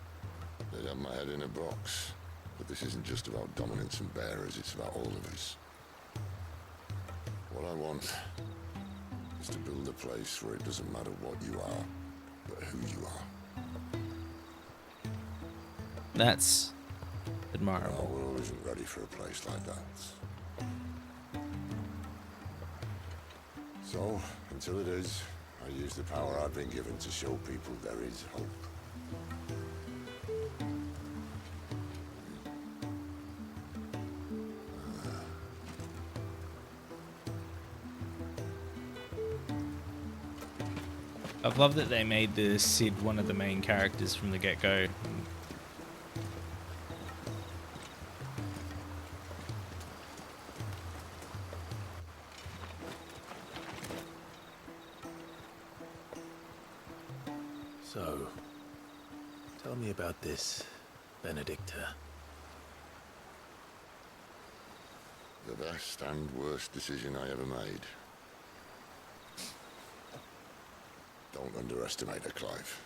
They'd have my head in a box. But this isn't just about dominance and bearers, it's about all of us. What I want is to build a place where it doesn't matter what you are, but who you are. That's admirable. Our world isn't ready for a place like that. So, until it is, I use the power I've been given to show people there is hope. I've loved that they made the Sid one of the main characters from the get-go. So, tell me about this Benedicta. The best and worst decision I ever made. Don't underestimate her, Clive.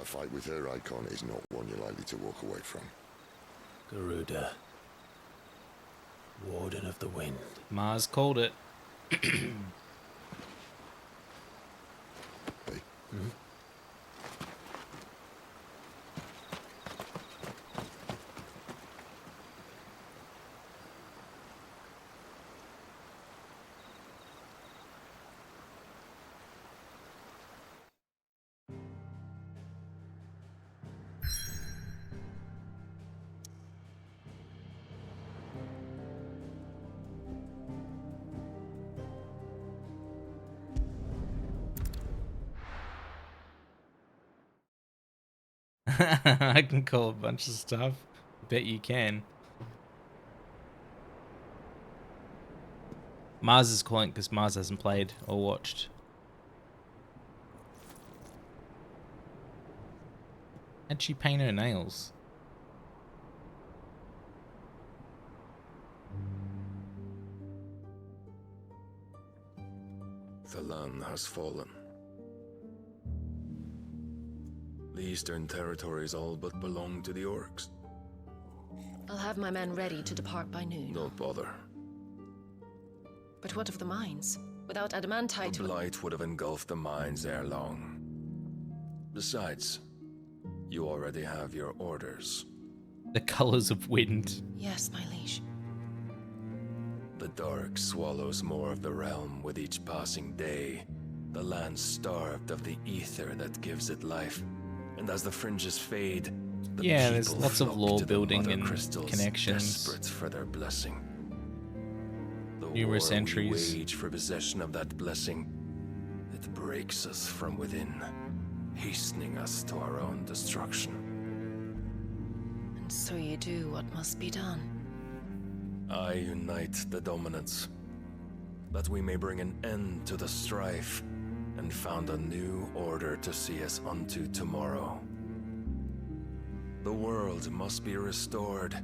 A fight with her Eikon is not one you're likely to walk away from. Garuda. Warden of the Wind. Mars called it. Hey. Hmm? I can call a bunch of stuff. Bet you can. Mars is calling because Mars hasn't played or watched. How'd she paint her nails? The land has fallen. The Eastern territories all but belong to the orcs. I'll have my men ready to depart by noon. Don't bother. But what of the mines? Without adamantite... The Blight would have engulfed the mines ere long. Besides, you already have your orders. The colors of wind. Yes, my liege. The dark swallows more of the realm with each passing day. The land starved of the ether that gives it life. And as the fringes fade, the there's people lots of flock lore to the building mother and crystals, connections. Desperate for their blessing. The Numerous war entries. we wage for possession of that blessing, it breaks us from within, hastening us to our own destruction. And so you do what must be done. I unite the dominants, that we may bring an end to the strife and found a new order to see us unto tomorrow. The world must be restored,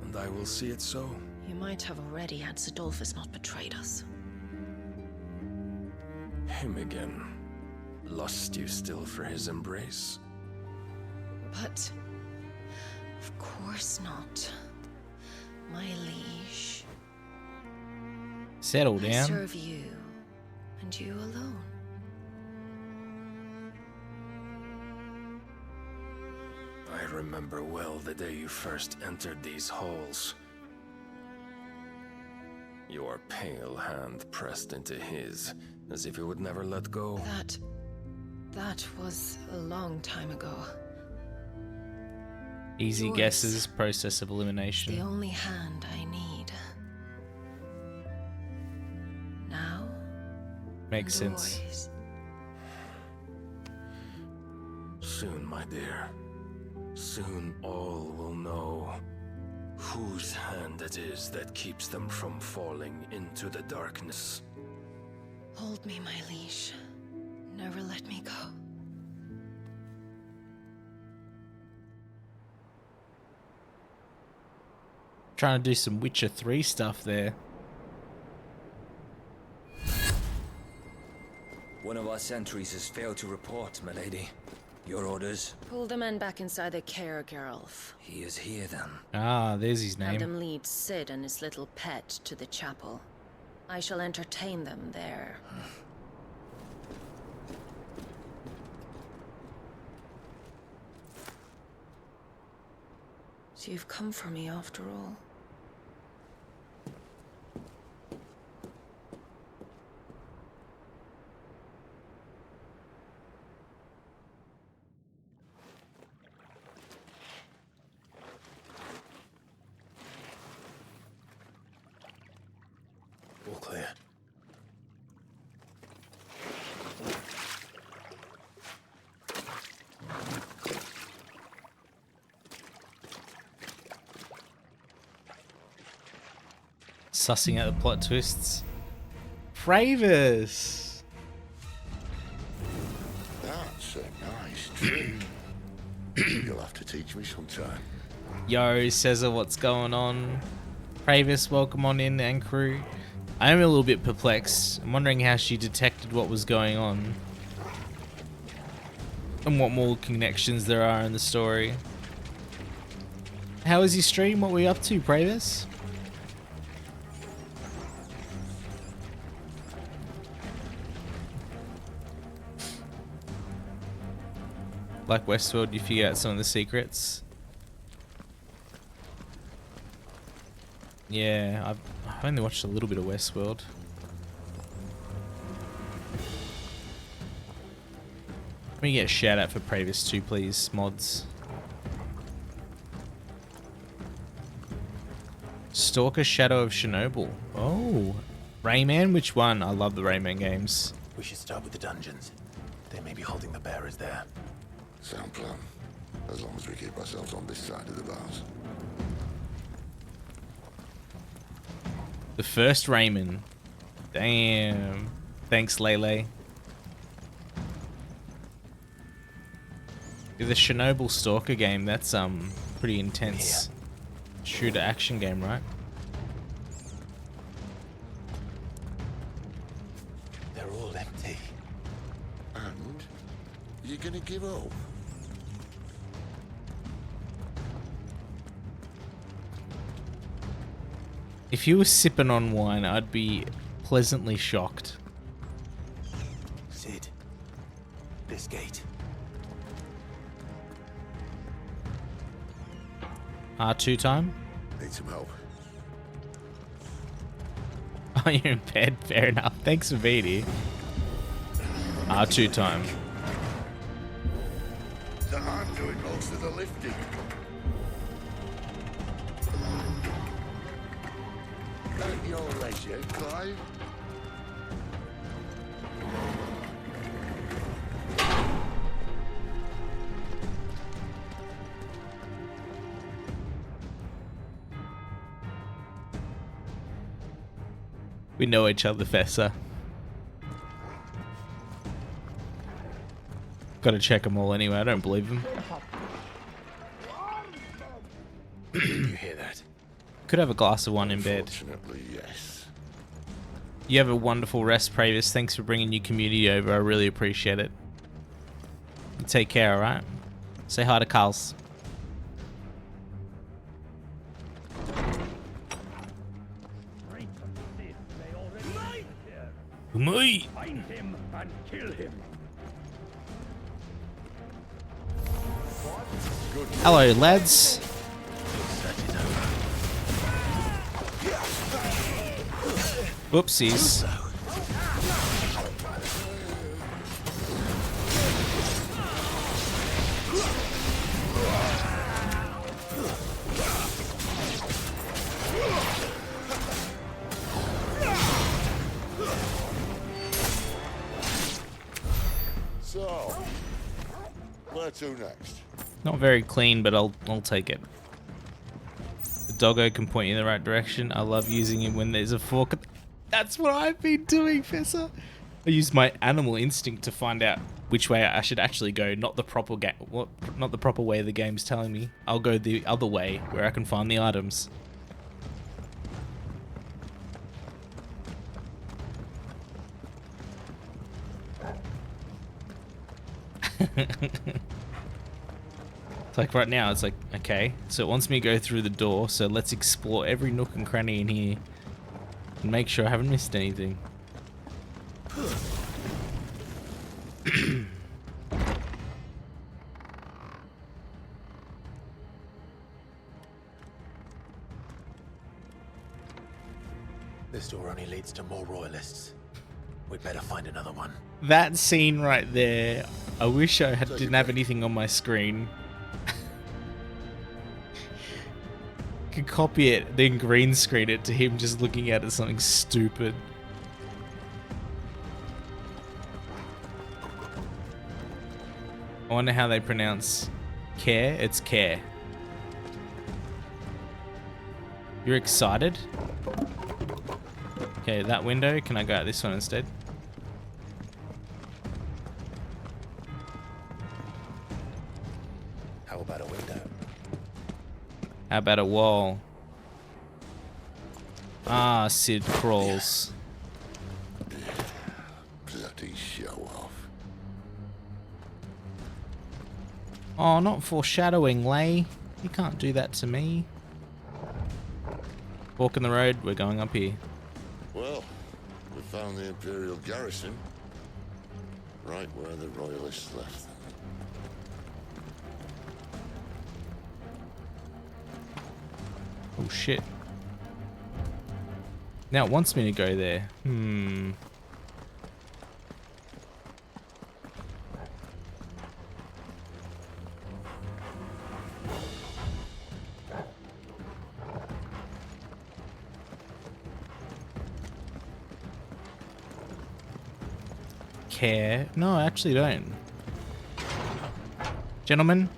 and I will see it so. You might have already had Sidolphus not betrayed us. Him again. Lust you still for his embrace? But of course not. My liege. Settle I down. serve you, and you alone. I remember well the day you first entered these halls. Your pale hand pressed into his, as if it would never let go. That was a long time ago. Easy Yours. guesses, process of elimination. The only hand I need. Now? Makes and sense. always. Soon, my dear. Soon all will know whose hand it is that keeps them from falling into the darkness. Hold me, my liege. Never let me go. Trying to do some Witcher 3 stuff there. One of our sentries has failed to report, my lady. Your orders? Pull the men back inside their care, Geralf. He is here then. Ah, there's his Have name. them lead Sid and his little pet to the chapel. I shall entertain them there. So you've come for me after all. All clear. Sussing out the plot twists. Fravis! That's a nice trick. You'll have to teach me sometime. Yo, Cesar, what's going on? Fravis, welcome on in, and crew. I am a little bit perplexed. I'm wondering how she detected what was going on. And what more connections there are in the story. How was your stream? What were you up to, Pravis? Like Westworld, you figure out some of the secrets. Yeah, I've only watched a little bit of Westworld. Let me get a shout out for Pravis too, please, mods. Stalker Shadow of Chernobyl. Oh, Rayman? Which one? I love the Rayman games. We should start with the dungeons. They may be holding the bearers there. Sound plan. As long as we keep ourselves on this side of the bars. The first Rayman. Damn. Thanks, Lele. The Chernobyl Stalker game, that's pretty intense shooter action game, right? They're all empty. And you're gonna give up? If you were sipping on wine, I'd be pleasantly shocked. Sid, this gate. R2 time? Need some help. Oh, you're in bed? Fair enough. Thanks for being here. R2 time. I'm doing most of the lifting. At your leisure, Clive. We know each other, Fessa. Gotta check them all anyway. I don't believe them. You hear that? Could have a glass of wine in bed. Unfortunately, yes. You have a wonderful rest, Pravis. Thanks for bringing your community over. I really appreciate it. Take care, alright? Say hi to Carls. Me. Find him and kill him. Hello, lads. Whoopsies. So, where to next? Not very clean, but I'll take it. The doggo can point you in the right direction. I love using him when there's a fork. That's what I've been doing, Fessa. I use my animal instinct to find out which way I should actually go, not the proper not the proper way the game's telling me. I'll go the other way where I can find the items. Like right now, it's like, okay, so it wants me to go through the door, so let's explore every nook and cranny in here and make sure I haven't missed anything. This door only leads to more royalists. We'd better find another one. That scene right there, I wish I didn't have anything on my screen. Could copy it, then green screen it to him just looking at it something stupid. I wonder how they pronounce care. It's care. You're excited? Okay, that window. Can I go out this one instead? How about a window? How about a wall? Ah, Sid crawls. Bloody show off. Oh, not foreshadowing, Lay. You can't do that to me. Fork in the road. We're going up here. Well, we found the Imperial garrison. Right where the Royalists left them. Oh shit. Now it wants me to go there. Care? No, I actually don't. Gentlemen.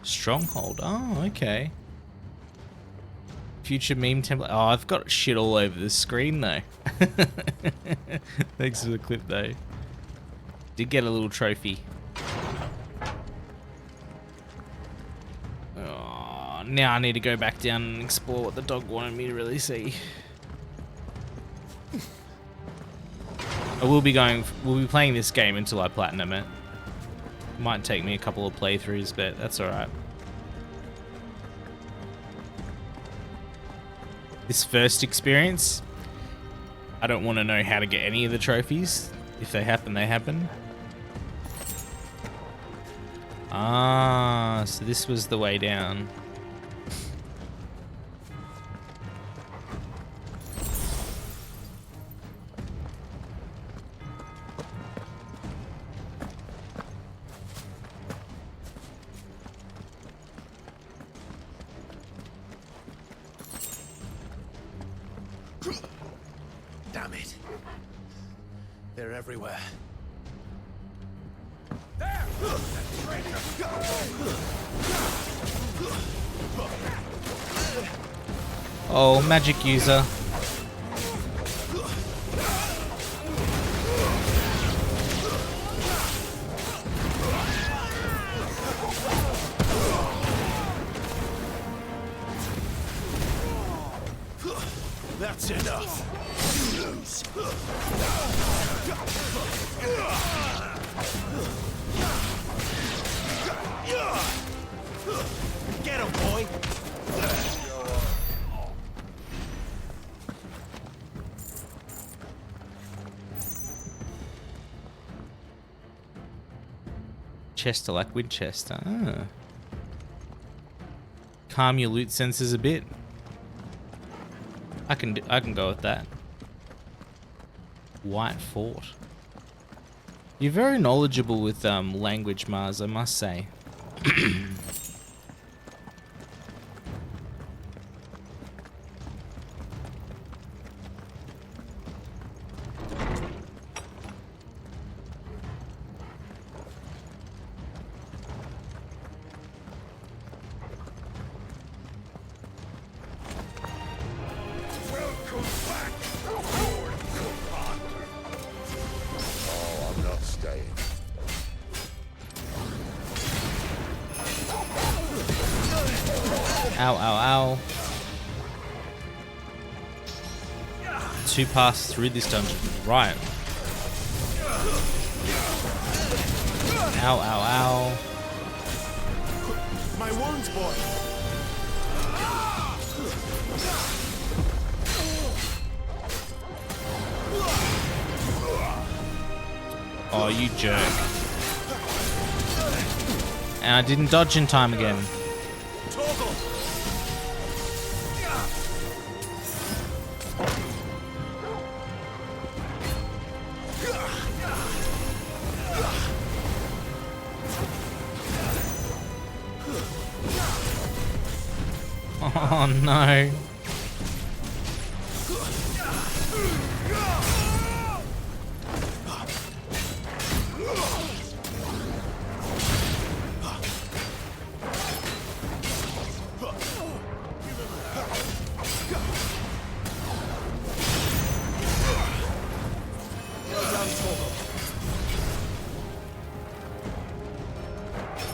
Stronghold. Oh, okay. Future meme template. Oh, I've got shit all over the screen though. Thanks for the clip though. Did get a little trophy. Oh, now I need to go back down and explore what the dog wanted me to really see. We'll be playing this game until I platinum it. Might take me a couple of playthroughs, but that's alright. This first experience, I don't want to know how to get any of the trophies. If they happen, they happen. Ah, so this was the way down. Damn it. They're everywhere. Oh, magic user. That's enough. Get him, boy. Chester like Winchester. Ah. Calm your loot senses a bit. I can go with that. White Fort. You're very knowledgeable with language, Mars, I must say. Ow, ow, ow. 2 pass through this dungeon. Right. Ow, ow, ow. My wounds, boy. Oh, you jerk. And I didn't dodge in time again. Oh no.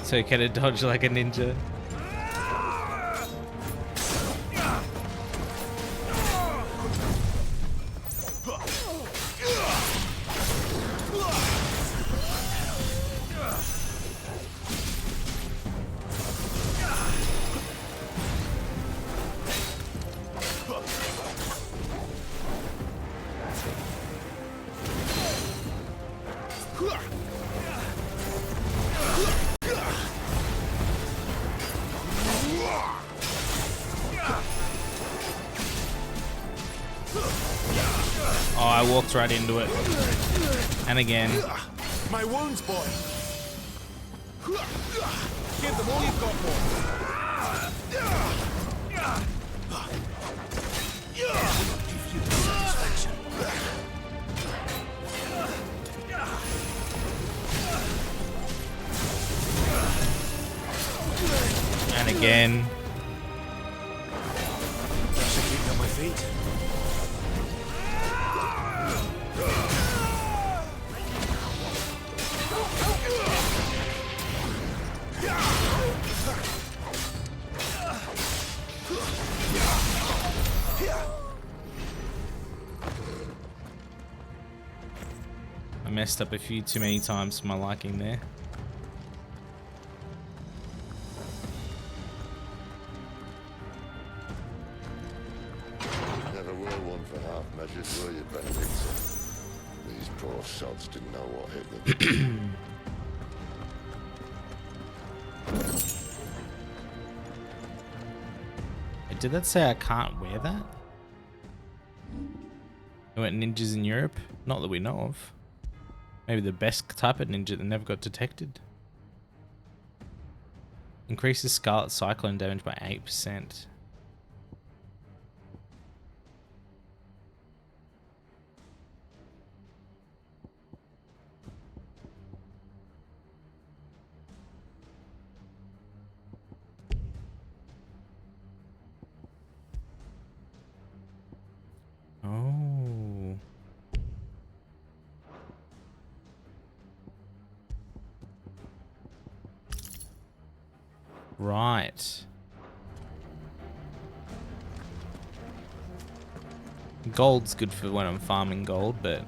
It's okay to dodge like a ninja. Oh, I walked right into it. And again. My wounds, boy. Give them all you've got, And again. Just to keep me on my feet. I messed up a few too many times for my liking there. Never were one for half measures, were you, Benedicta? These poor sods didn't know what hit them. Did that say I can't wear that? There weren't ninjas in Europe? Not that we know of. Maybe the best type of ninja that never got detected. Increases Scarlet Cyclone damage by 8%. Right. Gold's good for when I'm farming gold, but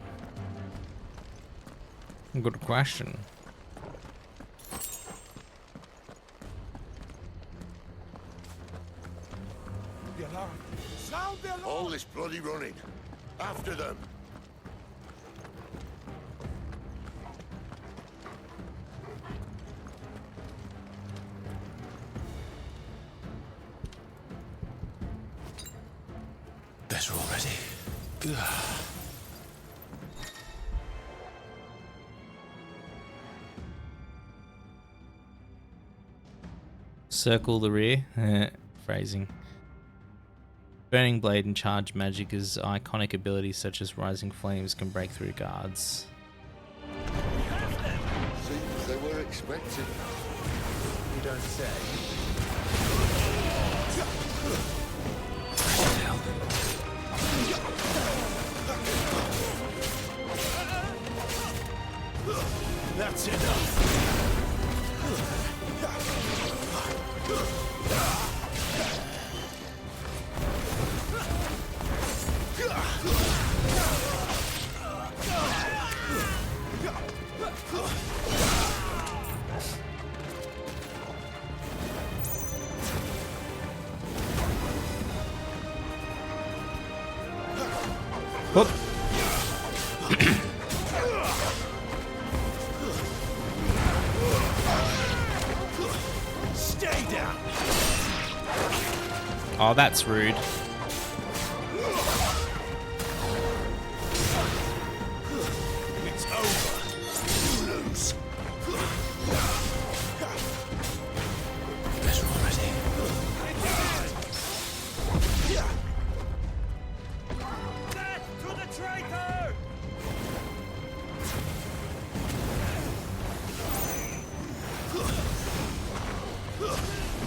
good question. All this bloody running. After them. Better already. Circle the rear. Phrasing. Burning Blade and Charge Magica's iconic abilities such as Rising Flames can break through guards. Seems they were expecting. You don't say. That's enough. Whoop. Stay down. Oh, that's rude. It's over. You lose. Better already. Death to the traitor!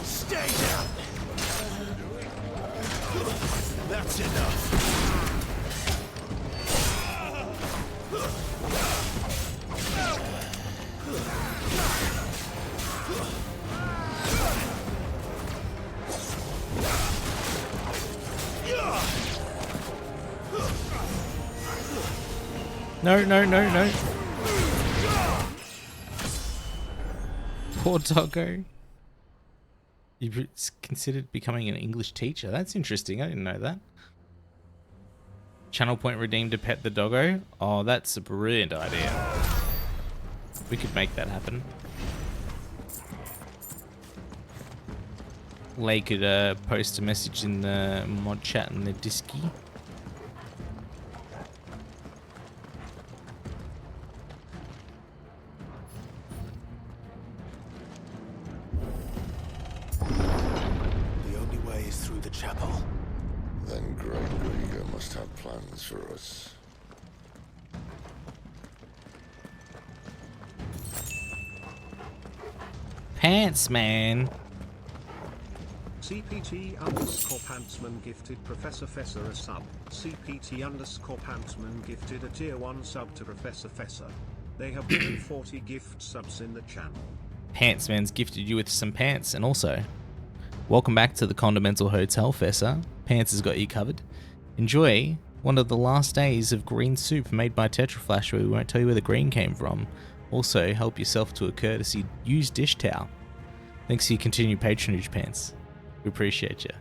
Stay down. That's enough. No, no, no, no. Poor doggo. You've considered becoming an English teacher. That's interesting. I didn't know that. Channel point redeemed to pet the doggo. Oh, that's a brilliant idea. We could make that happen. Lay could post a message in the mod chat in the Disky. The only way is through the chapel. Then Great Rieger must have plans for us. Pants, man. CPT underscore Pantsman gifted Professor Fessor a sub. CPT underscore Pantsman gifted a tier 1 sub to Professor Fessor. They have given 40 gift subs in the channel. Pantsman's gifted you with some pants, and also, welcome back to the Condimental Hotel, Fessor. Pants has got you covered. Enjoy one of the last days of green soup made by Tetraflash, where we won't tell you where the green came from. Also, help yourself to a courtesy used dish towel. Thanks for your continued patronage, Pants. We appreciate you.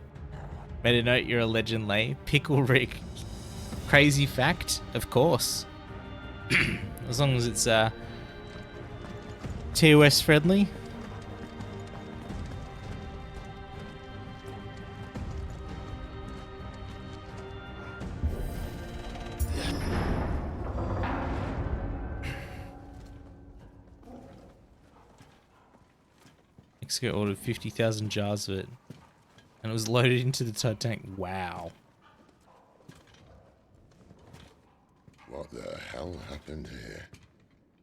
Made a note, you're a legend, Lay. Pickle Rick. Crazy fact, of course. As long as it's TOS friendly. Mexico ordered 50,000 jars of it, and it was loaded into the Titanic. Wow. What the hell happened here?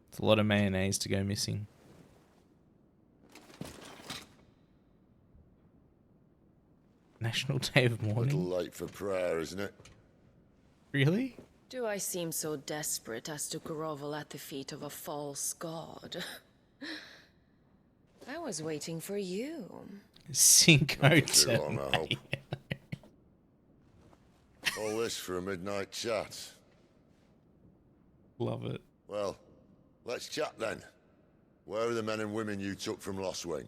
It's a lot of mayonnaise to go missing. National Day of Mourning? A little late for prayer, isn't it? Really? Do I seem so desperate as to grovel at the feet of a false god? I was waiting for you. Cinco Not for too de long, I hope. All this for a midnight chat. Love it. Well, let's chat then. Where are the men and women you took from Lost Wing?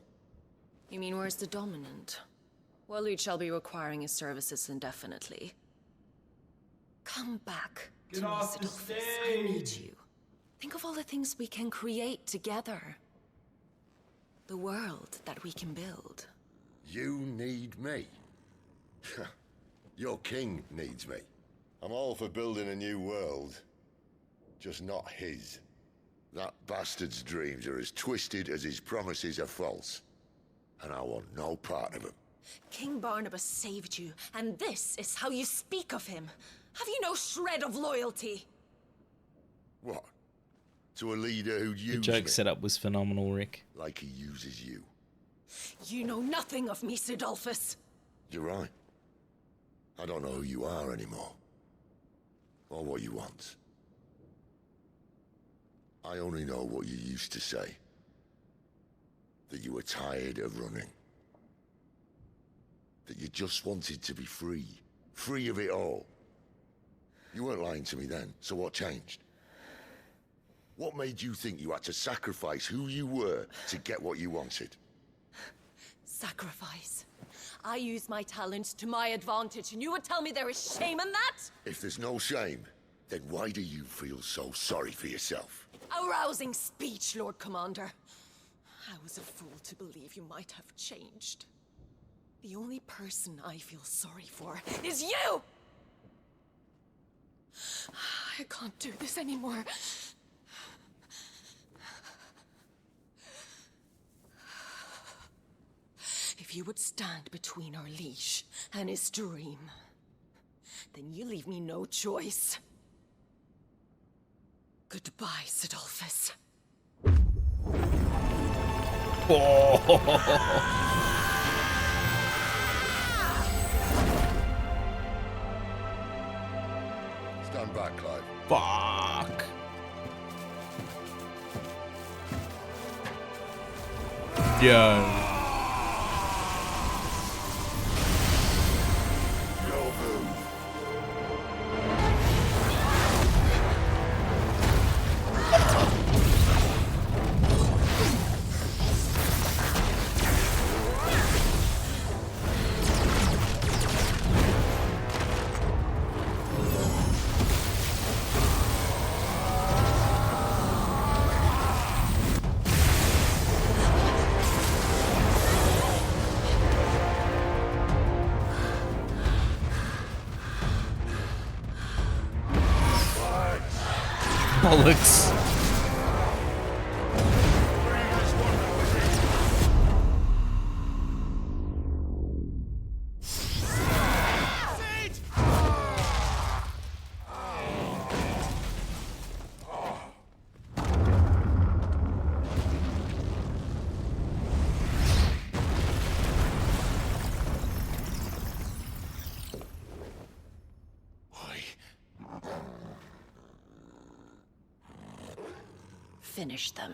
You mean where's the dominant? Waleed shall be requiring his services indefinitely. Come back to me, Sidolphus. I need you. Think of all the things we can create together. The world that we can build. You need me? Your king needs me. I'm all for building a new world. Just not his. That bastard's dreams are as twisted as his promises are false. And I want no part of them. King Barnabas saved you, and this is how you speak of him. Have you no shred of loyalty? What? To a leader who'd use The joke me? setup was phenomenal, Rick. Like he uses you. You know nothing of me, Sidolphus. You're right. I don't know who you are anymore. Or what you want. I only know what you used to say. That you were tired of running. That you just wanted to be free. Free of it all. You weren't lying to me then, so what changed? What made you think you had to sacrifice who you were to get what you wanted? Sacrifice. I use my talents to my advantage, and you would tell me there is shame in that? If there's no shame, then why do you feel so sorry for yourself? A rousing speech, Lord Commander. I was a fool to believe you might have changed. The only person I feel sorry for is you! I can't do this anymore. If you would stand between our liege and his dream, then you leave me no choice. Goodbye, Sidolphus. Stand back, Clive. Fuck. Yo. Bollocks. Finish them.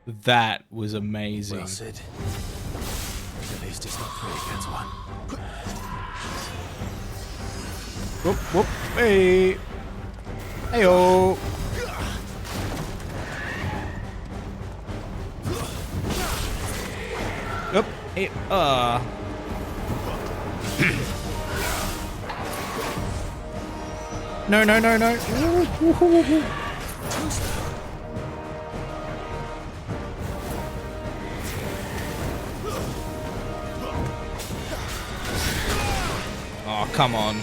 That was amazing. Well, Sid. At least it's not 3 against 1. Whoop, whoop, hey. Hey-oh. Whoop, hey, No, no, no, no. Oh, come on.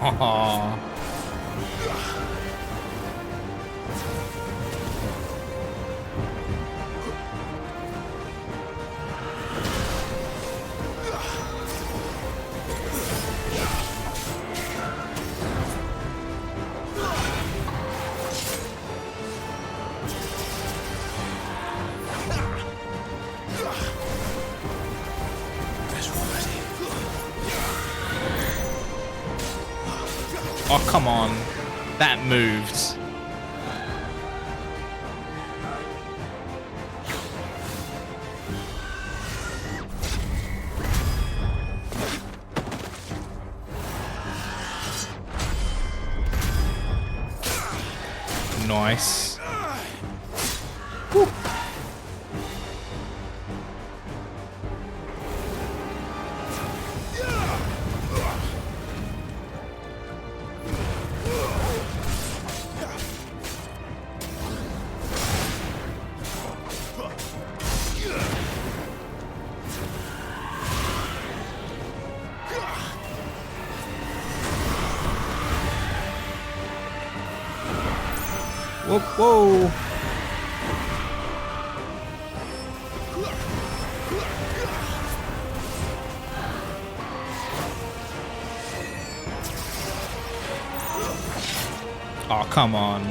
Oh. Oh, come on. That moved. Nice. Woo. Whoa, whoa. Oh, come on.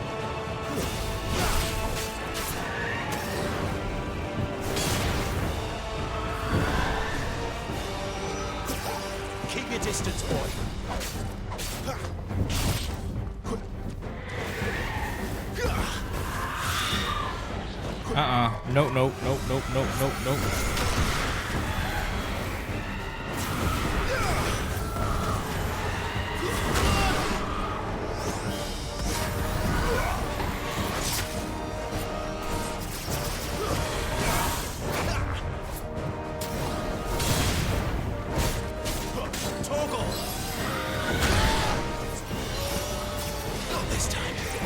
Keep your distance, boy. Nope, nope, nope, nope, nope, nope, nope.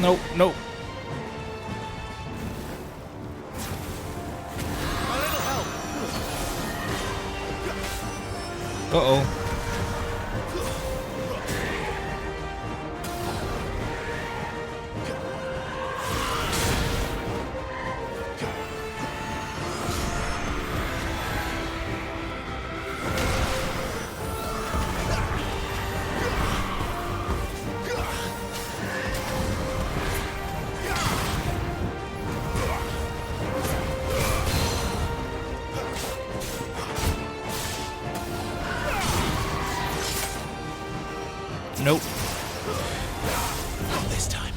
Nope, nope. Uh-oh. Nope. Not this time.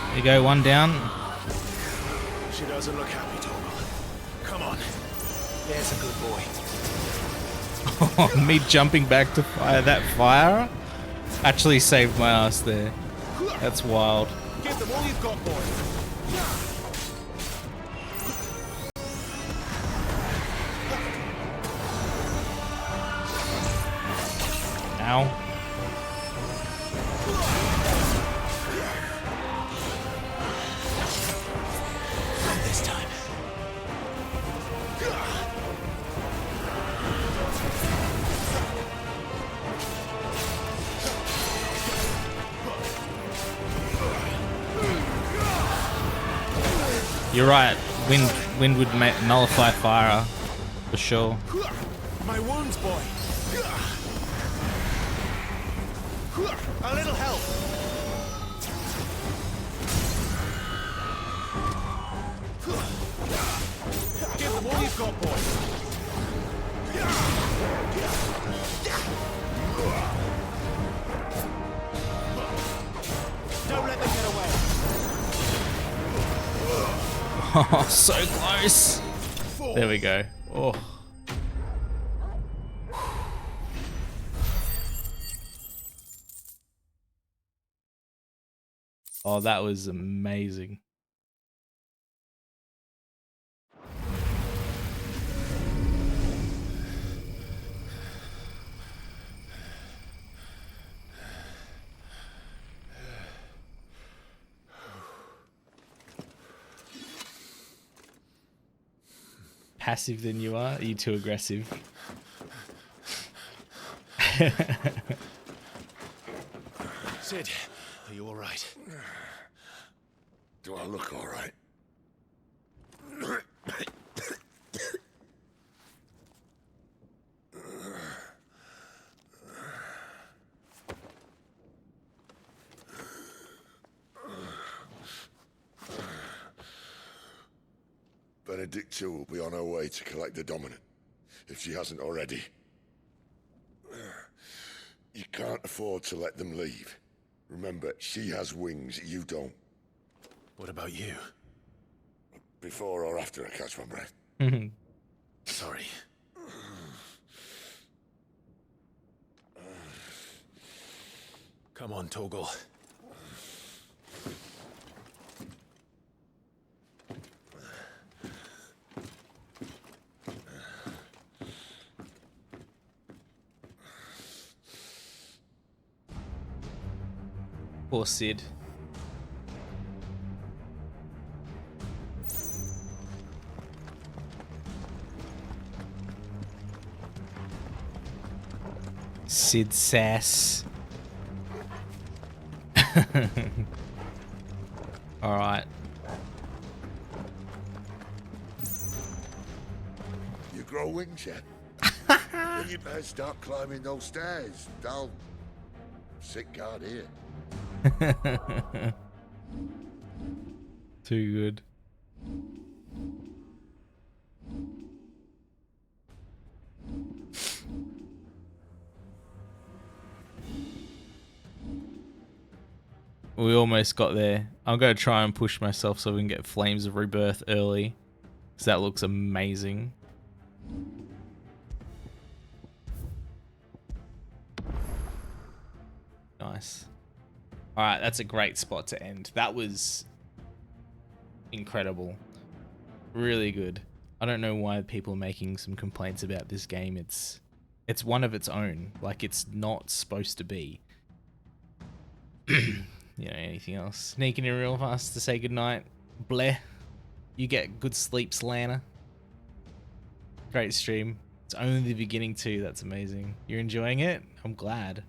There you go, one down. She doesn't look happy, Torgal. Come on. There's a good boy. Me jumping back to fire that fire actually saved my ass there. That's wild. Give them all you've got, boy. Ow. Not this time. You're right. Wind would nullify fire for sure. My wounds, boy. A little help. Give them all you've got, boy. Don't let them get away. Oh, so close. There we go. Oh. Oh, that was amazing. Passive than you are? Are you too aggressive? Sid, are you all right? Do I look all right? Benedict too will be on her way to collect the Dominant, if she hasn't already. You can't afford to let them leave. Remember, she has wings, you don't. What about you? Before or after I catch my breath? Sorry. Come on, Torgal. Poor Sid. Sid Sass. Alright. You grow wings yet? Then you better start climbing those stairs. I'll sit guard here. Too good. We almost got there. I'm going to try and push myself so we can get Flames of Rebirth early, because that looks amazing. Nice. Alright, that's a great spot to end. That was incredible. Really good. I don't know why people are making some complaints about this game. It's one of its own. Like, it's not supposed to be. You know, anything else? Sneaking in real fast to say goodnight. Bleh. You get good sleeps, Lana. Great stream. It's only the beginning too. That's amazing. You're enjoying it? I'm glad.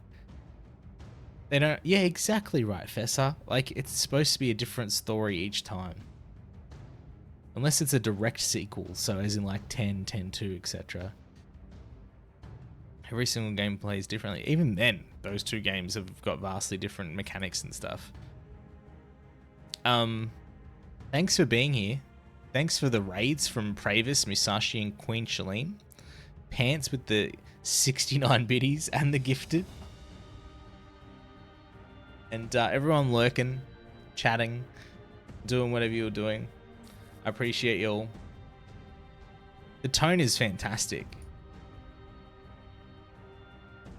They don't... Yeah, exactly right, Fessa. Like, it's supposed to be a different story each time. Unless it's a direct sequel, so as in like 10, 10-2, etc. Every single game plays differently. Even then, those two games have got vastly different mechanics and stuff. Thanks for being here. Thanks for the raids from Pravis, Musashi, and Queen Shalene. Pants with the 69 biddies and the gifted. And everyone lurking, chatting, doing whatever you're doing. I appreciate you all. The tone is fantastic.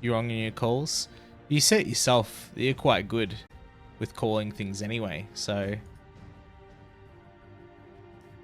You're wrong in your calls. You said it yourself that you're quite good with calling things anyway, so